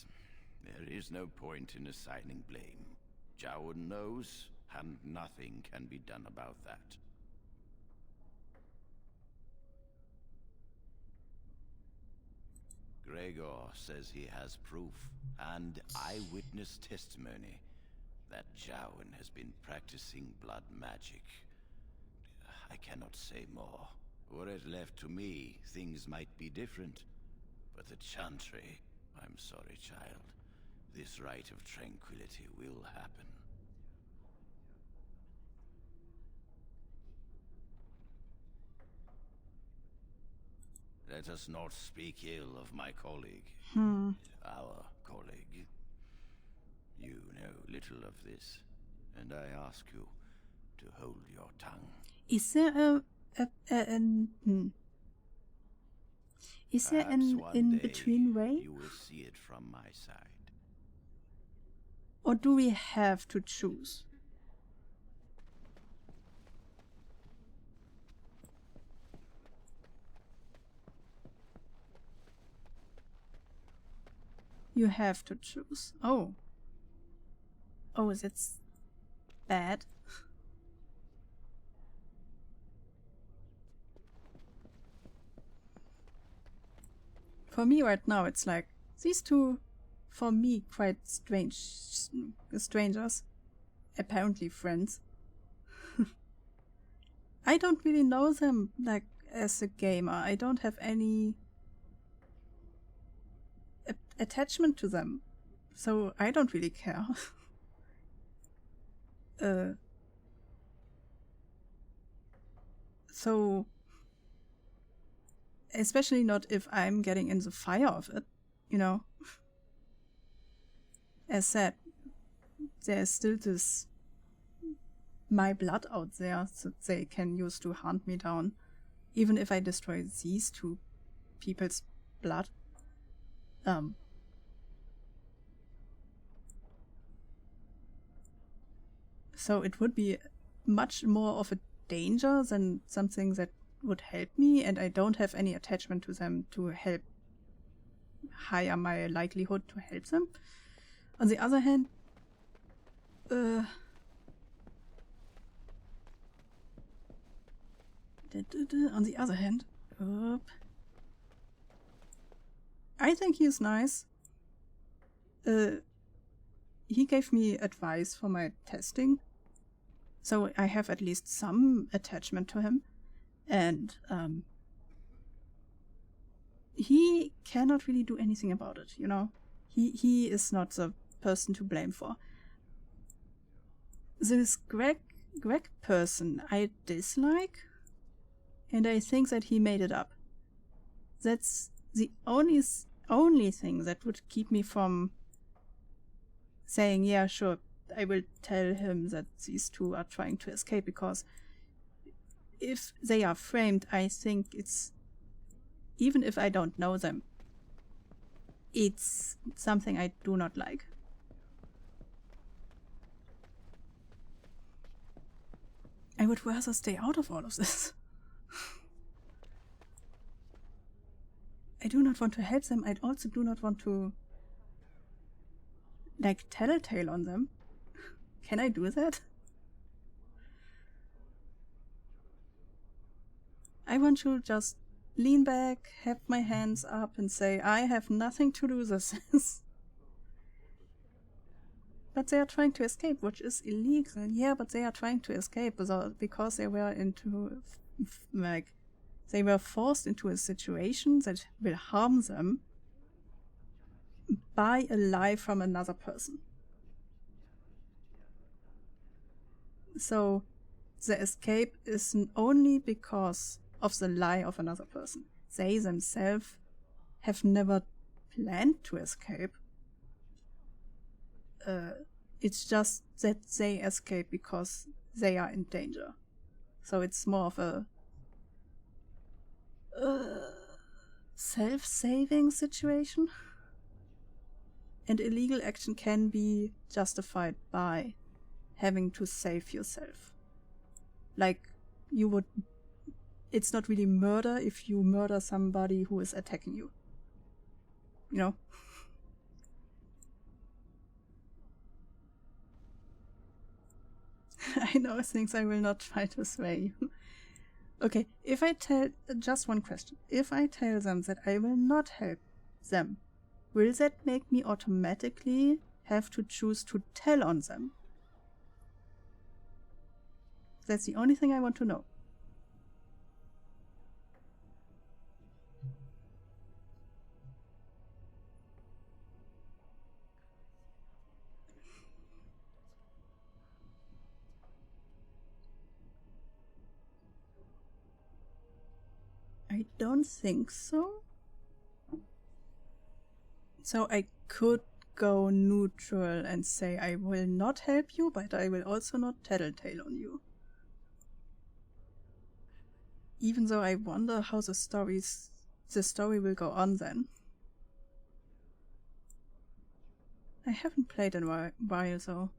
there is no point in assigning blame. Jowan knows, and nothing can be done about that. Gregor says he has proof, and eyewitness testimony, that Jowan has been practicing blood magic. I cannot say more. Were it left to me, things might be different. But the Chantry, I'm sorry, child, this rite of tranquility will happen. Let us not speak ill of my colleague. Our colleague. You know little of this, and I ask you to hold your tongue.
Is there Is there an in-between way?
You will see it from my side.
Or do we have to choose? You have to choose. Oh. Oh, that's bad. For me right now, it's like these two, for me, quite strangers, apparently friends. I don't really know them, like, as a gamer. I don't have any attachment to them, so I don't really care. So, especially not if I'm getting in the fire of it, you know. As said, there's still this my blood out there that they can use to hunt me down, even if I destroy these two people's blood. So it would be much more of a danger than something that would help me, and I don't have any attachment to them to help higher my likelihood to help them. On the other hand, I think he's nice. He gave me advice for my testing, so I have at least some attachment to him, and he cannot really do anything about it, you know? He is not the person to blame for. This Greg person I dislike, and I think that he made it up. That's the only thing that would keep me from saying, yeah, sure, I will tell him that these two are trying to escape, because if they are framed, I think it's, even if I don't know them, it's something I do not like. I would rather stay out of all of this. I do not want to help them. I also do not want to, like, tell a tale on them. Can I do that? I want to just lean back, have my hands up, and say, I have nothing to do with this. But they are trying to escape, which is illegal. Yeah, but they are trying to escape because they were they were forced into a situation that will harm them by a lie from another person. So the escape is only because of the lie of another person. They themselves have never planned to escape. It's just that they escape because they are in danger. So it's more of a self-saving situation. And illegal action can be justified by having to save yourself. Like, it's not really murder if you murder somebody who is attacking you. You know? I know things I will not try to sway you. Okay, if I tell, just one question. If I tell them that I will not help them, will that make me automatically have to choose to tell on them? That's the only thing I want to know. don't think so. So I could go neutral and say I will not help you, but I will also not tattletale on you. Even though I wonder how the story will go on then. I haven't played in a while, so...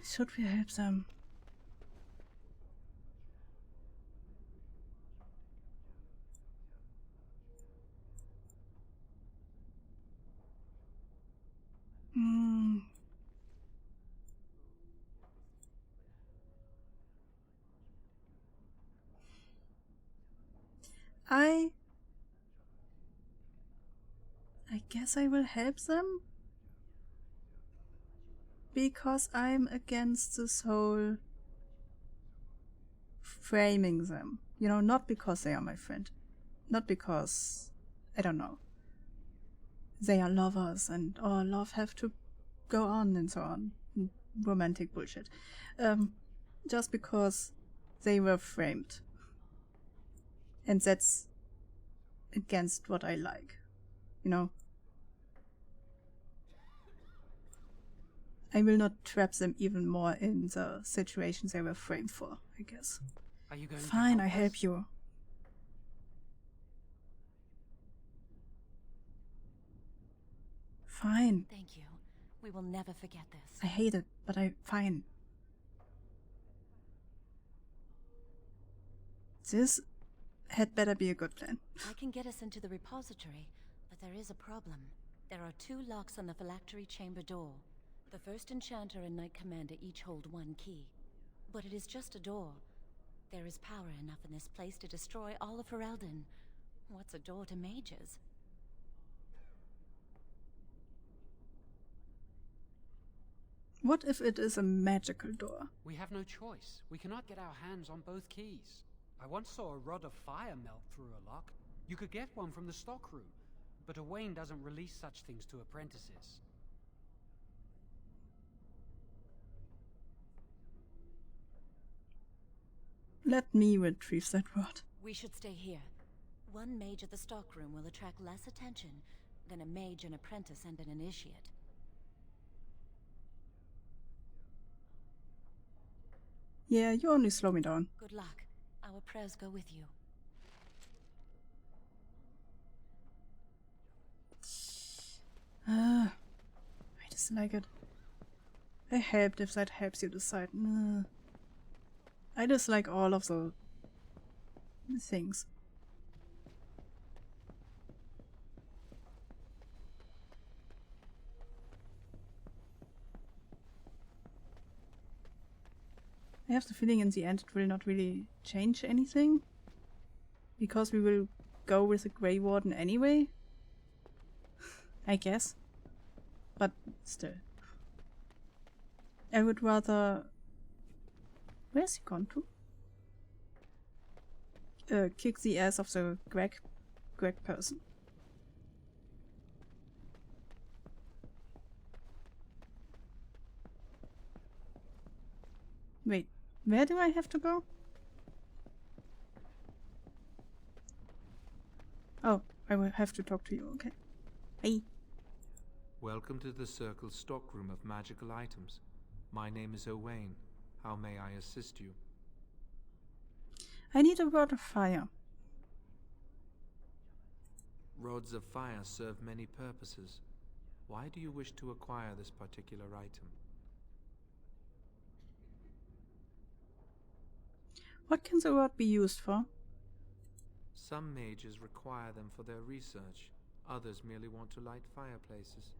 Should we help them? I guess I will help them because I'm against this whole framing them. You know, not because they are my friend. Not because, I don't know, they are lovers and love have to go on and so on. Romantic bullshit. Just because they were framed. And that's against what I like. You know? I will not trap them even more in the situations they were framed for, I guess.
Are you going
Fine,
to
I help you. Fine.
Thank you. We will never forget this.
I hate it, but fine. This had better be a good plan.
I can get us into the repository, but there is a problem. There are 2 locks on the phylactery chamber door. The first enchanter and knight commander each hold 1 key. But it is just a door. There is power enough in this place to destroy all of Ferelden. What's a door to mages?
What if it is a magical door?
We have no choice. We cannot get our hands on both keys. I once saw a rod of fire melt through a lock. You could get one from the stockroom, but Owain doesn't release such things to apprentices.
Let me retrieve that rod.
We should stay here. 1 mage at the stockroom will attract less attention than a mage, an apprentice, and an initiate.
Yeah, you only slow me down.
Good luck. Our prayers go with you.
I dislike it. I helped if that helps you decide. I dislike all of the things. I have the feeling in the end it will not really change anything. Because we will go with the Grey Warden anyway. I guess. But still. I would rather... Where's he gone to? Kick the ass of the Greg person. Wait, where do I have to go? Oh, I will have to talk to you, okay. Hey.
Welcome to the Circle's stockroom of magical items. My name is Owain. How may I assist you?
I need a rod of fire.
Rods of fire serve many purposes. Why do you wish to acquire this particular item?
What can the rod be used for?
Some mages require them for their research. Others merely want to light fireplaces.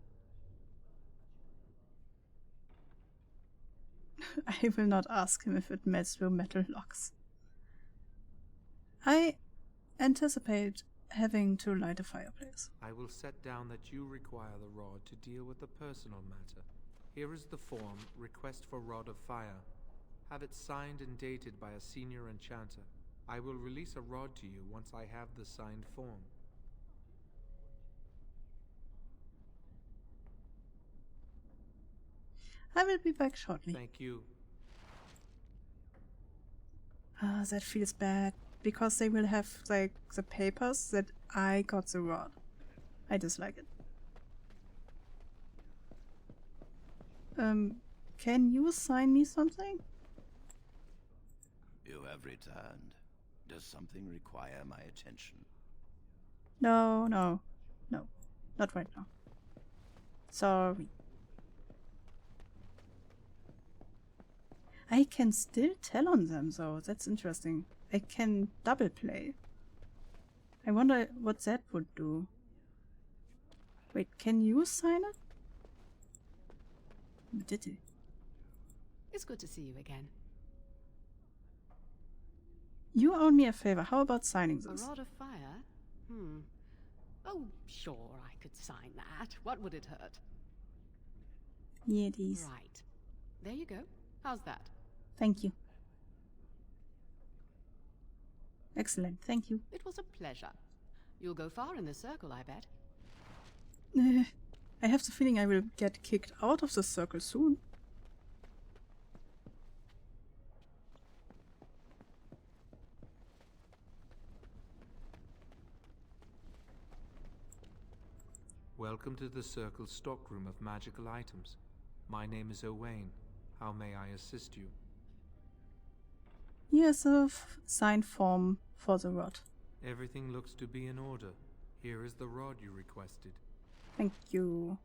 I will not ask him if it melts through metal locks. I anticipate having to light a fireplace.
I will set down that you require the rod to deal with a personal matter. Here is the form, Request for Rod of Fire. Have it signed and dated by a senior enchanter. I will release a rod to you once I have the signed form.
I will be back shortly.
Thank you.
Ah, that feels bad. Because they will have, like, the papers that I got the rod. I dislike it. Can you sign me something?
You have returned. Does something require my attention?
No. Not right now. Sorry. I can still tell on them, though. That's interesting. I can double play. I wonder what that would do. Wait, can you sign it? Did he?
It's good to see you again.
You owe me a favor. How about signing this?
A rod of fire? Oh, sure, I could sign that. What would it hurt?
Yeah, it is.
Right. There you go. How's that?
Thank you. Excellent, thank you.
It was a pleasure. You'll go far in this circle, I bet.
I have the feeling I will get kicked out of the circle soon.
Welcome to the Circle's stockroom of magical items. My name is Owain. How may I assist you?
Here's a signed form for the rod.
Everything looks to be in order. Here is the rod you requested.
Thank you.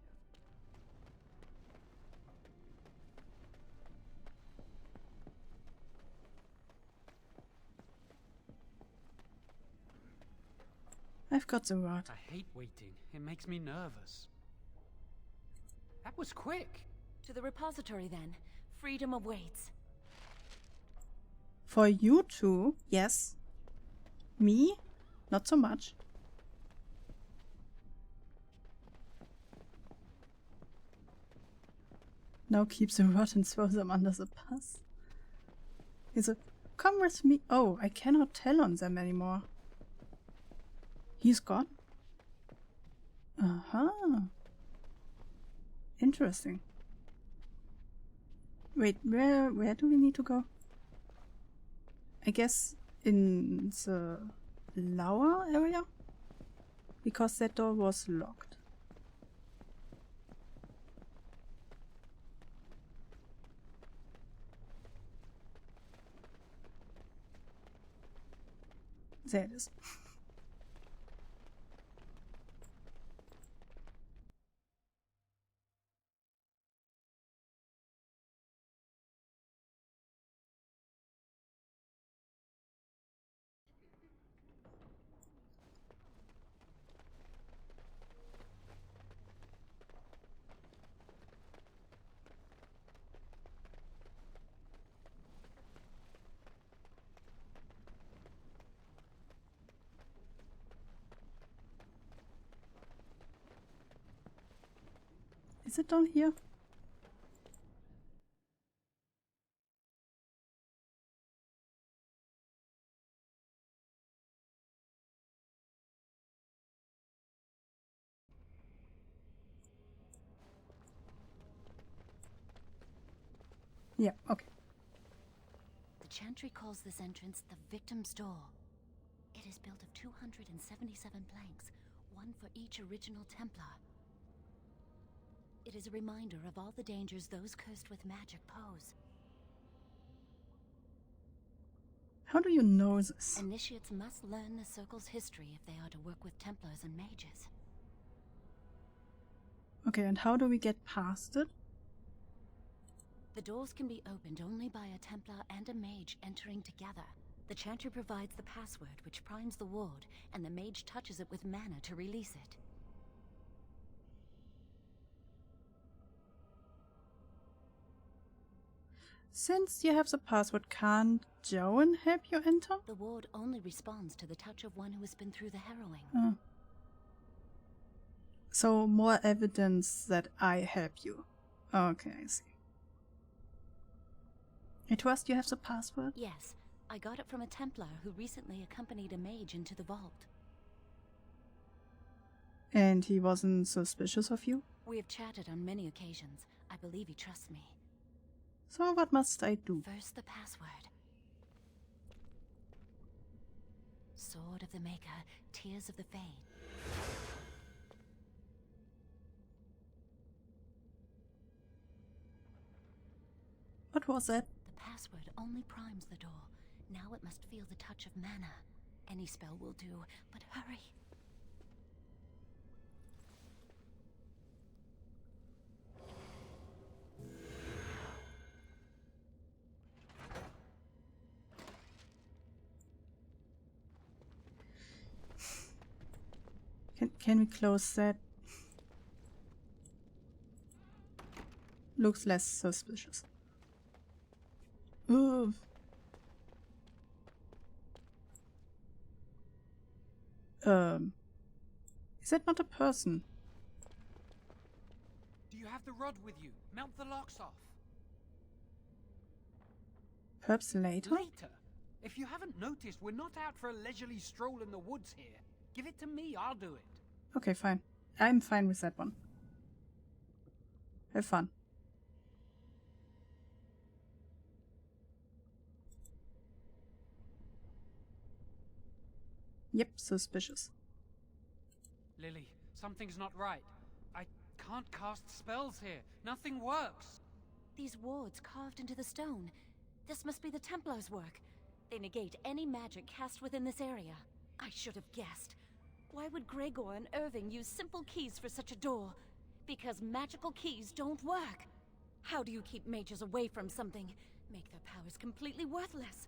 I've got the rod.
I hate waiting. It makes me nervous. That was quick.
To the repository, then. Freedom awaits.
For you two, yes. Me, not so much. Now keep the rod and throw them under the bus. Is it? Come with me. Oh, I cannot tell on them anymore. He's gone? Interesting. Wait, where do we need to go? I guess in the lower area? Because that door was locked. There it is. Is it down here? Yeah, okay.
The Chantry calls this entrance the Victim's Door. It is built of 277 planks, one for each original Templar. It is a reminder of all the dangers those cursed with magic pose.
How do you know this?
Initiates must learn the Circle's history if they are to work with Templars and mages.
Okay, and how do we get past it?
The doors can be opened only by a Templar and a mage entering together. The Chantry provides the password, which primes the ward, and the mage touches it with mana to release it.
Since you have the password, can't Joan help you enter?
The ward only responds to the touch of one who has been through the harrowing.
Oh. So more evidence that I help you. Okay, I see. I trust you have the password?
Yes, I got it from a Templar who recently accompanied a mage into the vault.
And he wasn't suspicious of you?
We have chatted on many occasions. I believe he trusts me.
So what must I do?
First, the password. Sword of the Maker, Tears of the Fade.
What was that?
The password only primes the door. Now it must feel the touch of mana. Any spell will do, but hurry.
Can we close that? Looks less suspicious. Ooh. Is that not a person?
Do you have the rod with you? Melt the locks off.
Perhaps later?
Later? If you haven't noticed, we're not out for a leisurely stroll in the woods here. Give it to me, I'll do it.
Okay, fine. I'm fine with that one. Have fun. Yep, suspicious.
Lily, something's not right. I can't cast spells here. Nothing works.
These wards carved into the stone. This must be the Templars' work. They negate any magic cast within this area. I should have guessed. Why would Gregor and Irving use simple keys for such a door? Because magical keys don't work. How do you keep mages away from something? Make their powers completely worthless.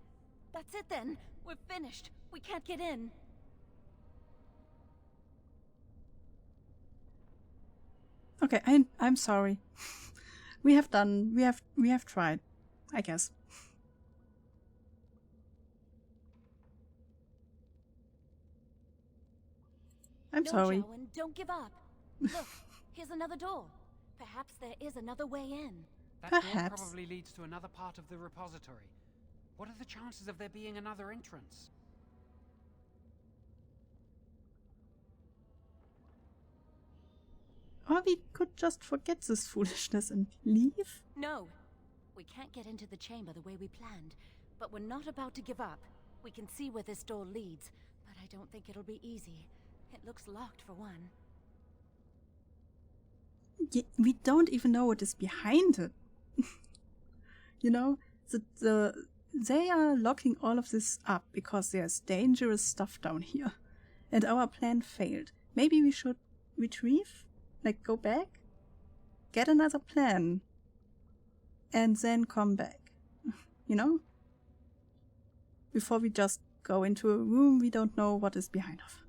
That's it then. We're finished. We can't get in.
Okay, I'm sorry. We have tried, I guess. I'm sorry.
No, Joan, don't give up. Look, here's another door. Perhaps there is another way in.
That
Perhaps.
door probably leads to another part of the repository. What are the chances of there being another entrance?
Or we could just forget this foolishness and leave?
No. We can't get into the chamber the way we planned, but we're not about to give up. We can see where this door leads, but I don't think it'll be easy. It looks locked for one.
We don't even know what is behind it. You know, they are locking all of this up because there's dangerous stuff down here. And our plan failed. Maybe we should retrieve? Like, go back? Get another plan. And then come back. You know? Before we just go into a room we don't know what is behind of.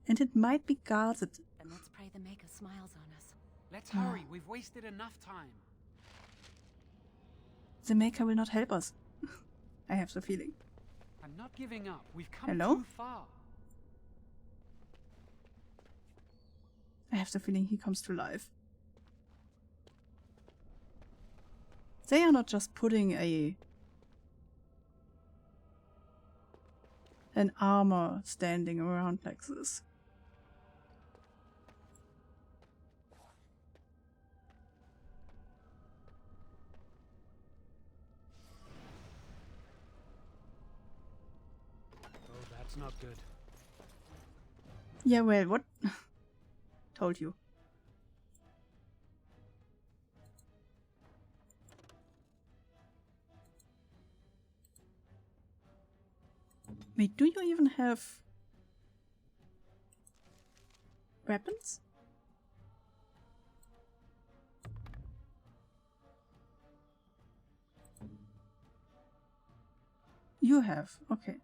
And it might be guarded.
Then let's pray the Maker smiles on us.
Let's hurry. We've wasted enough time.
The Maker will not help us. I have the feeling.
I'm not giving up. We've come
Hello?
too far.
I have the feeling he comes to life. They are not just putting an armor standing around like this.
Oh, that's not good.
Yeah, well, what? Told you. Wait, do you even have weapons? You have, okay.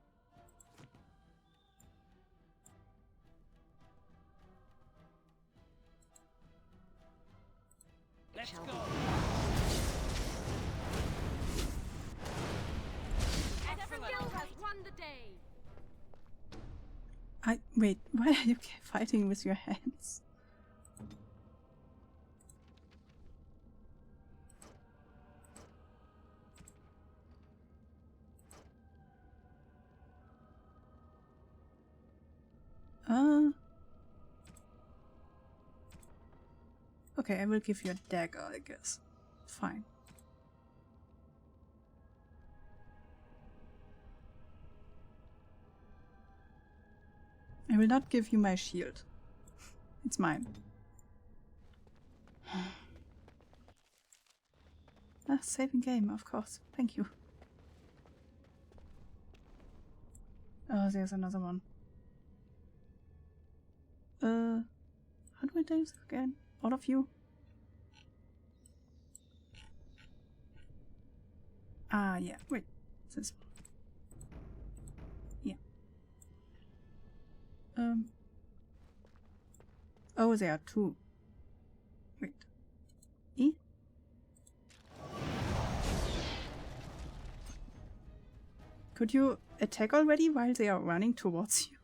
Let's go.
Evergill has won the day.
Wait, why are you fighting with your hands? Okay, I will give you a dagger, I guess. Fine. I will not give you my shield. It's mine. Ah, saving game, of course. Thank you. Oh, there's another one. How do I do this again? All of you? Ah, yeah. Wait. This one. Yeah. Oh, there are two. Wait. E? Could you attack already while they are running towards you?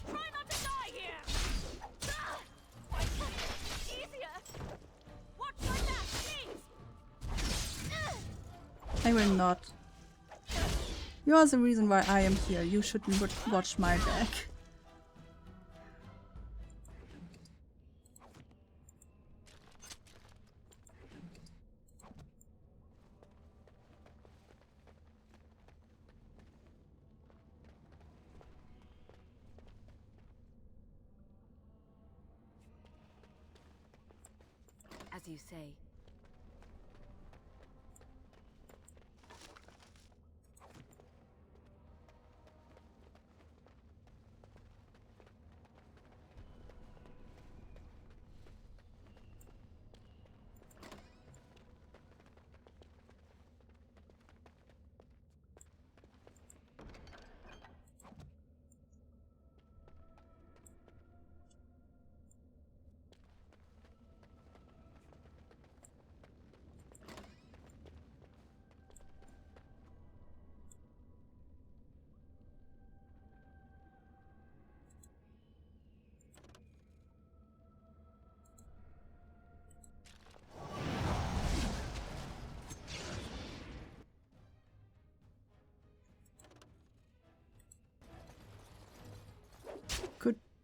Try not to die here! Ah! Why can't it be easier? Watch my back, please!
I will not. You are the reason why I am here. You shouldn't watch my back.
As you say.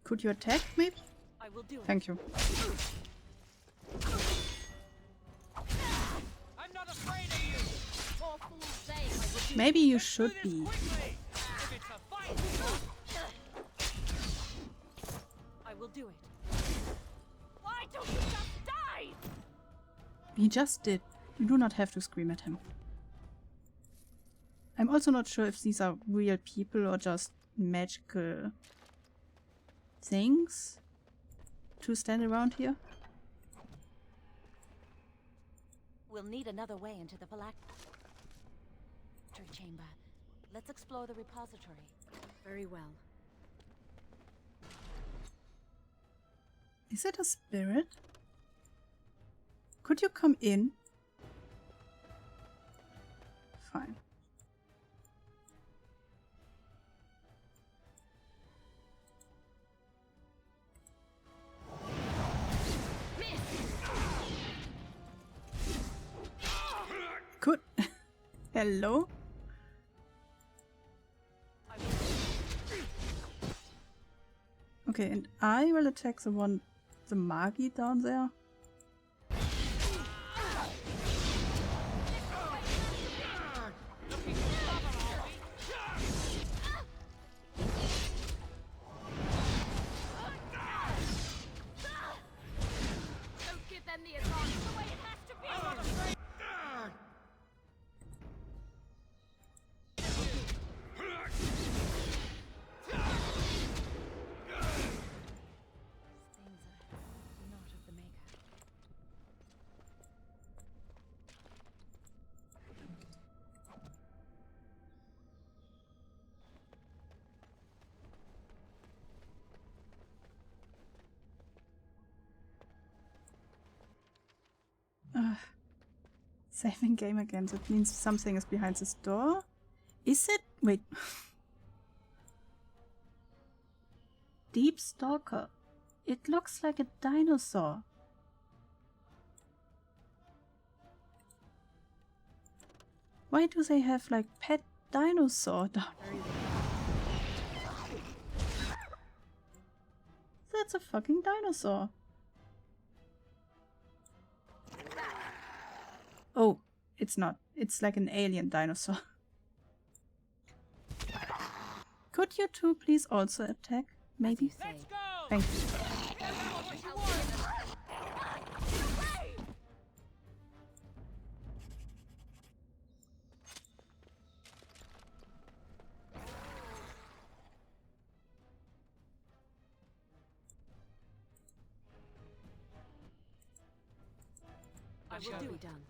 Could you attack, maybe?
I will do it.
Thank you.
I'm not afraid of you. Poor fool's sake, I will do
Maybe you should be.
I will do it. Why don't you just die?
He just did. You do not have to scream at him. I'm also not sure if these are real people or just magical things to stand around here.
We'll need another way into the phylactery chamber. Let's explore the repository.
Very well.
Is it a spirit? Could you come in? Fine. Could... Hello? Okay, and I will attack the one, the Magi down there.
Don't give them the advantage the way it has to be. I'm not afraid.
Things are not of the maker.
Saving game again. That means something is behind this door. Is it? Wait. Deep Stalker. It looks like a dinosaur. Why do they have like pet dinosaur down. That's a fucking dinosaur. Oh, it's not. It's like an alien dinosaur. Could you two please also attack? Maybe? Thank you.
I will do it. Done.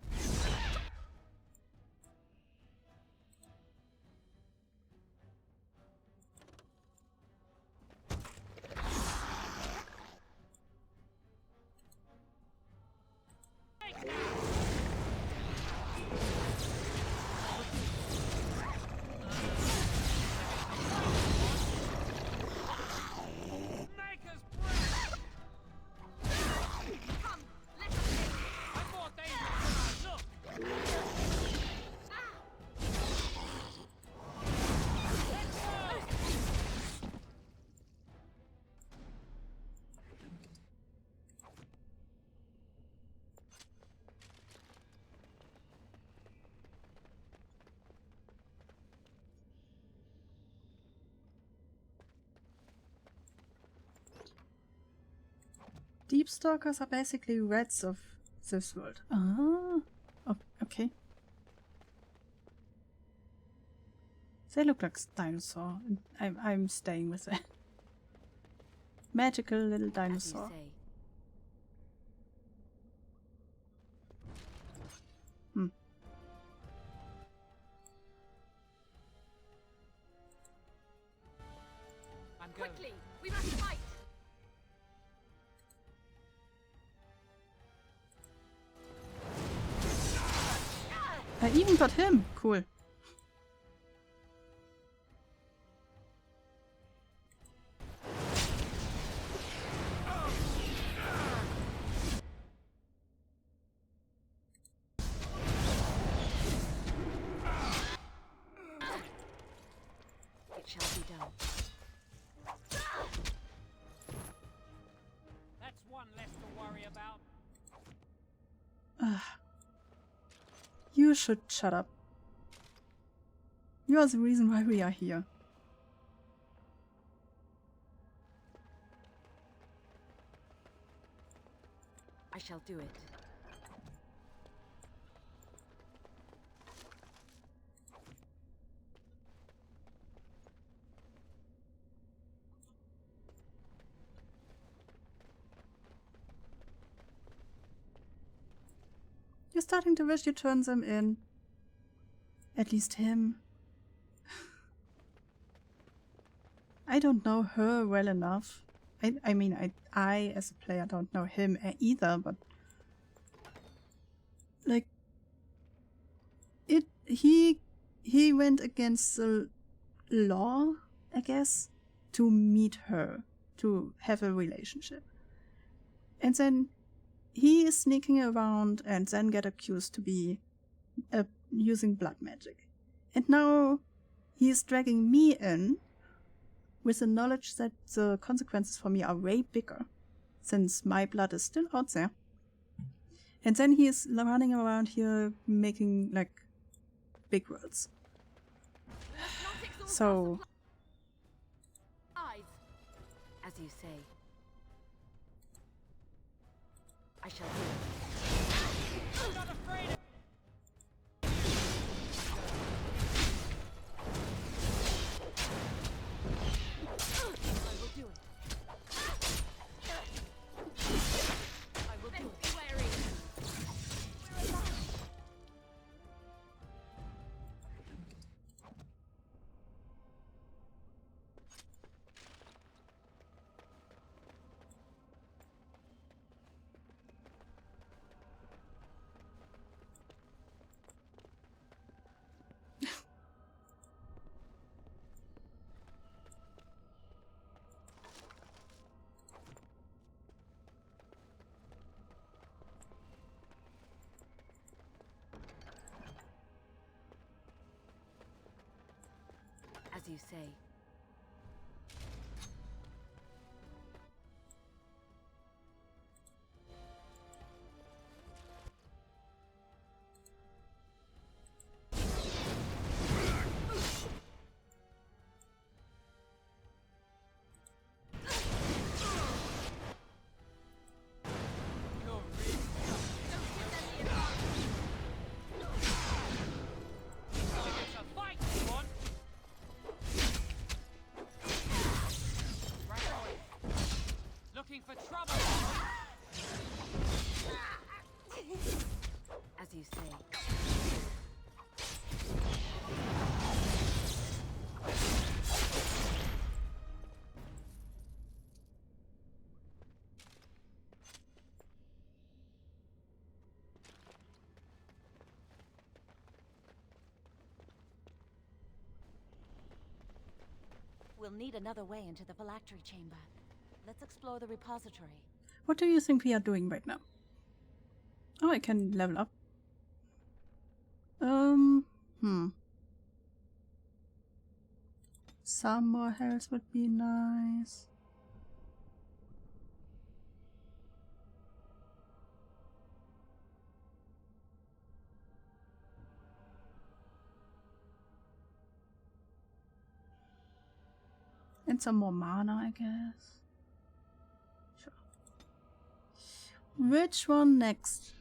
Deep stalkers are basically rats of this world. Ah, okay. They look like dinosaur. I'm staying with that. Magical little dinosaur.
Quickly, we must fight.
I even got him. Cool.
It shall be done.
That's one less to worry about.
You should shut up. You are the reason why we are here.
I shall do it.
You're starting to wish you turned them in. At least him. I don't know her well enough. I mean, I as a player don't know him either, but like he went against the law, I guess, to meet her, to have a relationship. And then he is sneaking around and then get accused to be using blood magic. And now he is dragging me in with the knowledge that the consequences for me are way bigger, since my blood is still out there. And then he is running around here making, like, big words. So...
As you say. I shall do it. I'm not afraid of... I will do it. I will do it. Be wary. We're alive.
you say.
Looking for trouble?
As you say. We'll need another way into the phylactery chamber. Let's explore the repository.
What do you think we are doing right now? Oh, I can level up. Some more health would be nice. And some more mana, I guess. Sure. Which one next?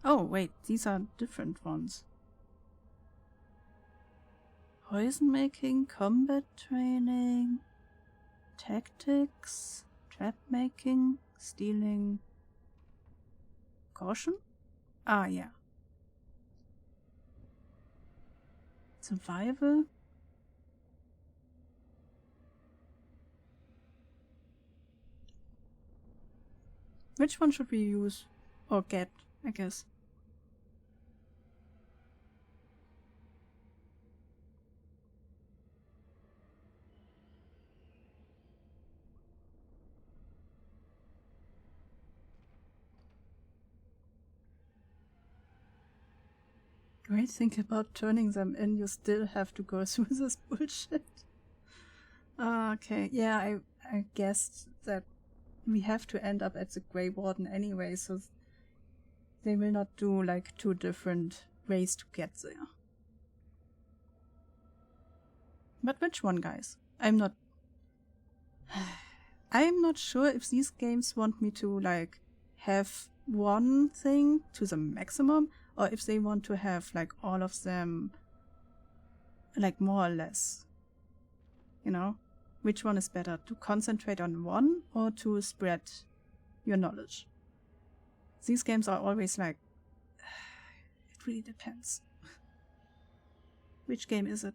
Oh, wait, these are different ones. Poison making, combat training, tactics, trap making, stealing, caution? Ah, yeah. Survival? Which one should we use? Or get, I guess. Great thing about turning them in, you still have to go through this bullshit. Okay, yeah, I guessed that we have to end up at the Grey Warden anyway, so they will not do like 2 different ways to get there. But which one, guys? I'm not sure if these games want me to like have one thing to the maximum, or if they want to have like all of them like more or less. You know? Which one is better? To concentrate on one or to spread your knowledge? These games are always like, it really depends. Which game is it?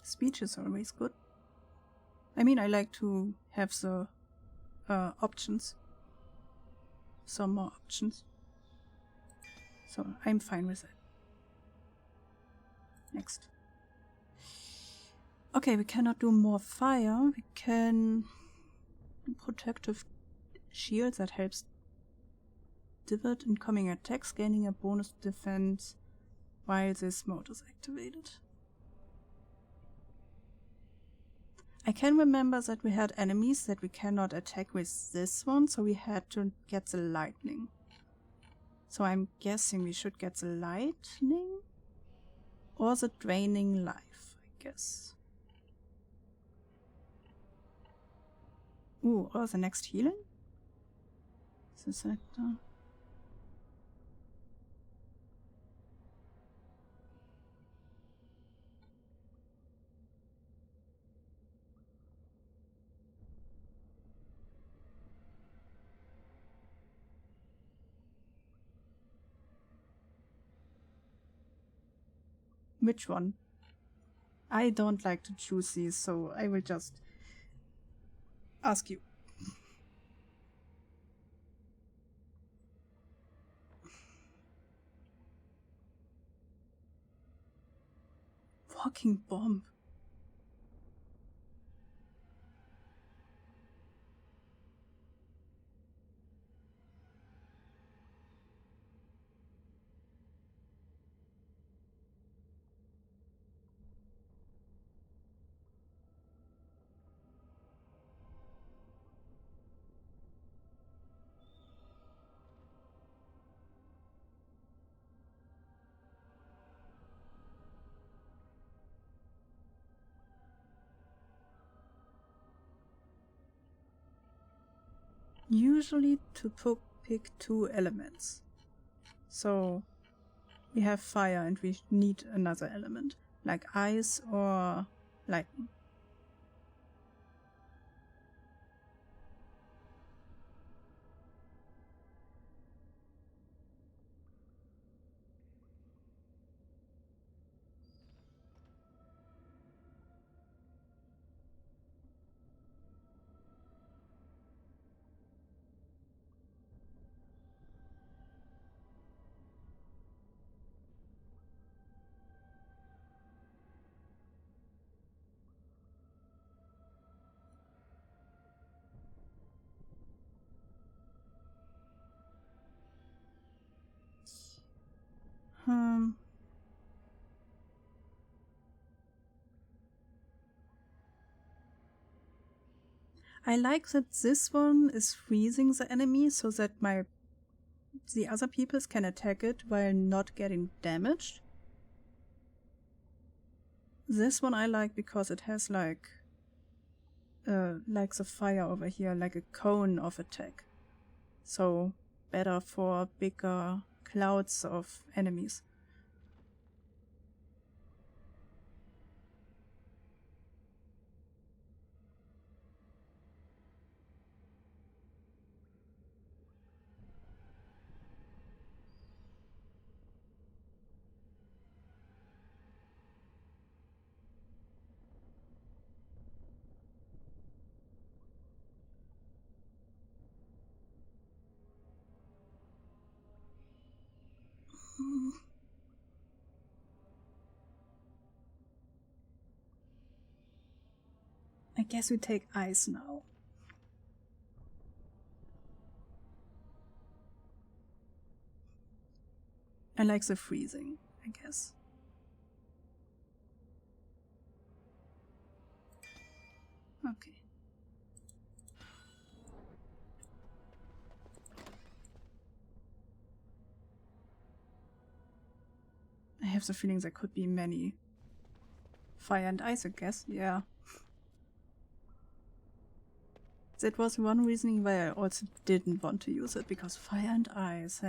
Speech is always good. I mean, I like to have the options. Some more options. So I'm fine with it. Next. Okay, we cannot do more fire. We can do protective shield that helps divert incoming attacks, gaining a bonus defense while this mode is activated. I can remember that we had enemies that we cannot attack with this one, so we had to get the lightning. So I'm guessing we should get the lightning or the draining life, I guess. Ooh, or the next healing? Is that Which one? I don't like to choose these, so I will just ask you. walking bomb. Usually to pick 2 elements. So we have fire and we need another element, like ice or lightning. I like that this one is freezing the enemy so that the other peoples can attack it while not getting damaged. This one I like because it has like the fire over here, like a cone of attack. So better for bigger clouds of enemies. I guess we take ice now. I like the freezing, I guess. Okay. I have the feeling there could be many. Fire and ice, I guess, yeah. That was one reason why I also didn't want to use it, because fire and ice.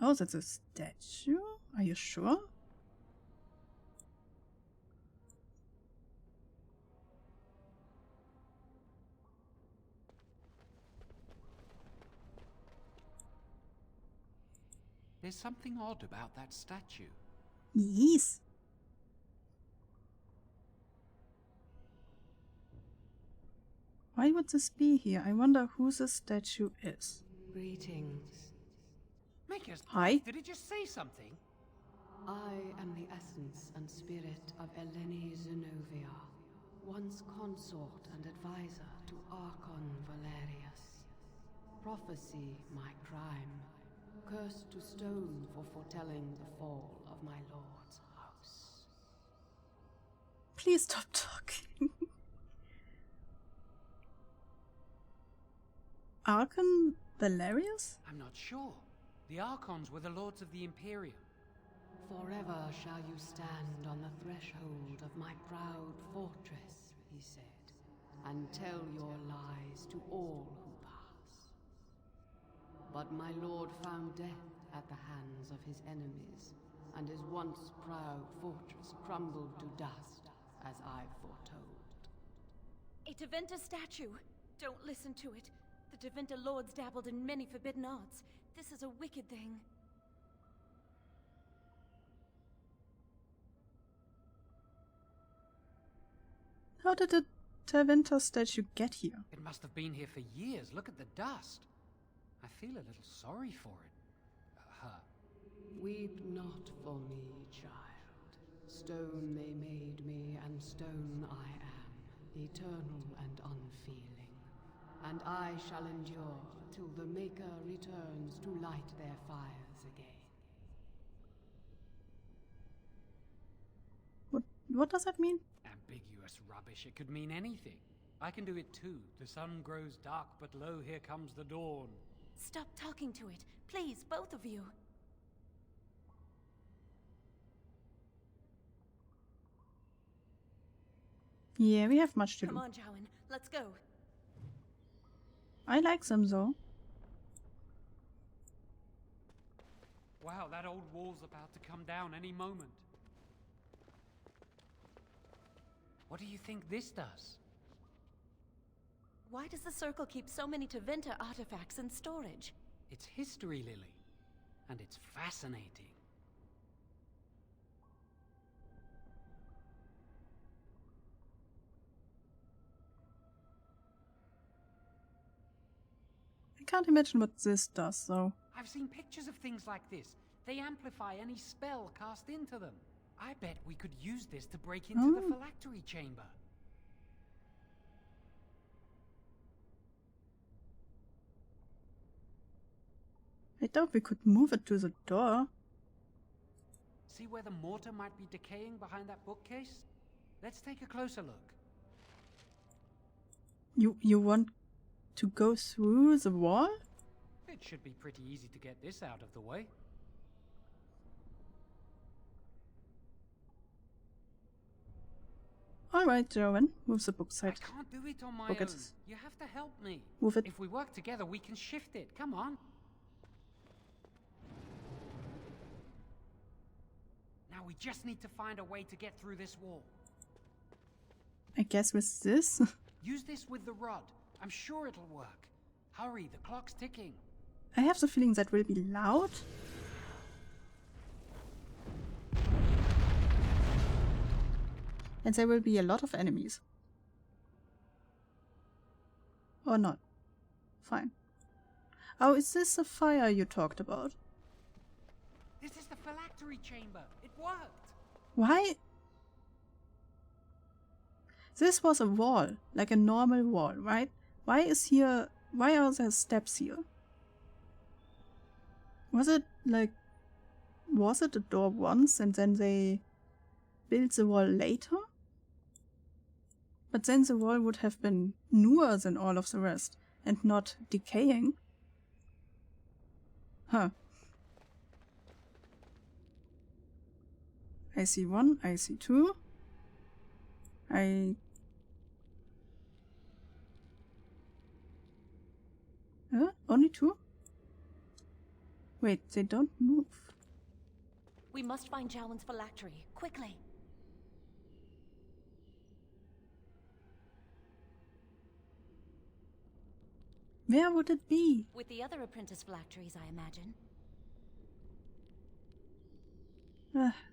Oh, that's a statue? Are you sure?
There's something odd about that statue.
Yes. Why would this be here? I wonder who the statue is.
Greetings.
Hi.
Did he just say something?
I am the essence and spirit of Eleni Zenobia, once consort and advisor to Archon Valerius. Prophecy my crime, cursed to stone for foretelling the fall of my lord's house.
Please stop talking. Archon Valerius?
I'm not sure. The Archons were the lords of the Imperium.
Forever shall you stand on the threshold of my proud fortress, he said, and tell your lies to all who pass. But my lord found death at the hands of his enemies, and his once proud fortress crumbled to dust, as I foretold.
A Teventa statue! Don't listen to it. The Teventa lords dabbled in many forbidden arts. This is a wicked thing.
How did the Teventa statue get here?
It must have been here for years. Look at the dust. I feel a little sorry for it. Her.
Weep not for me, child. Stone they made me, and stone I am, eternal and unfeeling. And I shall endure till the Maker returns to light their fires again.
What does that mean?
Ambiguous rubbish. It could mean anything. I can do it too. The sun grows dark, but lo, here comes the dawn.
Stop talking to it. Please, both of you.
Yeah, we have much to do.
Come on, Jowan. Let's go.
I like them though.
Wow, that old wall's about to come down any moment. What do you think this does?
Why does the Circle keep so many Tevinter artifacts in storage?
It's history, Lily. And it's fascinating.
I can't imagine what this does though.
I've seen pictures of things like this. They amplify any spell cast into them. I bet we could use this to break into the phylactery chamber.
I thought we could move it to the door.
See where the mortar might be decaying behind that bookcase? Let's take a closer look.
You want to go through the wall?
It should be pretty easy to get this out of the way.
Alright, Jowan, move the book side.
I can't do it on my
Book
own.
it.
You have to help me.
Move it.
If we work together, we can shift it. Come on. Now we just need to find a way to get through this wall.
I guess with this?
Use this with the rod. I'm sure it'll work. Hurry, the clock's ticking.
I have the feeling that will be loud. And there will be a lot of enemies. Or not. Fine. Oh, is this the fire you talked about?
This is the phylactery chamber. It worked.
Why? This was a wall, like a normal wall, right? Why are there steps here? Was it a door once and then they built the wall later? But then the wall would have been newer than all of the rest and not decaying. Huh. I see one, I see two. Only two? Wait, they don't move.
We must find Jowan's phylactery, quickly.
Where would it be?
With the other apprentice phylacteries, I imagine.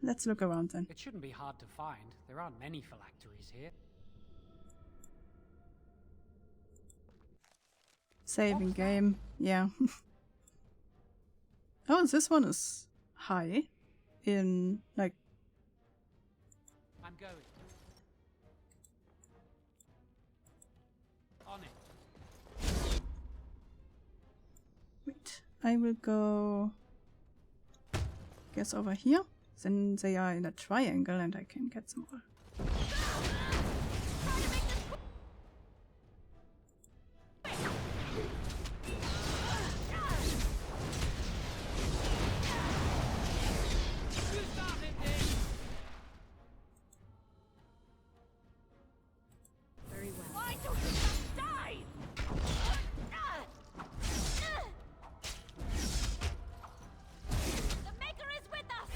Let's look around then.
It shouldn't be hard to find. There aren't many phylacteries here.
Saving game, yeah. Oh, this one is high in, like...
I'm going. On it.
Wait, I will go... guess over here. Then they are in a triangle and I can get them all.
Very well. Why don't you just die? The Maker is with us!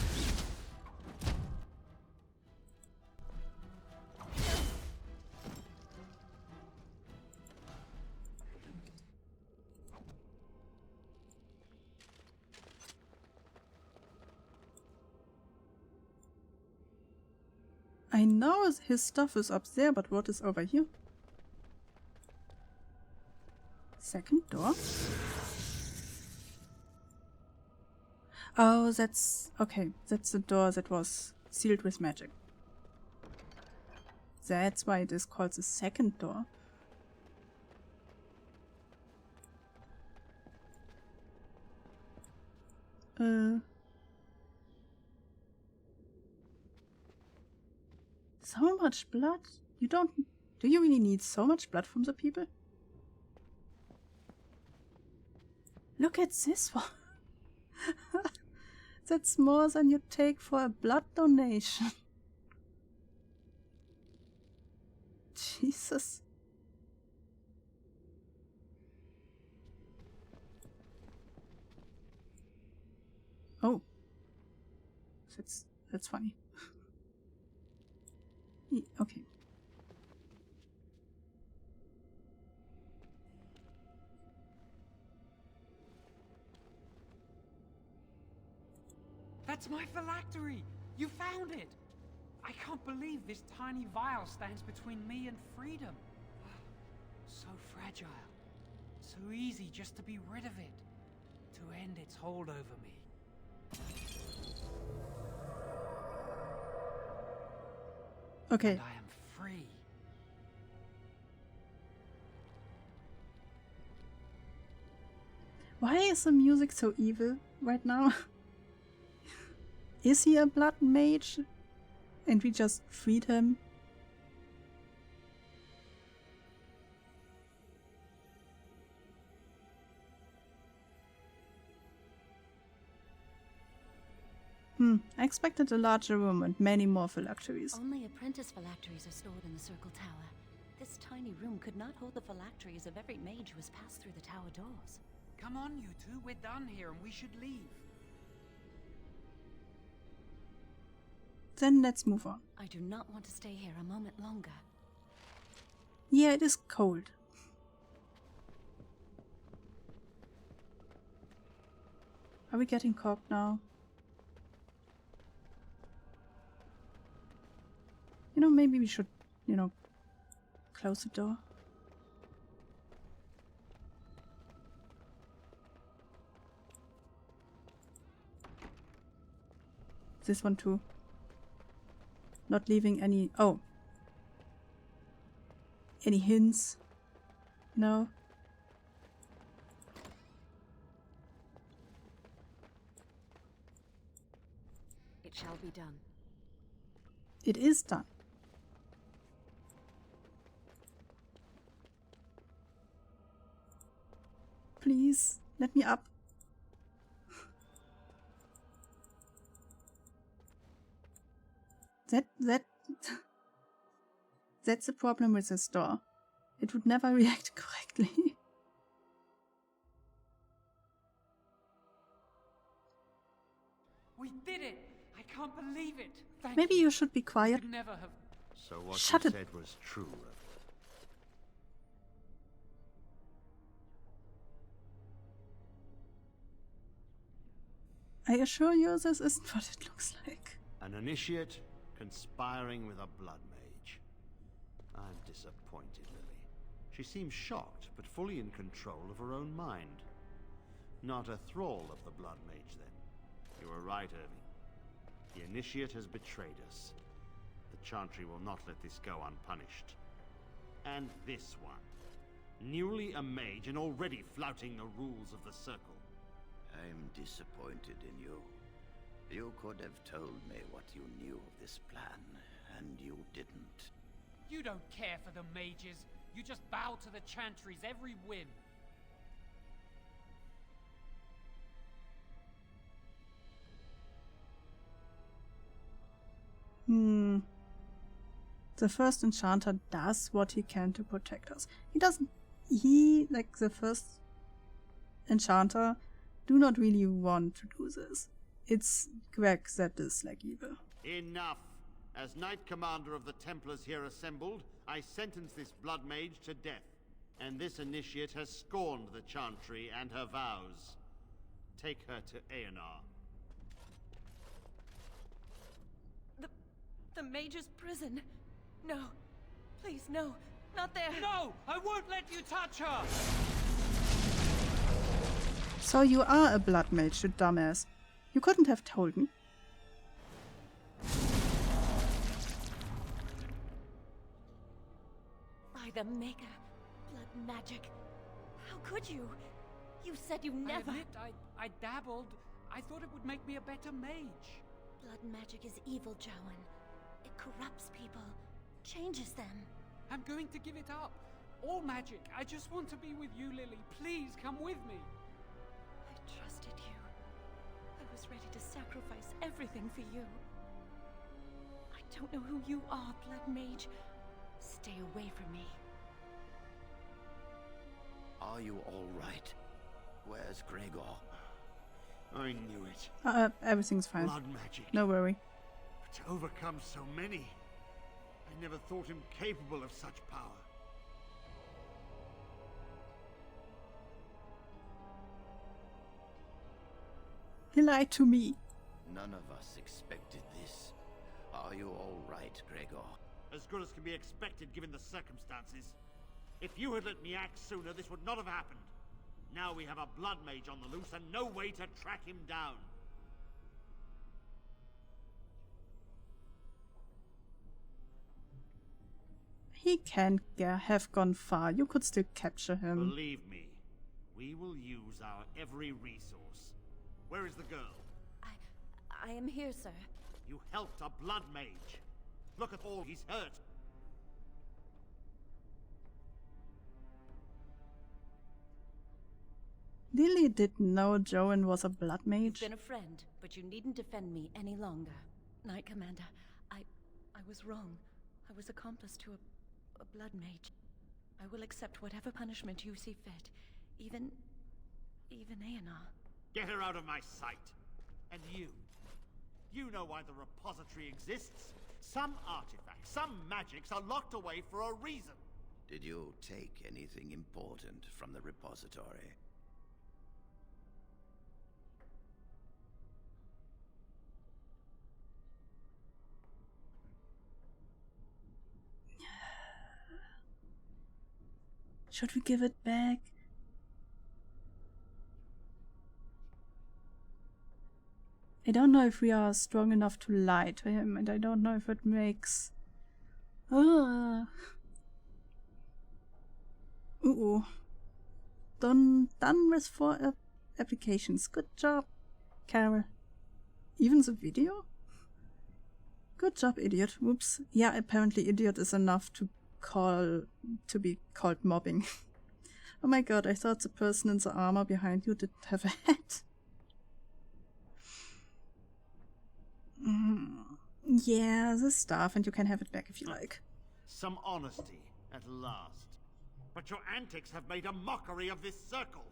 I know his stuff is up there, but what is over here? Second door. Oh, that's... okay, that's the door that was sealed with magic. That's why it is called the second door. So much blood? You don't... Do you really need so much blood from the people? Look at this one. That's more than you take for a blood donation. Jesus. Oh. That's funny. Okay.
That's my phylactery! You found it! I can't believe this tiny vial stands between me and freedom. So fragile. So easy just to be rid of it. To end its hold over me.
Okay.
And I am free.
Why is the music so evil right now? Is he a blood mage? And we just freed him? I expected a larger room and many more phylacteries.
Only apprentice phylacteries are stored in the Circle Tower. This tiny room could not hold the phylacteries of every mage who has passed through the tower doors.
Come on, you two. We're done here and we should leave.
Then let's move on.
I do not want to stay here a moment longer.
Yeah, it is cold. Are we getting cocked now? You know, maybe we should, close the door. This one too. Not leaving any... oh. Any hints? No?
It shall be done.
It is done. Please, let me up. That's the problem with this door. It would never react correctly.
We did it! I can't believe it! Thank
Maybe you should be quiet.
Could never have...
So what
Shut
you
it.
said was true.
I assure you this isn't what it looks like.
An initiate conspiring with a blood mage. I'm disappointed, Lily. She seems shocked, but fully in control of her own mind. Not a thrall of the blood mage, then. You were right, Irving. The initiate has betrayed us. The Chantry will not let this go unpunished. And this one. Newly a mage and already flouting the rules of the Circle.
I'm disappointed in you. You could have told me what you knew of this plan, and you didn't.
You don't care for the mages. You just bow to the Chantry's every whim.
The first enchanter does what he can to protect us. Like the first enchanter, do not really want to do this. It's Greg that is like evil.
Enough! As Knight Commander of the Templars here assembled, I sentence this blood mage to death. And this initiate has scorned the Chantry and her vows. Take her to Aenar.
The mage's prison. No. Please, no. Not there.
No! I won't let you touch her!
So you are a blood mage, you dumbass. You couldn't have told me.
By the Maker, blood magic. How could you? You said you never...
I admit, I dabbled. I thought it would make me a better mage.
Blood magic is evil, Jowan. It corrupts people, changes them.
I'm going to give it up. All magic. I just want to be with you, Lily. Please come with me.
I trusted you. I was ready to sacrifice everything for you. I don't know who you are, Blood Mage. Stay away from me.
Are you all right? Where's Gregor?
I knew it.
Everything's fine.
Blood magic.
No worry.
But to overcome so many, I never thought him capable of such power.
He lied to me.
None of us expected this. Are you all right, Gregor?
As good as can be expected given the circumstances. If you had let me act sooner, this would not have happened. Now we have a blood mage on the loose and no way to track him down.
He can't have gone far. You could still capture him.
Believe me, we will use our every resource. Where is the girl?
I am here, sir.
You helped a blood mage. Look at all he's hurt.
Lily didn't know Joan was a blood mage.
You've been a friend, but you needn't defend me any longer. Knight Commander, I was wrong. I was accomplice to a blood mage. I will accept whatever punishment you see fit. Even Aenar.
Get her out of my sight. And you know why the repository exists. Some artifacts, some magics are locked away for a reason.
Did you take anything important from the repository?
Should we give it back? I don't know if we are strong enough to lie to him, and I don't know if it makes... Ooh. Done with 4 applications. Good job, Carol. Even the video? Good job, idiot. Whoops. Yeah, apparently idiot is enough to be called mobbing. Oh my god, I thought the person in the armor behind you didn't have a hat. Yeah, the stuff, and you can have it back if you like.
Some honesty, at last. But your antics have made a mockery of this circle.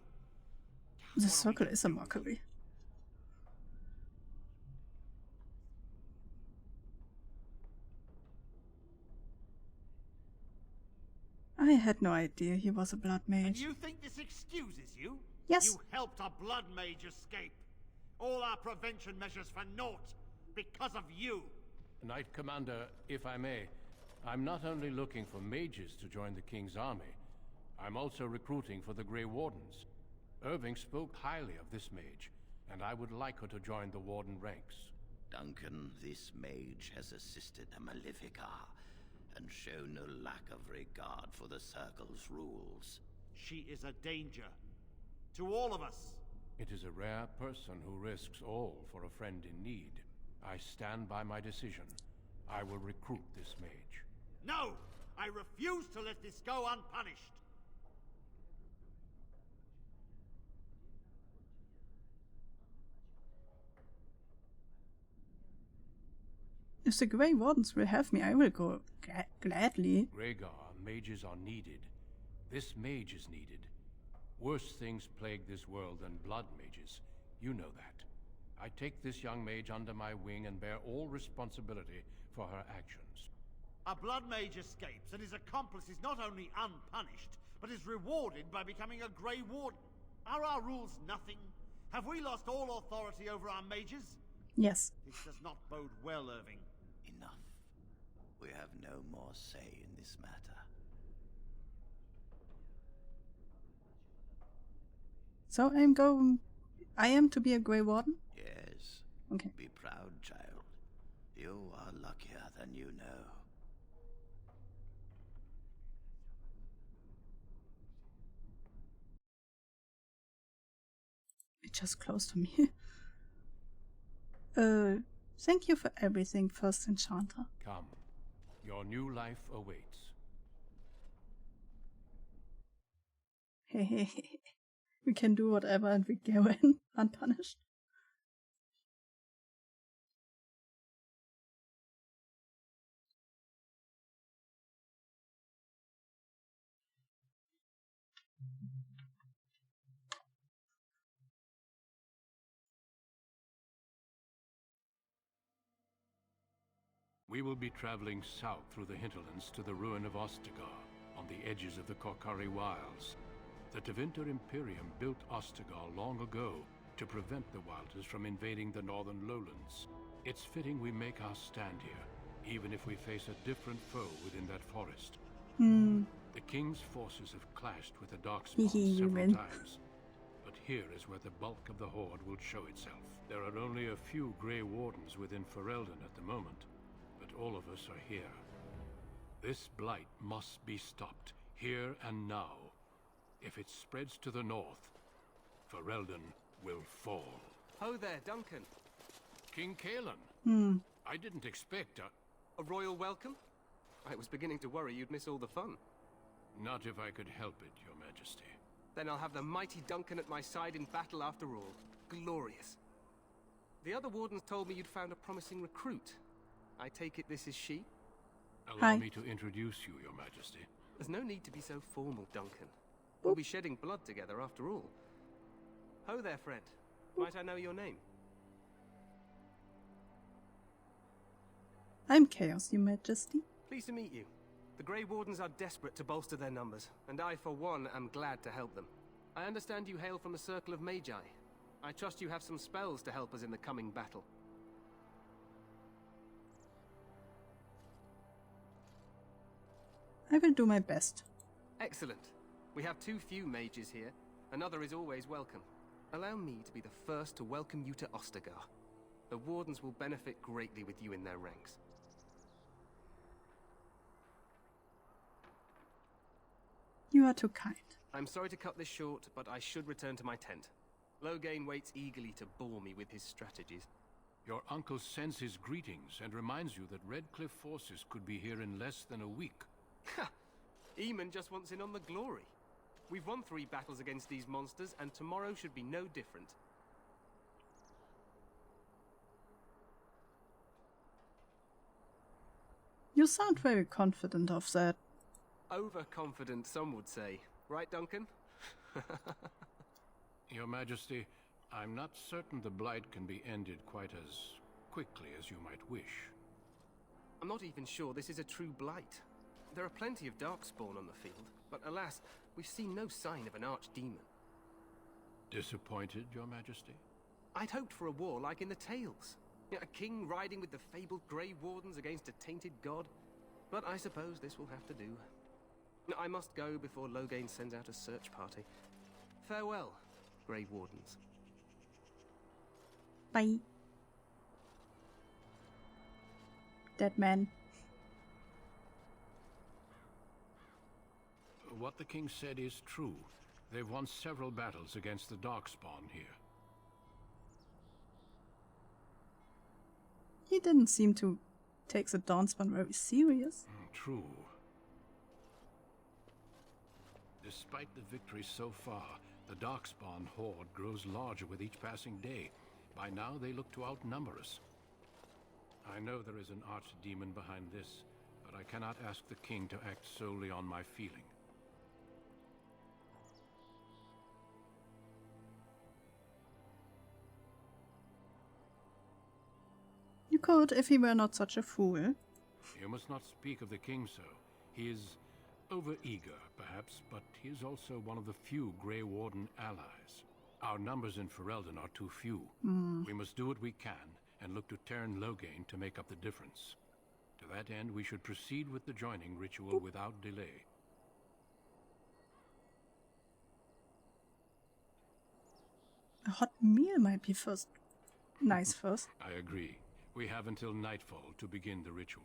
The circle is a mockery. I had no idea he was a blood mage.
And you think this excuses you?
Yes.
You helped a blood mage escape. All our prevention measures for naught because of you.
Knight Commander, if I may, I'm not only looking for mages to join the King's army, I'm also recruiting for the Grey Wardens. Irving spoke highly of this mage, and I would like her to join the Warden ranks.
Duncan, this mage has assisted the Malefica, and shown no lack of regard for the Circle's rules.
She is a danger to all of us.
It is a rare person who risks all for a friend in need. I stand by my decision. I will recruit this mage.
No! I refuse to let this go unpunished!
If the Grey Wardens will have me, I will go gladly.
Rhaegar, mages are needed. This mage is needed. Worse things plague this world than blood mages. You know that. I take this young mage under my wing and bear all responsibility for her actions.
A blood mage escapes, and his accomplice is not only unpunished, but is rewarded by becoming a Grey Warden. Are our rules nothing? Have we lost all authority over our mages?
Yes.
This does not bode well, Irving.
Enough. We have no more say in this matter.
So I am to be a Grey Warden?
Yes.
Okay.
Be proud, child. You are luckier than you know.
It just close to me. Thank you for everything, First Enchanter.
Come. Your new life awaits.
Hey, we can do whatever and we go in unpunished.
We will be traveling south through the hinterlands to the ruin of Ostagar, on the edges of the Korkari Wilds. The Tevinter Imperium built Ostagar long ago to prevent the Wilders from invading the northern lowlands. It's fitting we make our stand here, even if we face a different foe within that forest. The King's forces have clashed with the Darkspawn several times, but here is where the bulk of the Horde will show itself. There are only a few Grey Wardens within Ferelden at the moment, but all of us are here. This blight must be stopped, here and now. If it spreads to the north, Ferelden will fall.
Ho there, Duncan.
King Kalen. I didn't expect
a royal welcome? I was beginning to worry you'd miss all the fun.
Not if I could help it, Your Majesty.
Then I'll have the mighty Duncan at my side in battle after all. Glorious. The other wardens told me you'd found a promising recruit. I take it this is she?
Allow me to introduce you, Your Majesty.
There's no need to be so formal, Duncan. We'll be shedding blood together after all. Ho there, friend. Might I know your name?
I'm Chaos, Your Majesty.
Pleased to meet you. The Grey Wardens are desperate to bolster their numbers, and I, for one, am glad to help them. I understand you hail from the Circle of Magi. I trust you have some spells to help us in the coming battle.
I will do my best.
Excellent. We have too few mages here. Another is always welcome. Allow me to be the first to welcome you to Ostagar. The Wardens will benefit greatly with you in their ranks.
You are too kind.
I'm sorry to cut this short, but I should return to my tent. Loghain waits eagerly to bore me with his strategies.
Your uncle sends his greetings and reminds you that Redcliffe forces could be here in less than a week.
Ha! Eamon just wants in on the glory. We've won 3 battles against these monsters, and tomorrow should be no different.
You sound very confident of that.
Overconfident, some would say. Right, Duncan?
Your Majesty, I'm not certain the Blight can be ended quite as quickly as you might wish.
I'm not even sure this is a true blight. There are plenty of Darkspawn on the field, but alas, we've seen no sign of an archdemon.
Disappointed, Your Majesty?
I'd hoped for a war like in the tales. A king riding with the fabled Grey Wardens against a tainted god. But I suppose this will have to do. I must go before Loghain sends out a search party. Farewell, Grey Wardens.
Bye. Dead man.
What the king said is true. They've won several battles against the Darkspawn here.
He didn't seem to take the Darkspawn very serious.
True. Despite the victories so far, the Darkspawn horde grows larger with each passing day. By now they look to outnumber us. I know there is an archdemon behind this, but I cannot ask the king to act solely on my feeling.
You could, if he were not such a fool.
You must not speak of the king so. He is overeager, perhaps, but he is also one of the few Grey Warden allies. Our numbers in Ferelden are too few. We must do what we can, and look to Teyrn Loghain to make up the difference. To that end, we should proceed with the joining ritual without delay.
A hot meal might be first nice first.
I agree. We have until nightfall to begin the ritual.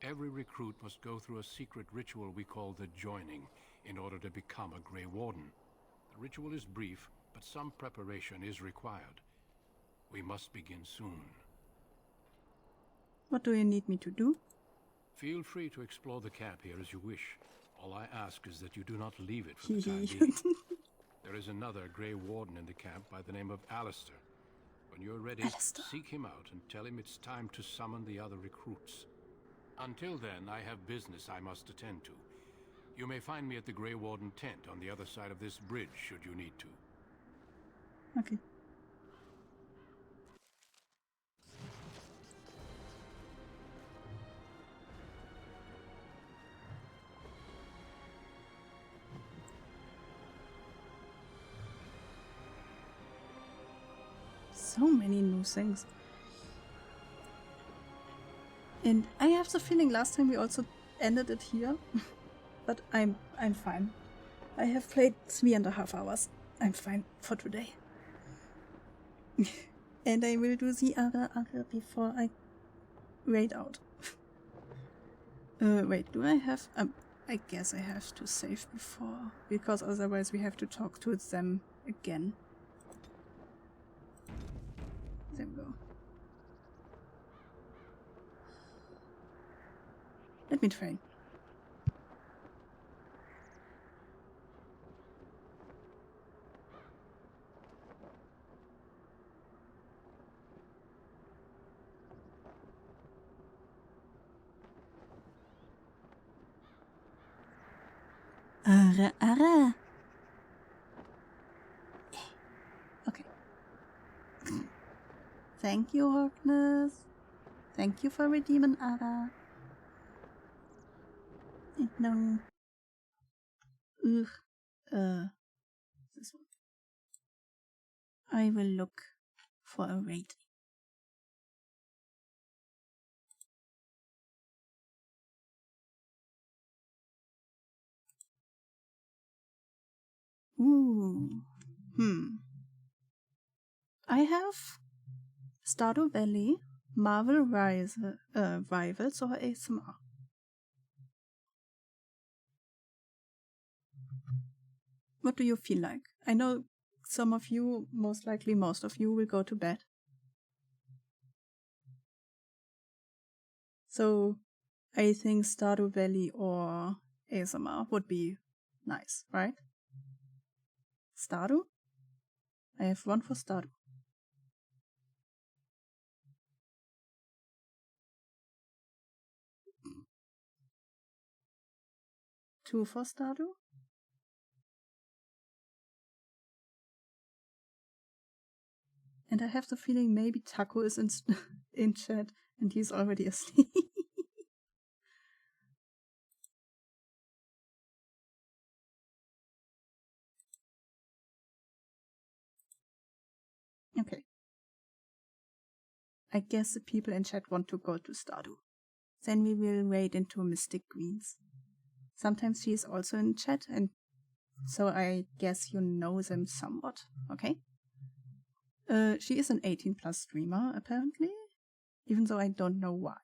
Every recruit must go through a secret ritual we call the joining in order to become a Grey Warden. The ritual is brief, but some preparation is required. We must begin soon.
What do you need me to do?
Feel free to explore the camp here as you wish. All I ask is that you do not leave it for the time being. There is another Grey Warden in the camp by the name of Alistair. When you're ready, seek him out and tell him it's time to summon the other recruits. Until then, I have business I must attend to. You may find me at the Grey Warden tent on the other side of this bridge, should you need to.
Okay. So many new things. And I have the feeling last time we also ended it here. But I'm fine. I have played 3.5 hours. I'm fine for today. And I will do the other before I raid out. Wait, do I have... I guess I have to save before, because otherwise we have to talk to them again. There we go. Let me train. Ara. Okay. Thank you, Harkness. Thank you for redeeming Ara. No. Ugh. This one. I will look for a raid. Ooh. I have Stardew Valley, Marvel Rivals, or ASMR. What do you feel like? I know some of you, most likely most of you, will go to bed. So I think Stardew Valley or ASMR would be nice, right? Stardew? I have one for Stardew. Two for Stardew? And I have the feeling maybe Taco is in chat and he's already asleep. Okay. I guess the people in chat want to go to Stardew. Then we will raid into Mystic Greens. Sometimes she is also in chat, and so I guess you know them somewhat, okay? She is an 18+ streamer, apparently, even though I don't know why.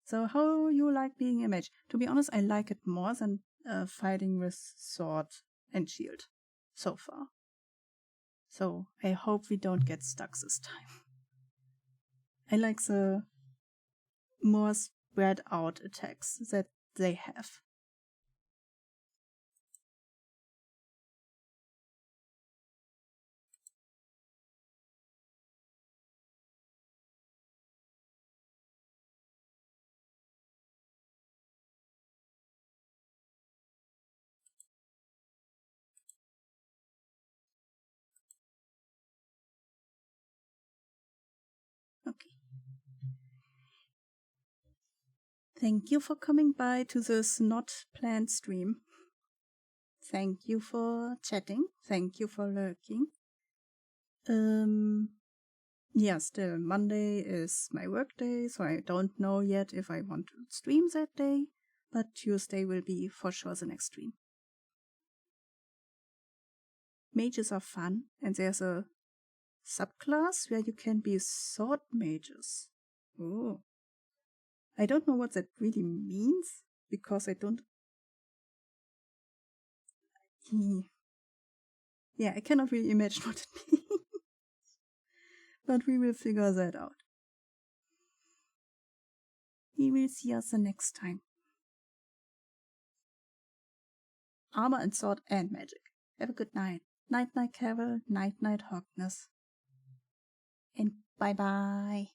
So how you like being a mage? To be honest, I like it more than fighting with sword and shield so far. So I hope we don't get stuck this time. I like the more spread out attacks that they have. Okay. Thank you for coming by to this not planned stream. Thank you for chatting. Thank you for lurking. Yeah, still, Monday is my work day, so I don't know yet if I want to stream that day, but Tuesday will be for sure the next stream. Mages are fun, and there's a subclass where you can be sword mages. Oh. I don't know what that really means, because I don't... Yeah, I cannot really imagine what it means. But we will figure that out. We will see us the next time. Armor and sword and magic. Have a good night. Night, night, Carol. Night, night, Hogness. And bye-bye.